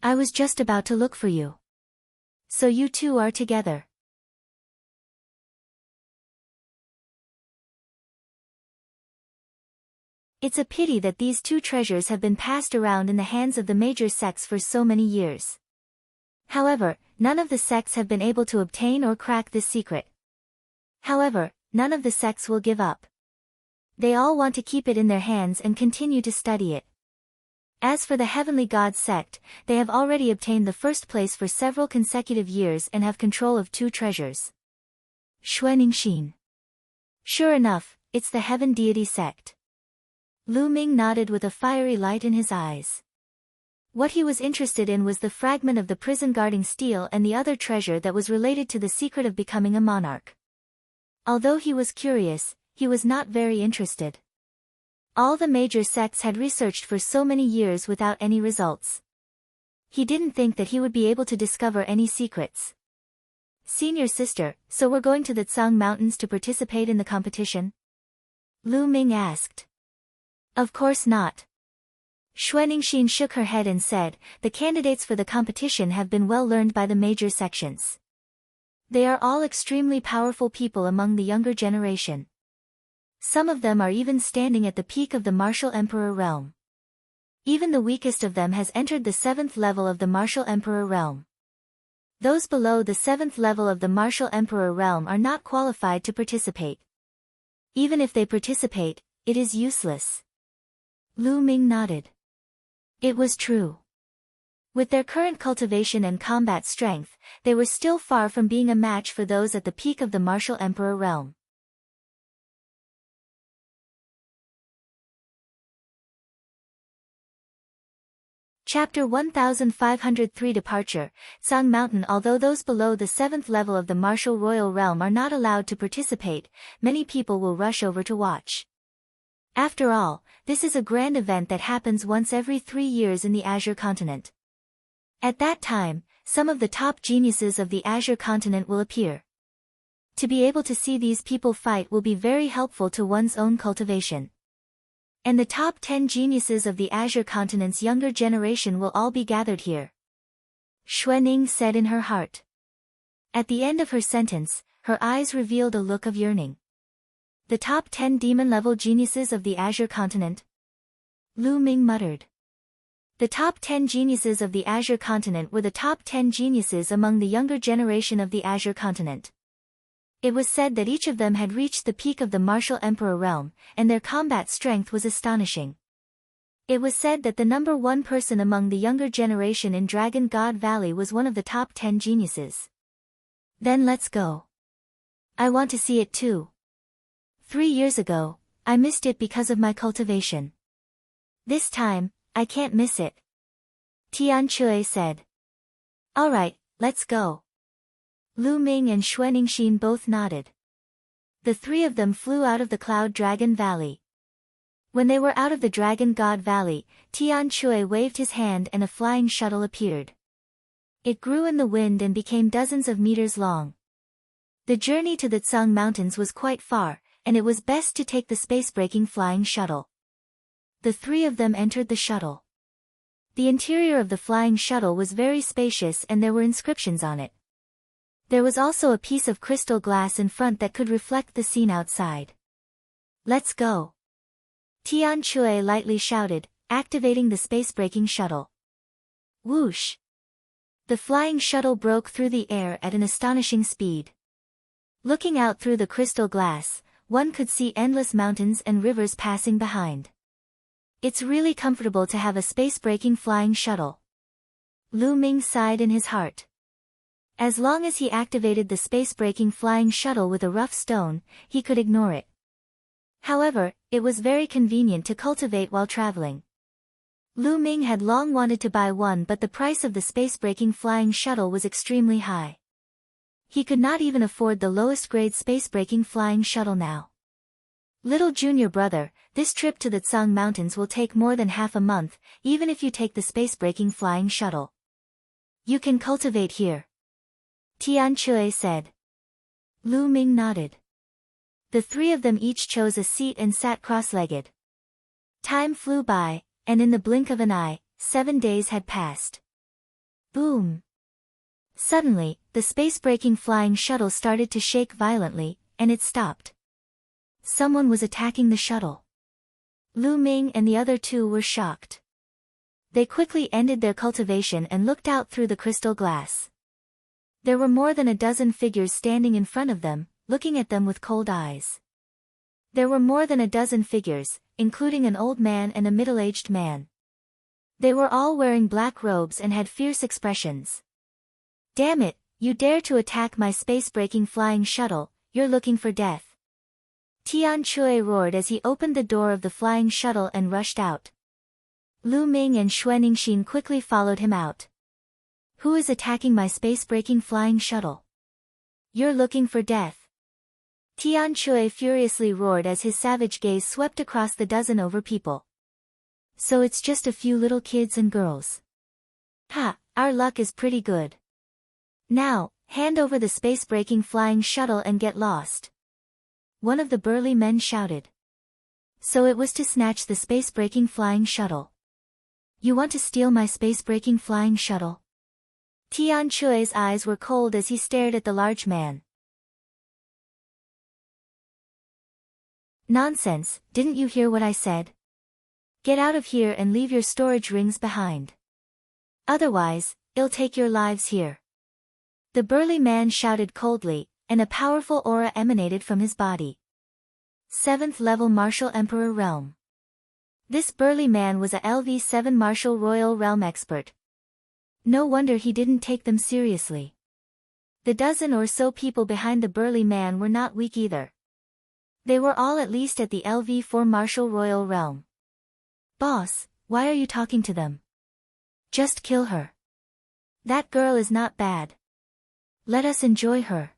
I was just about to look for you. So you two are together. It's a pity that these two treasures have been passed around in the hands of the major sects for so many years. However, none of the sects have been able to obtain or crack this secret. However, none of the sects will give up. They all want to keep it in their hands and continue to study it. As for the Heavenly Gods sect, they have already obtained the first place for several consecutive years and have control of two treasures. Xuanixin. Sure enough, it's the Heaven Deity sect. Lu Ming nodded with a fiery light in his eyes. What he was interested in was the fragment of the prison guarding steel and the other treasure that was related to the secret of becoming a monarch. Although he was curious, he was not very interested. All the major sects had researched for so many years without any results. He didn't think that he would be able to discover any secrets. Senior sister, so we're going to the Tsang Mountains to participate in the competition? Lu Ming asked. Of course not. Xuanixin shook her head and said, the candidates for the competition have been well learned by the major sections. They are all extremely powerful people among the younger generation. Some of them are even standing at the peak of the martial emperor realm. Even the weakest of them has entered the 7th level of the martial emperor realm. Those below the 7th level of the martial emperor realm are not qualified to participate. Even if they participate, it is useless. Lu Ming nodded. It was true. With their current cultivation and combat strength, they were still far from being a match for those at the peak of the martial emperor realm. Chapter 1503 Departure, Tsang Mountain. Although those below the 7th level of the martial royal realm are not allowed to participate, many people will rush over to watch. After all, this is a grand event that happens once every 3 years in the Azure continent. At that time, some of the top geniuses of the Azure continent will appear. To be able to see these people fight will be very helpful to one's own cultivation. And the top 10 geniuses of the Azure continent's younger generation will all be gathered here. Xuanning said in her heart. At the end of her sentence, her eyes revealed a look of yearning. The top 10 demon-level geniuses of the Azure continent? Lu Ming muttered. The top 10 geniuses of the Azure continent were the top 10 geniuses among the younger generation of the Azure continent. It was said that each of them had reached the peak of the martial emperor realm, and their combat strength was astonishing. It was said that the number 1 person among the younger generation in Dragon God Valley was one of the top 10 geniuses. Then let's go. I want to see it too. 3 years ago, I missed it because of my cultivation. This time, I can't miss it. Tian Chui said. Alright, let's go. Lu Ming and Xuanixin both nodded. The 3 of them flew out of the Cloud Dragon Valley. When they were out of the Dragon God Valley, Tian Chui waved his hand and a flying shuttle appeared. It grew in the wind and became dozens of meters long. The journey to the Tsang Mountains was quite far, and it was best to take the space-breaking flying shuttle. The 3 of them entered the shuttle. The interior of the flying shuttle was very spacious and there were inscriptions on it. There was also a piece of crystal glass in front that could reflect the scene outside. Let's go. Tian Chui lightly shouted, activating the space-breaking shuttle. Whoosh! The flying shuttle broke through the air at an astonishing speed. Looking out through the crystal glass, one could see endless mountains and rivers passing behind. It's really comfortable to have a space-breaking flying shuttle. Lu Ming sighed in his heart. As long as he activated the space-breaking flying shuttle with a rough stone, he could ignore it. However, it was very convenient to cultivate while traveling. Lu Ming had long wanted to buy one, but the price of the space-breaking flying shuttle was extremely high. He could not even afford the lowest-grade space-breaking flying shuttle now. Little junior brother, this trip to the Tsang Mountains will take more than half a month, even if you take the space-breaking flying shuttle. You can cultivate here. Tian Chui said. Lu Ming nodded. The three of them each chose a seat and sat cross-legged. Time flew by, and in the blink of an eye, 7 days had passed. Boom! Suddenly, the space-breaking flying shuttle started to shake violently, and it stopped. Someone was attacking the shuttle. Lu Ming and the other two were shocked. They quickly ended their cultivation and looked out through the crystal glass. There were more than a dozen figures standing in front of them, looking at them with cold eyes. There were more than a dozen figures, including an old man and a middle-aged man. They were all wearing black robes and had fierce expressions. "Damn it, you dare to attack my space-breaking flying shuttle, you're looking for death." Tian Chui roared as he opened the door of the flying shuttle and rushed out. Lu Ming and Xue Ningxin quickly followed him out. "Who is attacking my space-breaking flying shuttle? You're looking for death." Tian Chui furiously roared as his savage gaze swept across the dozen over people. "So it's just a few little kids and girls. Ha, our luck is pretty good. Now, hand over the space-breaking flying shuttle and get lost." One of the burly men shouted. So it was to snatch the space-breaking flying shuttle. "You want to steal my space-breaking flying shuttle?" Tian Chui's eyes were cold as he stared at the large man. "Nonsense, didn't you hear what I said? Get out of here and leave your storage rings behind. Otherwise, I'll take your lives here." The burly man shouted coldly, and a powerful aura emanated from his body. 7th level Martial Emperor Realm. This burly man was a LV7 Martial Royal Realm expert. No wonder he didn't take them seriously. The dozen or so people behind the burly man were not weak either. They were all at least at the LV4 Martial Royal Realm. "Boss, why are you talking to them? Just kill her. That girl is not bad. Let us enjoy her."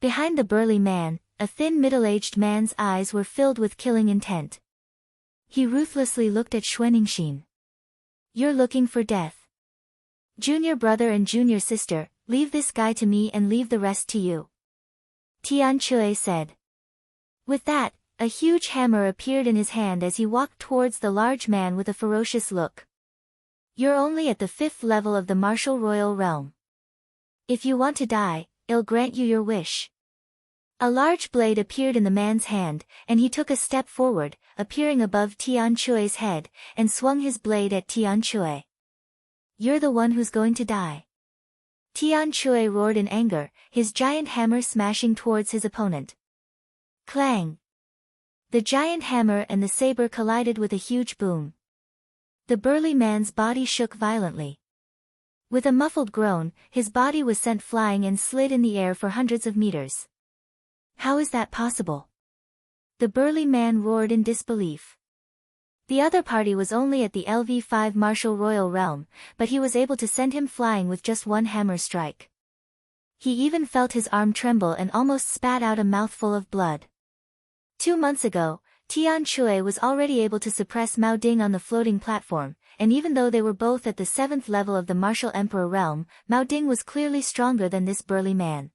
Behind the burly man, a thin middle-aged man's eyes were filled with killing intent. He ruthlessly looked at Xue Ningxin. "You're looking for death. Junior brother and junior sister, leave this guy to me and leave the rest to you," Tian Chui said. With that, a huge hammer appeared in his hand as he walked towards the large man with a ferocious look. "You're only at the 5th level of the Martial Royal Realm. If you want to die, I'll grant you your wish." A large blade appeared in the man's hand, and he took a step forward, appearing above Tian Chui's head, and swung his blade at Tian Chui. "You're the one who's going to die." Tian Chui roared in anger, his giant hammer smashing towards his opponent. Clang! The giant hammer and the saber collided with a huge boom. The burly man's body shook violently. With a muffled groan, his body was sent flying and slid in the air for hundreds of meters. "How is that possible?" The burly man roared in disbelief. The other party was only at the LV5 Martial Royal Realm, but he was able to send him flying with just one hammer strike. He even felt his arm tremble and almost spat out a mouthful of blood. 2 months ago, Tian Chui was already able to suppress Mao Ding on the floating platform, and even though they were both at the 7th level of the Martial Emperor Realm, Mao Ding was clearly stronger than this burly man.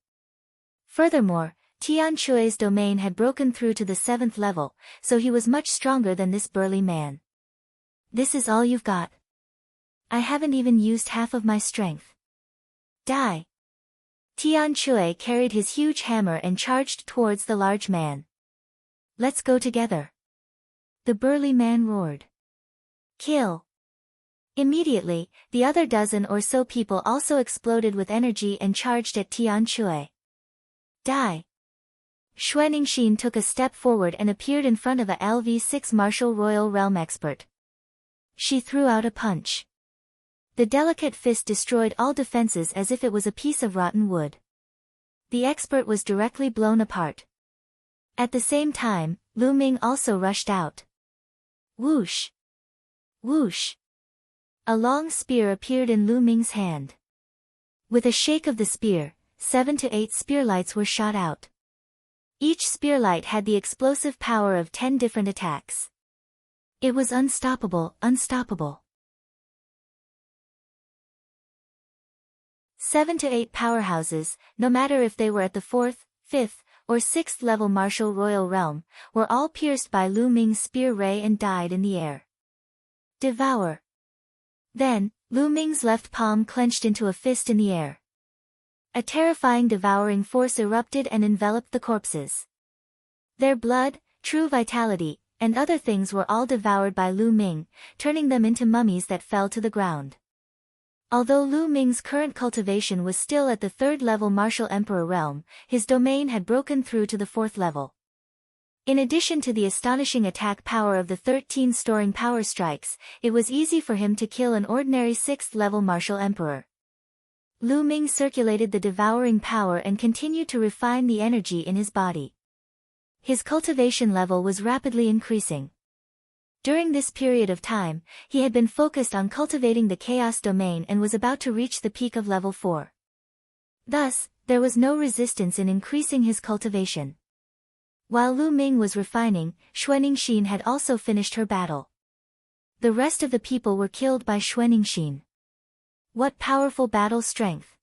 Furthermore, Tian Chui's domain had broken through to the 7th level, so he was much stronger than this burly man. "This is all you've got? I haven't even used half of my strength. Die!" Tian Chui carried his huge hammer and charged towards the large man. "Let's go together!" The burly man roared. "Kill!" Immediately, the other dozen or so people also exploded with energy and charged at Tian Chui. "Die!" Xue Ningxin took a step forward and appeared in front of a LV6 Martial Royal Realm expert. She threw out a punch. The delicate fist destroyed all defenses as if it was a piece of rotten wood. The expert was directly blown apart. At the same time, Lu Ming also rushed out. Whoosh! Whoosh! A long spear appeared in Lu Ming's hand. With a shake of the spear, 7 to 8 spearlights were shot out. Each spearlight had the explosive power of 10 different attacks. It was unstoppable, unstoppable. 7 to 8 powerhouses, no matter if they were at the 4th, 5th, or 6th level martial royal realm, were all pierced by Lu Ming's spear ray and died in the air. Devour. Then, Lu Ming's left palm clenched into a fist in the air. A terrifying devouring force erupted and enveloped the corpses. Their blood, true vitality, and other things were all devoured by Lu Ming, turning them into mummies that fell to the ground. Although Lu Ming's current cultivation was still at the 3rd level martial emperor realm, his domain had broken through to the 4th level. In addition to the astonishing attack power of the 13 storing power strikes, it was easy for him to kill an ordinary 6th level martial emperor. Lu Ming circulated the devouring power and continued to refine the energy in his body. His cultivation level was rapidly increasing. During this period of time, he had been focused on cultivating the chaos domain and was about to reach the peak of level 4. Thus, there was no resistance in increasing his cultivation. While Lu Ming was refining, Xuaningxin had also finished her battle. The rest of the people were killed by Xuaningxin. What powerful battle strength!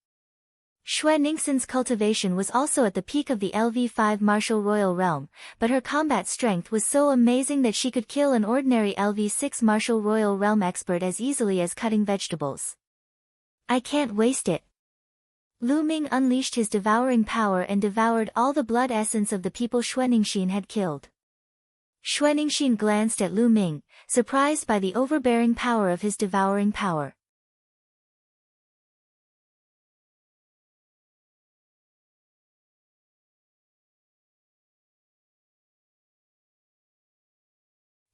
Xuaningxin's cultivation was also at the peak of the LV5 martial royal realm, but her combat strength was so amazing that she could kill an ordinary LV6 martial royal realm expert as easily as cutting vegetables. I can't waste it. Lu Ming unleashed his devouring power and devoured all the blood essence of the people Xuaningxin had killed. Xuaningxin glanced at Lu Ming, surprised by the overbearing power of his devouring power.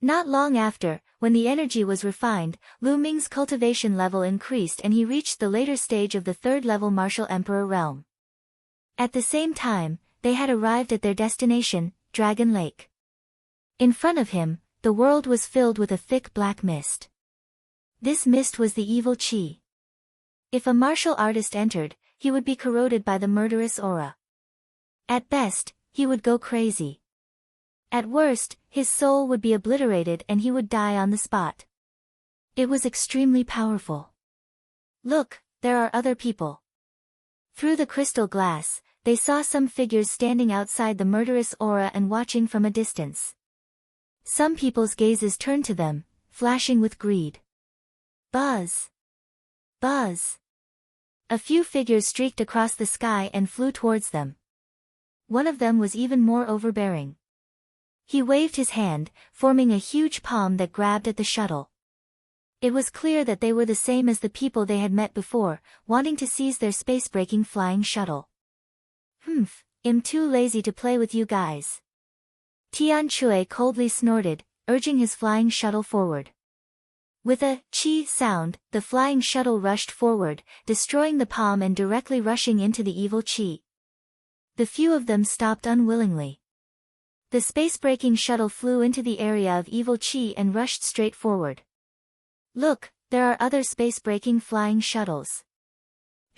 Not long after, when the energy was refined, Lu Ming's cultivation level increased and he reached the later stage of the 3rd level martial emperor realm. At the same time, they had arrived at their destination, Dragon Lake. In front of him, the world was filled with a thick black mist. This mist was the evil qi. If a martial artist entered, he would be corroded by the murderous aura. At best, he would go crazy. At worst, his soul would be obliterated and he would die on the spot. It was extremely powerful. Look, there are other people. Through the crystal glass, they saw some figures standing outside the murderous aura and watching from a distance. Some people's gazes turned to them, flashing with greed. Buzz! Buzz! A few figures streaked across the sky and flew towards them. One of them was even more overbearing. He waved his hand, forming a huge palm that grabbed at the shuttle. It was clear that they were the same as the people they had met before, wanting to seize their space-breaking flying shuttle. I'm too lazy to play with you guys. Tian Chui coldly snorted, urging his flying shuttle forward. With a chi sound, the flying shuttle rushed forward, destroying the palm and directly rushing into the evil chi. The few of them stopped unwillingly. The space-breaking shuttle flew into the area of evil chi and rushed straight forward. Look, there are other space-breaking flying shuttles.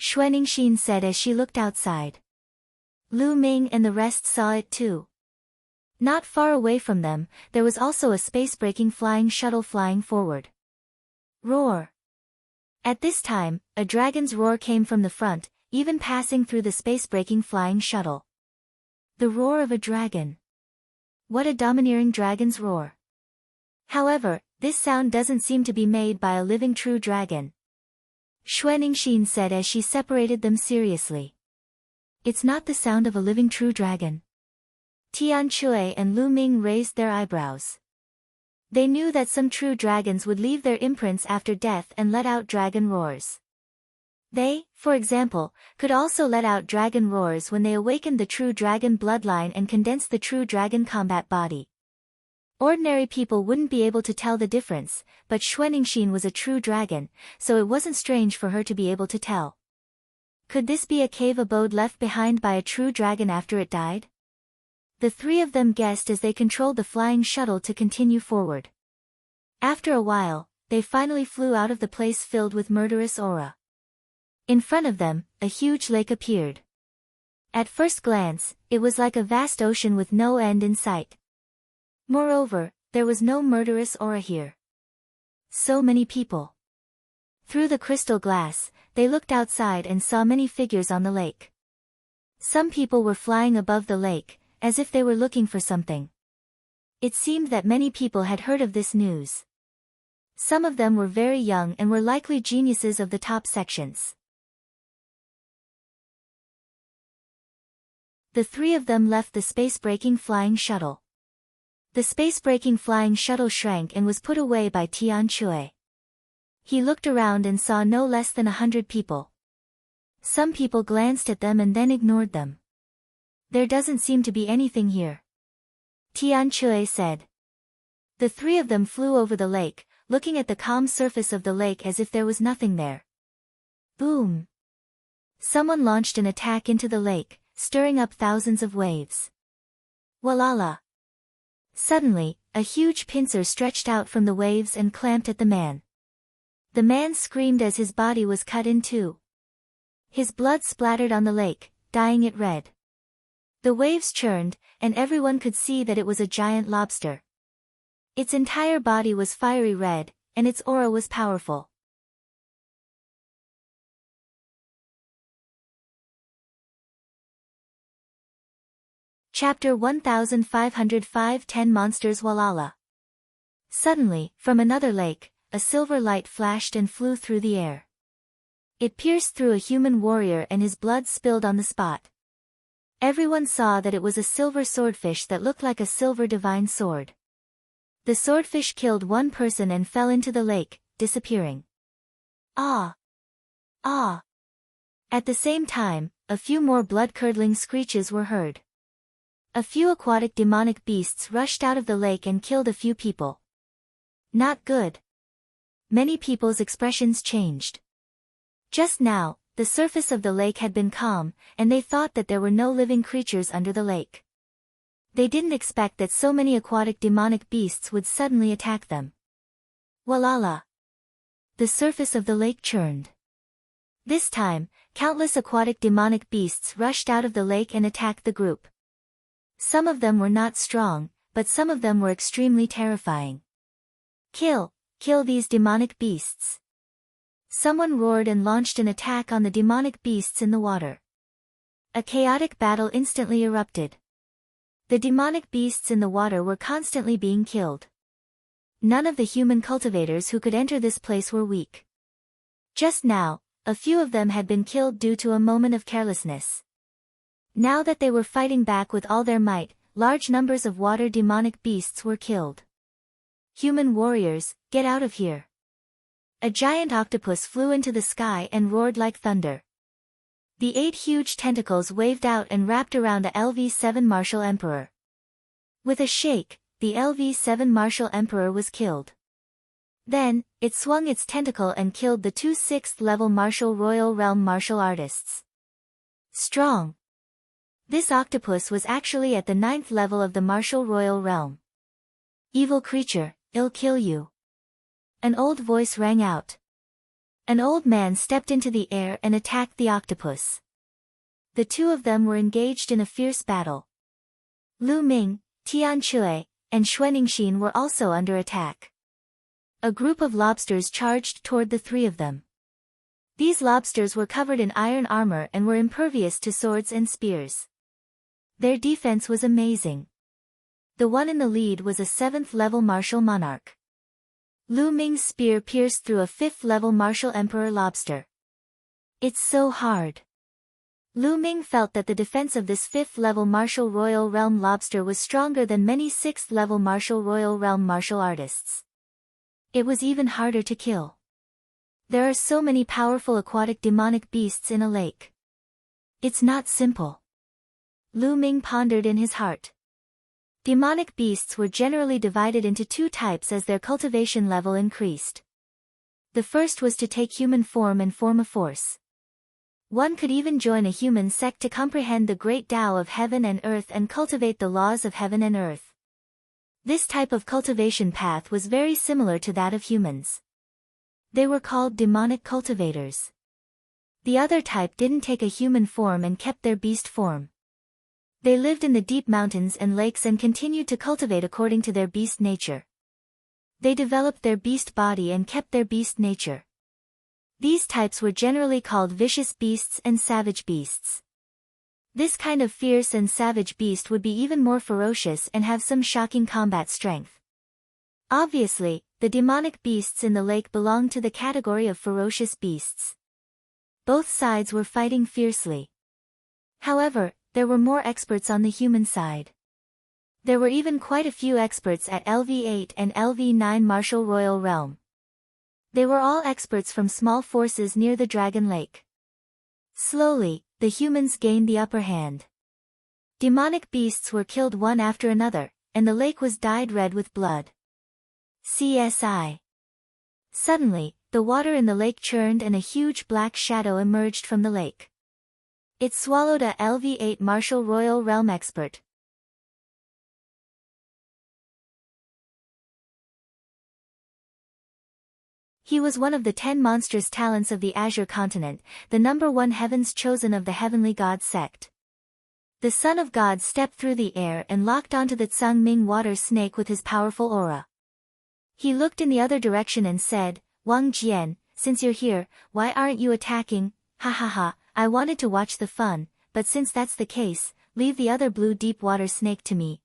Xuaningxin said as she looked outside. Lu Ming and the rest saw it too. Not far away from them, there was also a space-breaking flying shuttle flying forward. Roar! At this time, a dragon's roar came from the front, even passing through the space-breaking flying shuttle. The roar of a dragon. What a domineering dragon's roar. However, this sound doesn't seem to be made by a living true dragon. Xuaningxin said as she separated them seriously. It's not the sound of a living true dragon. Tian Chui and Lu Ming raised their eyebrows. They knew that some true dragons would leave their imprints after death and let out dragon roars. They, for example, could also let out dragon roars when they awakened the true dragon bloodline and condensed the true dragon combat body. Ordinary people wouldn't be able to tell the difference, but Xuaningxin was a true dragon, so it wasn't strange for her to be able to tell. Could this be a cave abode left behind by a true dragon after it died? The three of them guessed as they controlled the flying shuttle to continue forward. After a while, they finally flew out of the place filled with murderous aura. In front of them, a huge lake appeared. At first glance, it was like a vast ocean with no end in sight. Moreover, there was no murderous aura here. So many people. Through the crystal glass, they looked outside and saw many figures on the lake. Some people were flying above the lake, as if they were looking for something. It seemed that many people had heard of this news. Some of them were very young and were likely geniuses of the top sections. The three of them left the space-breaking flying shuttle. The space-breaking flying shuttle shrank and was put away by Tian Chui. He looked around and saw no less than 100 people. Some people glanced at them and then ignored them. There doesn't seem to be anything here, Tian Chui said. The three of them flew over the lake, looking at the calm surface of the lake as if there was nothing there. Boom! Someone launched an attack into the lake, stirring up thousands of waves. Walala! Suddenly, a huge pincer stretched out from the waves and clamped at the man. The man screamed as his body was cut in two. His blood splattered on the lake, dyeing it red. The waves churned, and everyone could see that it was a giant lobster. Its entire body was fiery red, and its aura was powerful. Chapter 1505 10 Monsters Walala. Suddenly, from another lake, a silver light flashed and flew through the air. It pierced through a human warrior and his blood spilled on the spot. Everyone saw that it was a silver swordfish that looked like a silver divine sword. The swordfish killed one person and fell into the lake, disappearing. Ah! Ah! At the same time, a few more blood-curdling screeches were heard. A few aquatic demonic beasts rushed out of the lake and killed a few people. Not good. Many people's expressions changed. Just now, the surface of the lake had been calm, and they thought that there were no living creatures under the lake. They didn't expect that so many aquatic demonic beasts would suddenly attack them. Walala! The surface of the lake churned. This time, countless aquatic demonic beasts rushed out of the lake and attacked the group. Some of them were not strong, but some of them were extremely terrifying. Kill these demonic beasts! Someone roared and launched an attack on the demonic beasts in the water. A chaotic battle instantly erupted. The demonic beasts in the water were constantly being killed. None of the human cultivators who could enter this place were weak. Just now, a few of them had been killed due to a moment of carelessness. Now that they were fighting back with all their might, large numbers of water demonic beasts were killed. Human warriors, get out of here! A giant octopus flew into the sky and roared like thunder. The 8 huge tentacles waved out and wrapped around the LV-7 Martial Emperor. With a shake, the LV-7 Martial Emperor was killed. Then, it swung its tentacle and killed the 2 6th-level Martial Royal Realm martial artists. Strong! This octopus was actually at the 9th level of the Martial Royal Realm. Evil creature, I'll kill you! An old voice rang out. An old man stepped into the air and attacked the octopus. The two of them were engaged in a fierce battle. Lu Ming, Tian Chui, and Xuaningxin were also under attack. A group of lobsters charged toward the three of them. These lobsters were covered in iron armor and were impervious to swords and spears. Their defense was amazing. The one in the lead was a 7th-level martial monarch. Lu Ming's spear pierced through a 5th-level martial emperor lobster. It's so hard. Lu Ming felt that the defense of this 5th-level martial royal realm lobster was stronger than many 6th-level martial royal realm martial artists. It was even harder to kill. There are so many powerful aquatic demonic beasts in a lake. It's not simple. Lu Ming pondered in his heart. Demonic beasts were generally divided into 2 types as their cultivation level increased. The first was to take human form and form a force. One could even join a human sect to comprehend the great Tao of heaven and earth and cultivate the laws of heaven and earth. This type of cultivation path was very similar to that of humans. They were called demonic cultivators. The other type didn't take a human form and kept their beast form. They lived in the deep mountains and lakes and continued to cultivate according to their beast nature. They developed their beast body and kept their beast nature. These types were generally called vicious beasts and savage beasts. This kind of fierce and savage beast would be even more ferocious and have some shocking combat strength. Obviously, the demonic beasts in the lake belonged to the category of ferocious beasts. Both sides were fighting fiercely. However, there were more experts on the human side. There were even quite a few experts at LV8 and LV9 Martial Royal Realm. They were all experts from small forces near the Dragon Lake. Slowly, the humans gained the upper hand. Demonic beasts were killed one after another, and the lake was dyed red with blood. CSI. Suddenly, the water in the lake churned and a huge black shadow emerged from the lake. It swallowed a LV8 Martial Royal Realm expert. He was one of the 10 monstrous talents of the Azure continent, the #1 heavens chosen of the heavenly god sect. The Son of God stepped through the air and locked onto the Tsangming water snake with his powerful aura. He looked in the other direction and said, "Wang Jian, since you're here, why aren't you attacking? Ha ha ha, I wanted to watch the fun, but since that's the case, leave the other blue deep water snake to me."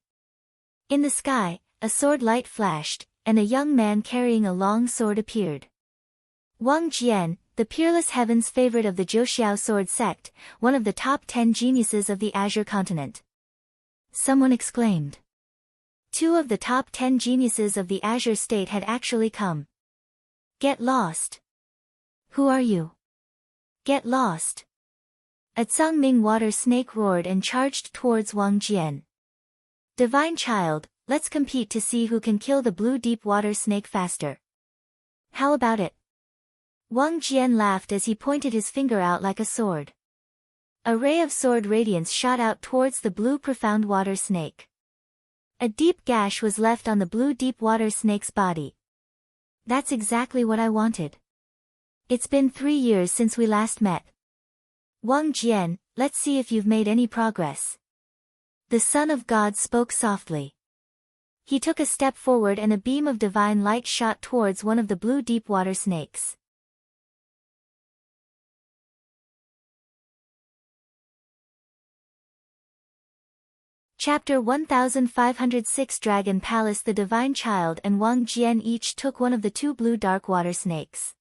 In the sky, a sword light flashed, and a young man carrying a long sword appeared. Wang Jian, the peerless heaven's favorite of the Zhouxiao sword sect, one of the top 10 geniuses of the Azure continent. Someone exclaimed. 2 of the top 10 geniuses of the Azure state had actually come. Get lost. Who are you? Get lost. A Tsangming water snake roared and charged towards Wang Jian. Divine child, let's compete to see who can kill the blue deep water snake faster. How about it? Wang Jian laughed as he pointed his finger out like a sword. A ray of sword radiance shot out towards the blue profound water snake. A deep gash was left on the blue deep water snake's body. That's exactly what I wanted. It's been 3 years since we last met. Wang Jian, let's see if you've made any progress. The Son of God spoke softly. He took a step forward and a beam of divine light shot towards one of the blue deep water snakes. Chapter 1506 Dragon Palace. The Divine Child and Wang Jian each took one of the 2 blue dark water snakes.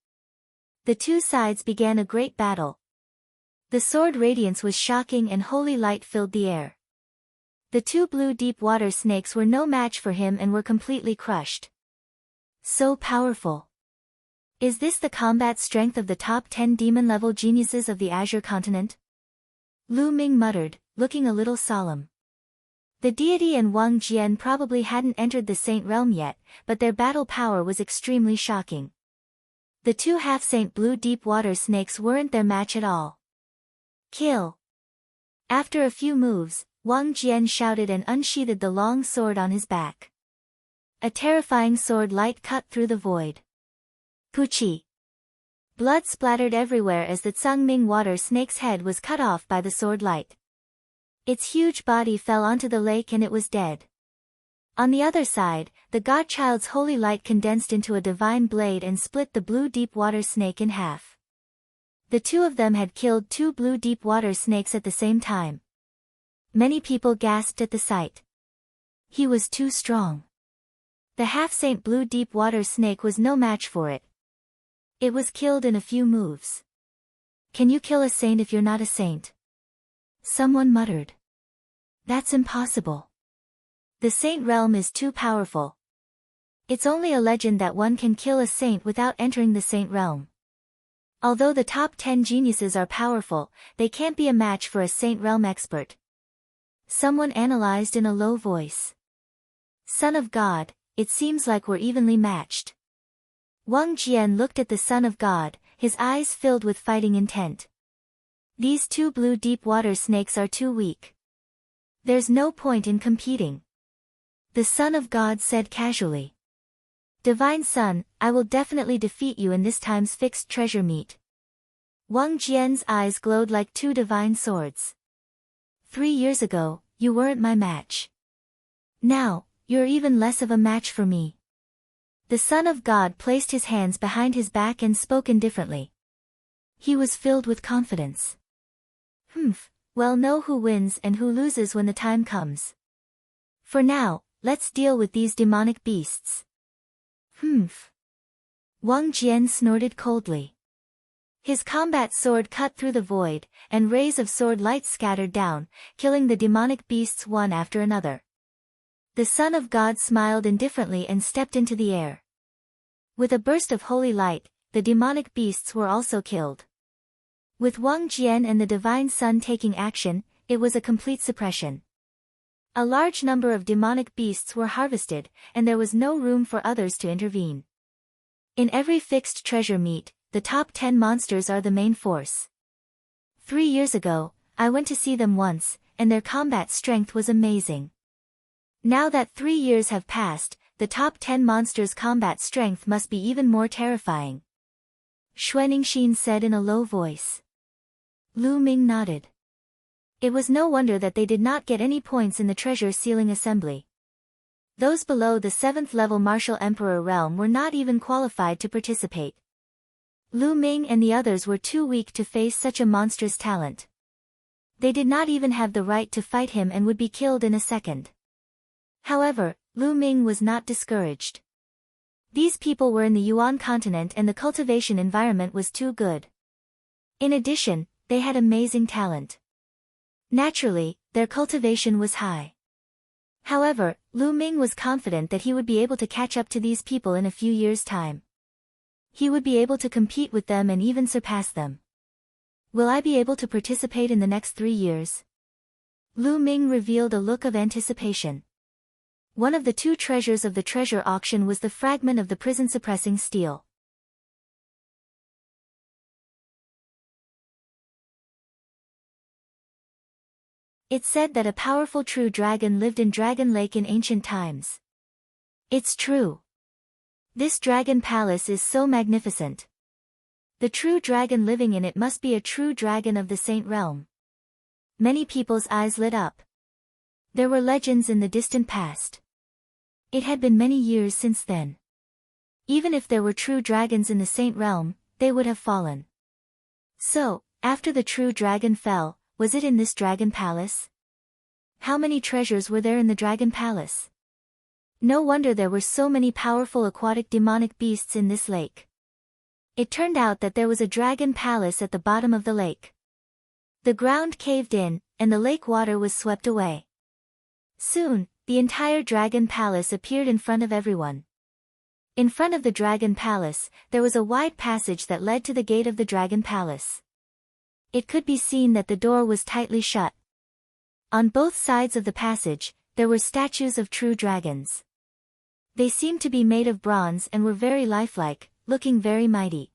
The 2 sides began a great battle. The sword radiance was shocking and holy light filled the air. The 2 blue deep water snakes were no match for him and were completely crushed. So powerful. Is this the combat strength of the top 10 demon-level geniuses of the Azure continent? Lu Ming muttered, looking a little solemn. The deity and Wang Jian probably hadn't entered the Saint Realm yet, but their battle power was extremely shocking. The 2 half-saint blue deep water snakes weren't their match at all. Kill! After a few moves, Wang Jian shouted and unsheathed the long sword on his back. A terrifying sword light cut through the void. Puchi! Blood splattered everywhere as the Tsangming water snake's head was cut off by the sword light. Its huge body fell onto the lake and it was dead. On the other side, the Godchild's holy light condensed into a divine blade and split the blue deep water snake in half. The 2 of them had killed 2 blue deep water snakes at the same time. Many people gasped at the sight. He was too strong. The half-saint blue deep water snake was no match for it. It was killed in a few moves. Can you kill a saint if you're not a saint? Someone muttered. That's impossible. The Saint Realm is too powerful. It's only a legend that one can kill a saint without entering the Saint Realm. Although the top 10 geniuses are powerful, they can't be a match for a Saint Realm expert. Someone analyzed in a low voice. Son of God, it seems like we're evenly matched. Wang Jian looked at the Son of God, his eyes filled with fighting intent. These 2 blue deep water snakes are too weak. There's no point in competing. The Son of God said casually. Divine Son, I will definitely defeat you in this time's fixed treasure meet. Wang Jian's eyes glowed like 2 divine swords. 3 years ago, you weren't my match. Now, you're even less of a match for me. The Son of God placed his hands behind his back and spoke indifferently. He was filled with confidence. We'll know who wins and who loses when the time comes. For now, let's deal with these demonic beasts. Humph. Wang Jian snorted coldly. His combat sword cut through the void, and rays of sword light scattered down, killing the demonic beasts one after another. The Son of God smiled indifferently and stepped into the air. With a burst of holy light, the demonic beasts were also killed. With Wang Jian and the Divine Sun taking action, it was a complete suppression. A large number of demonic beasts were harvested, and there was no room for others to intervene. In every fixed treasure meet, the top 10 monsters are the main force. 3 years ago, I went to see them once, and their combat strength was amazing. Now that 3 years have passed, the top 10 monsters' combat strength must be even more terrifying. Xuaningxin said in a low voice. Lu Ming nodded. It was no wonder that they did not get any points in the treasure sealing assembly. Those below the 7th level Martial Emperor realm were not even qualified to participate. Lu Ming and the others were too weak to face such a monstrous talent. They did not even have the right to fight him and would be killed in a second. However, Lu Ming was not discouraged. These people were in the Yuan continent and the cultivation environment was too good. In addition, they had amazing talent. Naturally, their cultivation was high. However, Lu Ming was confident that he would be able to catch up to these people in a few years' time. He would be able to compete with them and even surpass them. Will I be able to participate in the next 3 years? Lu Ming revealed a look of anticipation. One of the 2 treasures of the treasure auction was the fragment of the prison-suppressing steel. It said that a powerful true dragon lived in Dragon Lake in ancient times. It's true. This dragon palace is so magnificent. The true dragon living in it must be a true dragon of the Saint Realm. Many people's eyes lit up. There were legends in the distant past. It had been many years since then. Even if there were true dragons in the Saint Realm, they would have fallen. So, after the true dragon fell, was it in this dragon palace? How many treasures were there in the dragon palace? No wonder there were so many powerful aquatic demonic beasts in this lake. It turned out that there was a dragon palace at the bottom of the lake. The ground caved in, and the lake water was swept away. Soon, the entire dragon palace appeared in front of everyone. In front of the dragon palace, there was a wide passage that led to the gate of the dragon palace. It could be seen that the door was tightly shut. On both sides of the passage, there were statues of true dragons. They seemed to be made of bronze and were very lifelike, looking very mighty.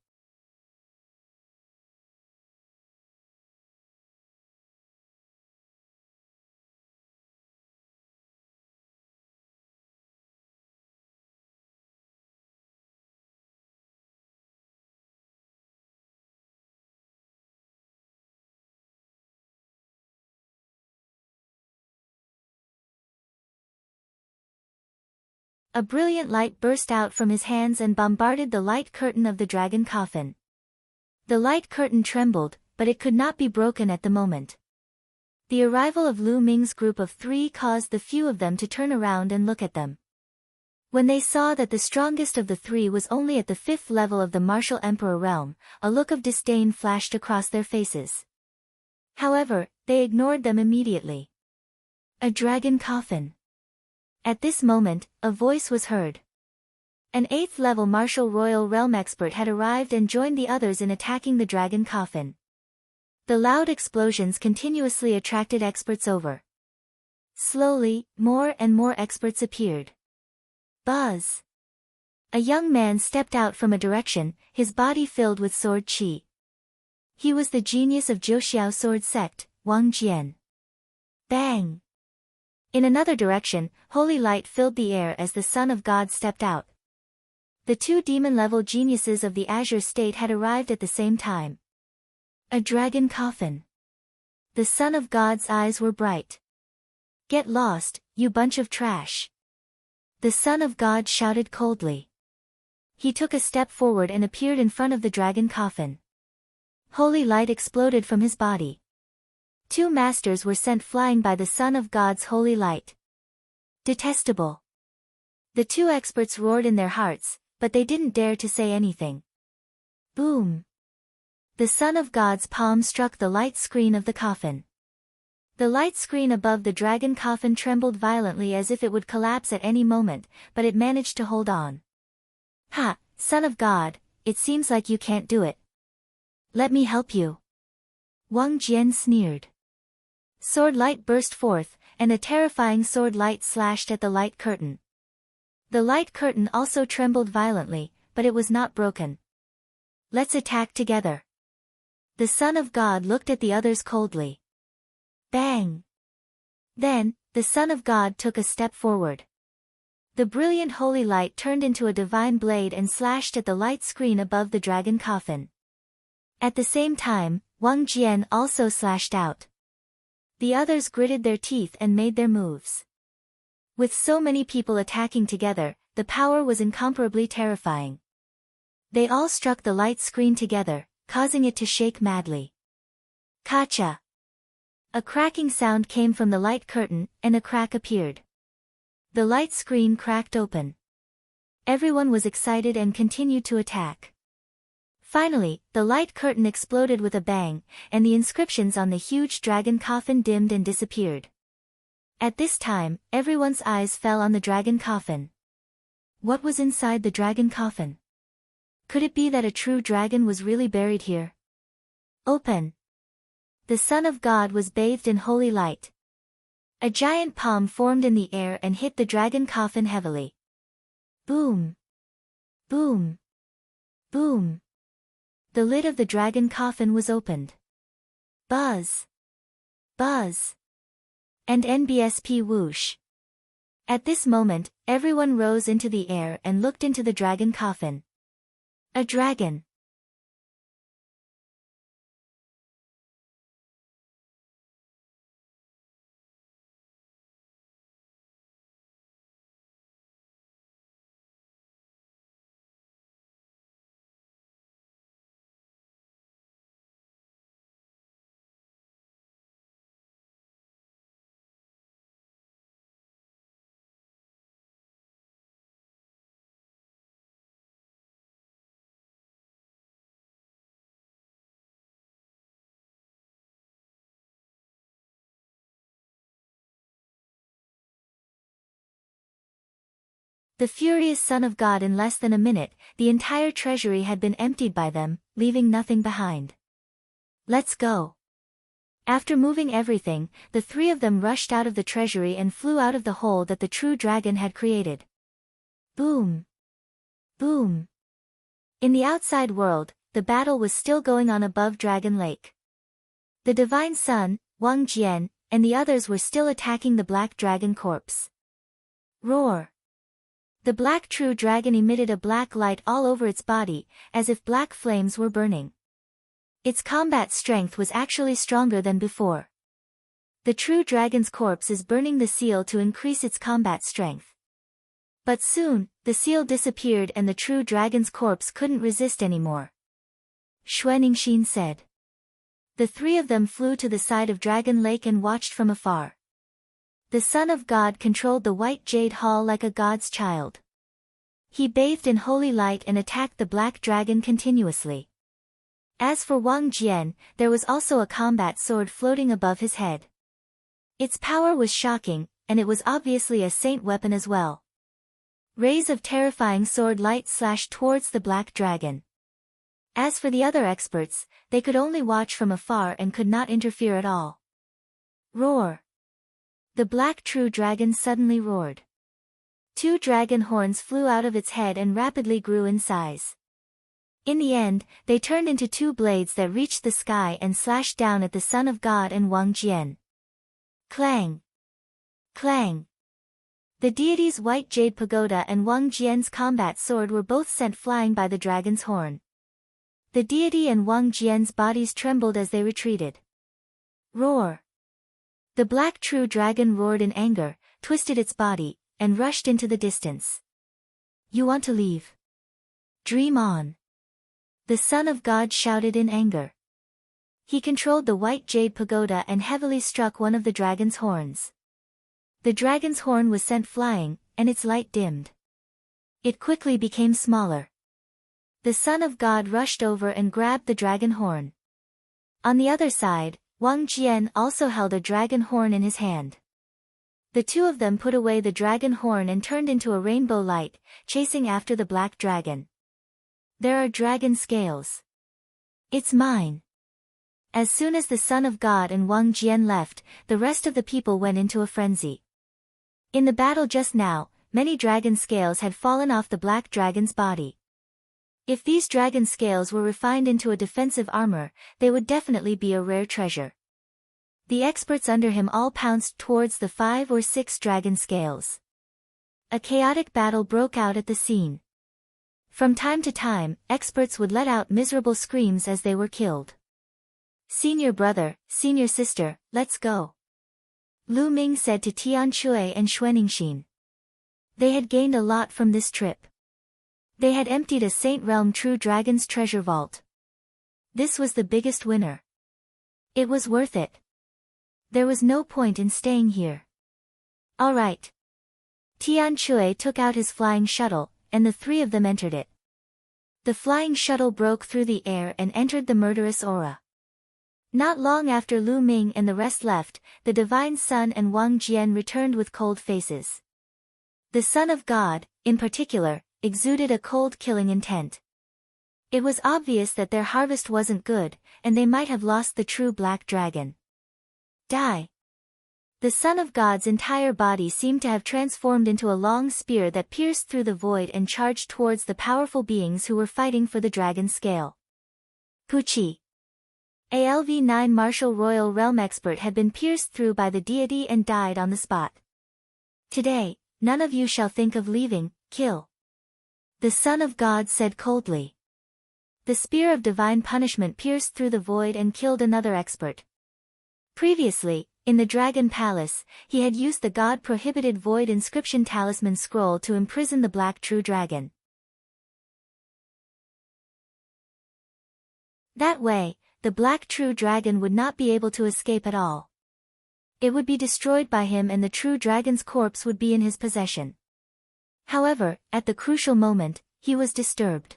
A brilliant light burst out from his hands and bombarded the light curtain of the dragon coffin. The light curtain trembled, but it could not be broken at the moment. The arrival of Lu Ming's group of 3 caused the few of them to turn around and look at them. When they saw that the strongest of the 3 was only at the 5th level of the Martial Emperor realm, a look of disdain flashed across their faces. However, they ignored them immediately. A dragon coffin. At this moment, a voice was heard. An 8th-level Martial Royal Realm expert had arrived and joined the others in attacking the dragon coffin. The loud explosions continuously attracted experts over. Slowly, more and more experts appeared. Buzz! A young man stepped out from a direction, his body filled with sword qi. He was the genius of Jiuxiao sword sect, Wang Jian. Bang! In another direction, holy light filled the air as the Son of God stepped out. The 2 demon-level geniuses of the Azure State had arrived at the same time. A dragon coffin. The Son of God's eyes were bright. Get lost, you bunch of trash. The Son of God shouted coldly. He took a step forward and appeared in front of the dragon coffin. Holy light exploded from his body. 2 masters were sent flying by the Son of God's holy light. Detestable. The 2 experts roared in their hearts, but they didn't dare to say anything. Boom! The Son of God's palm struck the light screen of the coffin. The light screen above the dragon coffin trembled violently as if it would collapse at any moment, but it managed to hold on. Ha, Son of God, it seems like you can't do it. Let me help you. Wang Jian sneered. Sword light burst forth, and a terrifying sword light slashed at the light curtain. The light curtain also trembled violently, but it was not broken. Let's attack together. The Son of God looked at the others coldly. Bang! Then, the Son of God took a step forward. The brilliant holy light turned into a divine blade and slashed at the light screen above the dragon coffin. At the same time, Wang Jian also slashed out. The others gritted their teeth and made their moves. With so many people attacking together, the power was incomparably terrifying. They all struck the light screen together, causing it to shake madly. Kacha! A cracking sound came from the light curtain, and a crack appeared. The light screen cracked open. Everyone was excited and continued to attack. Finally, the light curtain exploded with a bang, and the inscriptions on the huge dragon coffin dimmed and disappeared. At this time, everyone's eyes fell on the dragon coffin. What was inside the dragon coffin? Could it be that a true dragon was really buried here? Open! The Son of God was bathed in holy light. A giant palm formed in the air and hit the dragon coffin heavily. Boom! Boom! Boom! The lid of the dragon coffin was opened. Buzz! Buzz! And NBSP whoosh! At this moment, everyone rose into the air and looked into the dragon coffin. A dragon! The furious Son of God. In less than a minute, the entire treasury had been emptied by them, leaving nothing behind. Let's go. After moving everything, the 3 of them rushed out of the treasury and flew out of the hole that the true dragon had created. Boom! Boom! In the outside world, the battle was still going on above Dragon Lake. The Divine Son, Wang Jian, and the others were still attacking the black dragon corpse. Roar! The black true dragon emitted a black light all over its body, as if black flames were burning. Its combat strength was actually stronger than before. The true dragon's corpse is burning the seal to increase its combat strength. But soon, the seal disappeared and the true dragon's corpse couldn't resist anymore. Xuaningxin said. The 3 of them flew to the side of Dragon Lake and watched from afar. The Son of God controlled the white jade hall like a god's child. He bathed in holy light and attacked the black dragon continuously. As for Wang Jian, there was also a combat sword floating above his head. Its power was shocking, and it was obviously a saint weapon as well. Rays of terrifying sword light slashed towards the black dragon. As for the other experts, they could only watch from afar and could not interfere at all. Roar! The black true dragon suddenly roared. 2 dragon horns flew out of its head and rapidly grew in size. In the end, they turned into 2 blades that reached the sky and slashed down at the Son of God and Wang Jian. Clang! Clang! The deity's white jade pagoda and Wang Jian's combat sword were both sent flying by the dragon's horn. The deity and Wang Jian's bodies trembled as they retreated. Roar! The black true dragon roared in anger, twisted its body, and rushed into the distance. You want to leave? Dream on! The Son of God shouted in anger. He controlled the white jade pagoda and heavily struck one of the dragon's horns. The dragon's horn was sent flying, and its light dimmed. It quickly became smaller. The Son of God rushed over and grabbed the dragon horn. On the other side, Wang Jian also held a dragon horn in his hand. The two of them put away the dragon horn and turned into a rainbow light, chasing after the black dragon. There are dragon scales. It's mine. As soon as the Son of God and Wang Jian left, the rest of the people went into a frenzy. In the battle just now, many dragon scales had fallen off the black dragon's body. If these dragon scales were refined into a defensive armor, they would definitely be a rare treasure. The experts under him all pounced towards the 5 or 6 dragon scales. A chaotic battle broke out at the scene. From time to time, experts would let out miserable screams as they were killed. "Senior brother, senior sister, let's go," Lu Ming said to Tian Shui and Xuaningxin. They had gained a lot from this trip. They had emptied a Saint Realm True Dragon's treasure vault. This was the biggest winner. It was worth it. There was no point in staying here. All right. Tian Shui took out his flying shuttle, and the three of them entered it. The flying shuttle broke through the air and entered the murderous aura. Not long after Lu Ming and the rest left, the Divine Sun and Wang Jian returned with cold faces. The Son of God, in particular, exuded a cold killing intent. It was obvious that their harvest wasn't good, and they might have lost the true black dragon. Die. The Son of God's entire body seemed to have transformed into a long spear that pierced through the void and charged towards the powerful beings who were fighting for the dragon scale. Puchi. A LV9 Martial Royal Realm expert had been pierced through by the deity and died on the spot. Today, none of you shall think of leaving, kill. The Son of God said coldly. The spear of divine punishment pierced through the void and killed another expert. Previously, in the Dragon Palace, he had used the God-prohibited Void Inscription Talisman Scroll to imprison the Black True Dragon. That way, the Black True Dragon would not be able to escape at all. It would be destroyed by him and the True Dragon's corpse would be in his possession. However, at the crucial moment, he was disturbed.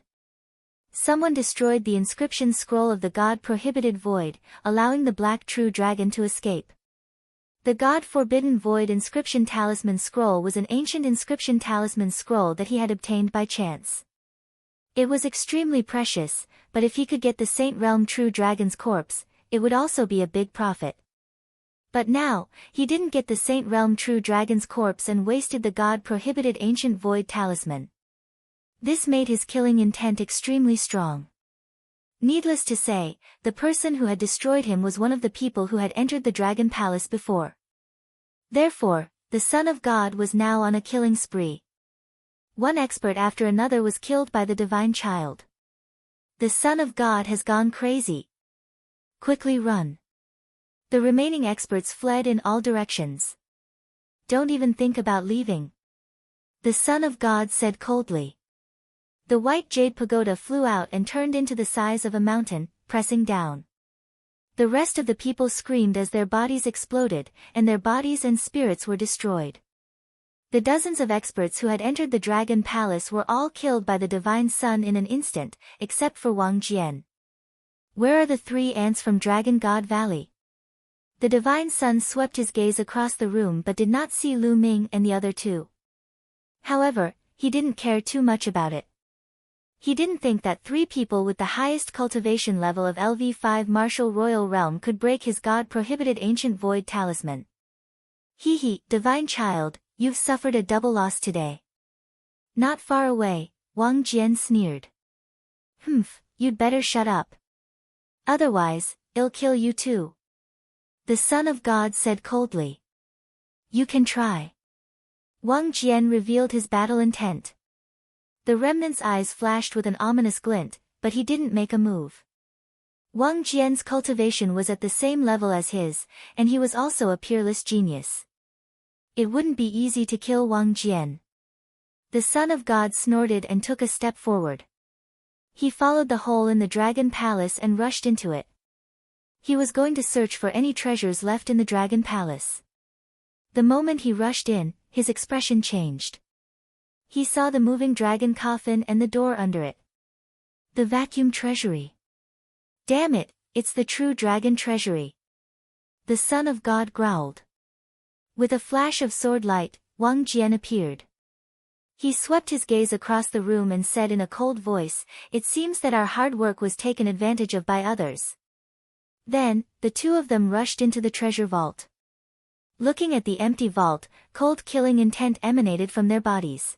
Someone destroyed the inscription scroll of the God-prohibited Void, allowing the Black True Dragon to escape. The God-forbidden Void Inscription Talisman Scroll was an ancient inscription talisman scroll that he had obtained by chance. It was extremely precious, but if he could get the Saint Realm True Dragon's corpse, it would also be a big profit. But now, he didn't get the Saint Realm True Dragon's corpse and wasted the God-prohibited ancient Void Talisman. This made his killing intent extremely strong. Needless to say, the person who had destroyed him was one of the people who had entered the Dragon Palace before. Therefore, the Son of God was now on a killing spree. One expert after another was killed by the Divine Child. The Son of God has gone crazy. Quickly run. The remaining experts fled in all directions. Don't even think about leaving. The Son of God said coldly. The white jade pagoda flew out and turned into the size of a mountain, pressing down. The rest of the people screamed as their bodies exploded, and their bodies and spirits were destroyed. The dozens of experts who had entered the Dragon Palace were all killed by the Divine Sun in an instant, except for Wang Jian. Where are the 3 ants from Dragon God Valley? The Divine Sun swept his gaze across the room but did not see Lu Ming and the other 2. However, he didn't care too much about it. He didn't think that 3 people with the highest cultivation level of LV5 Martial Royal Realm could break his God-prohibited ancient Void Talisman. Hee, Divine Child, you've suffered a double loss today. Not far away, Wang Jian sneered. You'd better shut up. Otherwise, I'll kill you too. The Son of God said coldly. You can try. Wang Jian revealed his battle intent. The remnant's eyes flashed with an ominous glint, but he didn't make a move. Wang Jian's cultivation was at the same level as his, and he was also a peerless genius. It wouldn't be easy to kill Wang Jian. The Son of God snorted and took a step forward. He followed the hole in the Dragon Palace and rushed into it. He was going to search for any treasures left in the dragon palace. The moment he rushed in, his expression changed. He saw the moving dragon coffin and the door under it. The vacuum treasury. Damn it, it's the true dragon treasury. The son of God growled. With a flash of sword light, Wang Jian appeared. He swept his gaze across the room and said in a cold voice, "It seems that our hard work was taken advantage of by others." Then, the two of them rushed into the treasure vault. Looking at the empty vault, cold killing intent emanated from their bodies.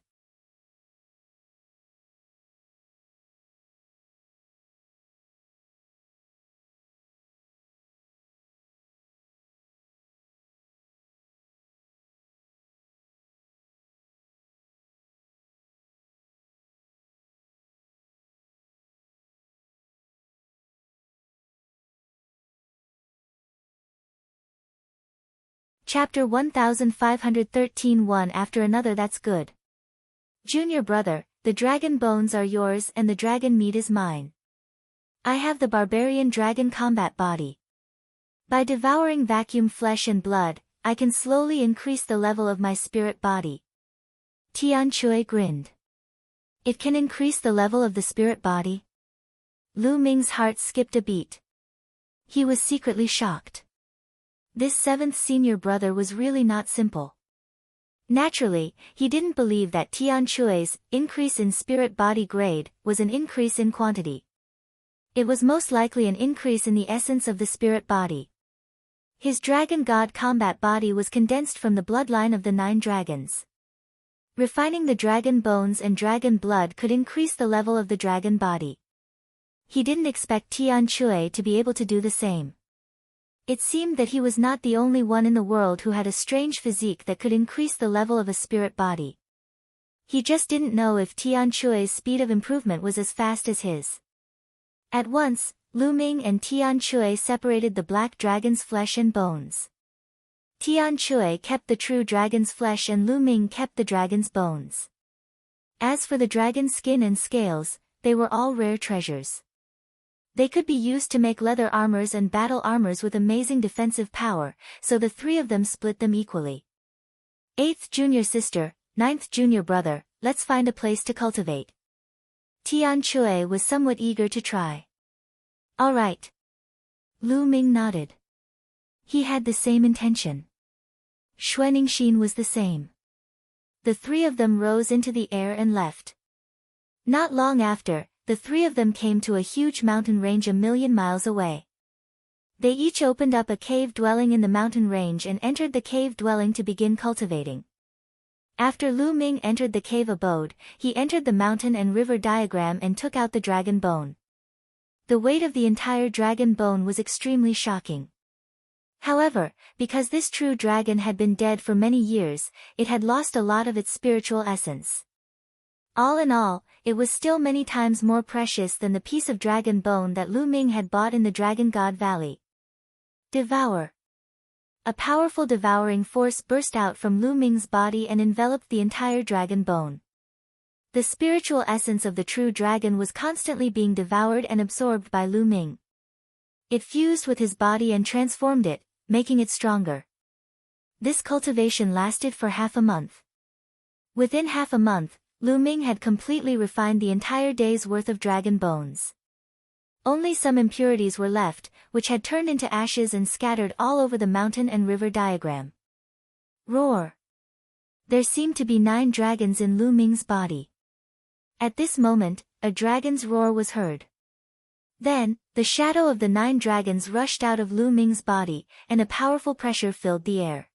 Chapter 1513 One after another. That's good. Junior brother, the dragon bones are yours and the dragon meat is mine. I have the barbarian dragon combat body. By devouring vacuum flesh and blood, I can slowly increase the level of my spirit body. Tian Chui grinned. It can increase the level of the spirit body? Lu Ming's heart skipped a beat. He was secretly shocked. This seventh senior brother was really not simple. Naturally, he didn't believe that Tian Chui's increase in spirit body grade was an increase in quantity. It was most likely an increase in the essence of the spirit body. His dragon god combat body was condensed from the bloodline of the 9 dragons. Refining the dragon bones and dragon blood could increase the level of the dragon body. He didn't expect Tian Chui to be able to do the same. It seemed that he was not the only one in the world who had a strange physique that could increase the level of a spirit body. He just didn't know if Tian Chui's speed of improvement was as fast as his. At once, Lu Ming and Tian Chui separated the black dragon's flesh and bones. Tian Chui kept the true dragon's flesh and Lu Ming kept the dragon's bones. As for the dragon's skin and scales, they were all rare treasures. They could be used to make leather armors and battle armors with amazing defensive power, so the 3 of them split them equally. 8th junior sister, 9th junior brother, let's find a place to cultivate. Tian Chui was somewhat eager to try. All right. Lu Ming nodded. He had the same intention. Xuaningxin was the same. The 3 of them rose into the air and left. Not long after, the 3 of them came to a huge mountain range 1,000,000 miles away. They each opened up a cave dwelling in the mountain range and entered the cave dwelling to begin cultivating. After Lu Ming entered the cave abode, he entered the mountain and river diagram and took out the dragon bone. The weight of the entire dragon bone was extremely shocking. However, because this true dragon had been dead for many years, it had lost a lot of its spiritual essence. All in all, it was still many times more precious than the piece of dragon bone that Lu Ming had bought in the Dragon God Valley. Devour. A powerful devouring force burst out from Lu Ming's body and enveloped the entire dragon bone. The spiritual essence of the true dragon was constantly being devoured and absorbed by Lu Ming. It fused with his body and transformed it, making it stronger. This cultivation lasted for half a month. Within half a month, Lu Ming had completely refined the entire day's worth of dragon bones. Only some impurities were left, which had turned into ashes and scattered all over the mountain and river diagram. Roar! There seemed to be 9 dragons in Lu Ming's body. At this moment, a dragon's roar was heard. Then, the shadow of the 9 dragons rushed out of Lu Ming's body, and a powerful pressure filled the air.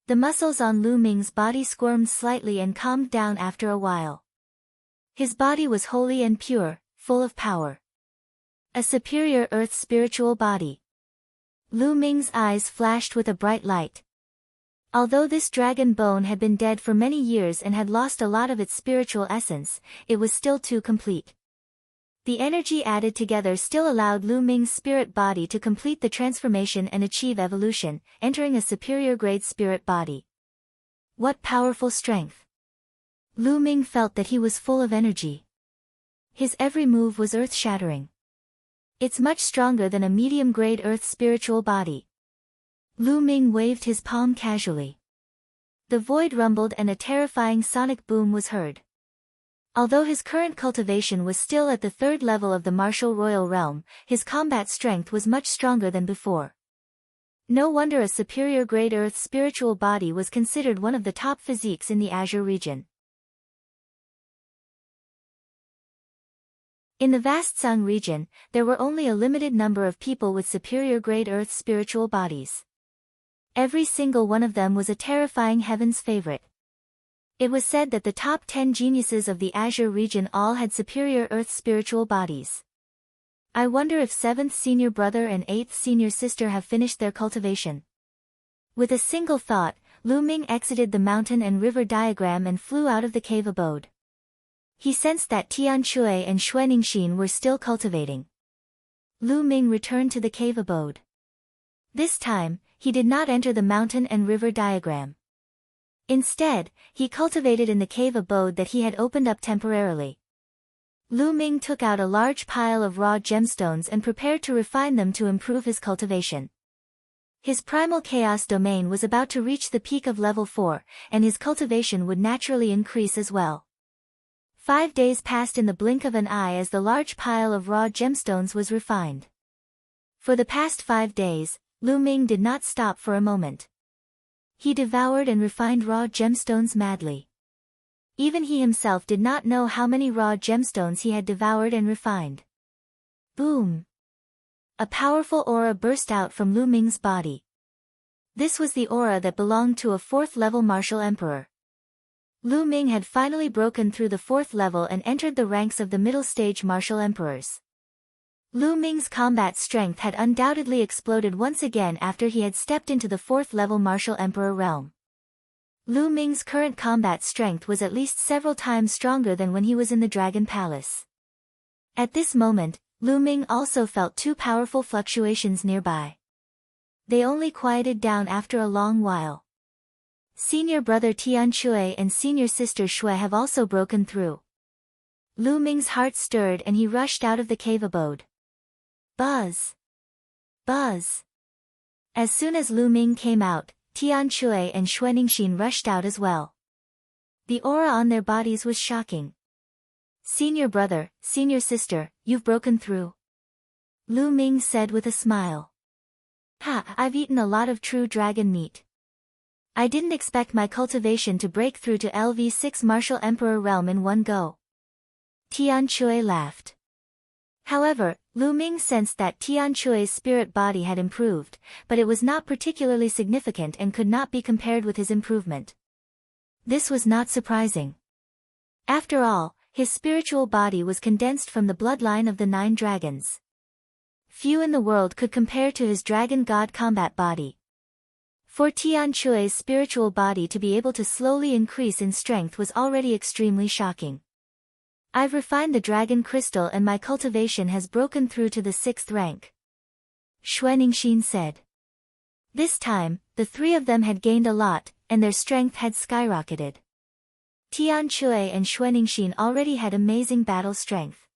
The muscles on Lu Ming's body squirmed slightly and calmed down after a while. His body was holy and pure, full of power. A superior earth spiritual body. Lu Ming's eyes flashed with a bright light. Although this dragon bone had been dead for many years and had lost a lot of its spiritual essence, it was still too complete. The energy added together still allowed Lu Ming's spirit body to complete the transformation and achieve evolution, entering a superior grade spirit body. What powerful strength! Lu Ming felt that he was full of energy. His every move was earth-shattering. It's much stronger than a medium-grade Earth spiritual body. Lu Ming waved his palm casually. The void rumbled and a terrifying sonic boom was heard. Although his current cultivation was still at the 3rd level of the martial royal realm, his combat strength was much stronger than before. No wonder a superior grade Earth spiritual body was considered one of the top physiques in the Azure region. In the vast Sung region, there were only a limited number of people with superior grade Earth spiritual bodies. Every single one of them was a terrifying heaven's favorite. It was said that the top 10 geniuses of the Azure region all had superior Earth spiritual bodies. I wonder if 7th senior brother and 8th senior sister have finished their cultivation. With a single thought, Lu Ming exited the mountain and river diagram and flew out of the cave abode. He sensed that Tian Shui and Xue Ningxin were still cultivating. Lu Ming returned to the cave abode. This time, he did not enter the mountain and river diagram. Instead, he cultivated in the cave abode that he had opened up temporarily. Lu Ming took out a large pile of raw gemstones and prepared to refine them to improve his cultivation. His primal chaos domain was about to reach the peak of level 4, and his cultivation would naturally increase as well. 5 days passed in the blink of an eye as the large pile of raw gemstones was refined. For the past 5 days, Lu Ming did not stop for a moment. He devoured and refined raw gemstones madly. Even he himself did not know how many raw gemstones he had devoured and refined. Boom! A powerful aura burst out from Lu Ming's body. This was the aura that belonged to a 4th-level martial emperor. Lu Ming had finally broken through the 4th level and entered the ranks of the middle-stage martial emperors. Lu Ming's combat strength had undoubtedly exploded once again after he had stepped into the 4th-level martial emperor realm. Lu Ming's current combat strength was at least several times stronger than when he was in the Dragon Palace. At this moment, Lu Ming also felt 2 powerful fluctuations nearby. They only quieted down after a long while. Senior brother Tian Shui and senior sister Xue have also broken through. Lu Ming's heart stirred and he rushed out of the cave abode. Buzz! Buzz! As soon as Lu Ming came out, Tian Shui and Xue Ningxin rushed out as well. The aura on their bodies was shocking. Senior brother, senior sister, you've broken through. Lu Ming said with a smile. Ha, I've eaten a lot of true dragon meat. I didn't expect my cultivation to break through to LV6 Martial Emperor realm in one go. Tian Shui laughed. However, Lu Ming sensed that Tian Shui's spirit body had improved, but it was not particularly significant and could not be compared with his improvement. This was not surprising. After all, his spiritual body was condensed from the bloodline of the 9 dragons. Few in the world could compare to his dragon god combat body. For Tian Shui's spiritual body to be able to slowly increase in strength was already extremely shocking. I've refined the dragon crystal and my cultivation has broken through to the 6th rank. Xue Ningxin said. This time, the 3 of them had gained a lot, and their strength had skyrocketed. Tian Shui and Xue Ningxin already had amazing battle strength.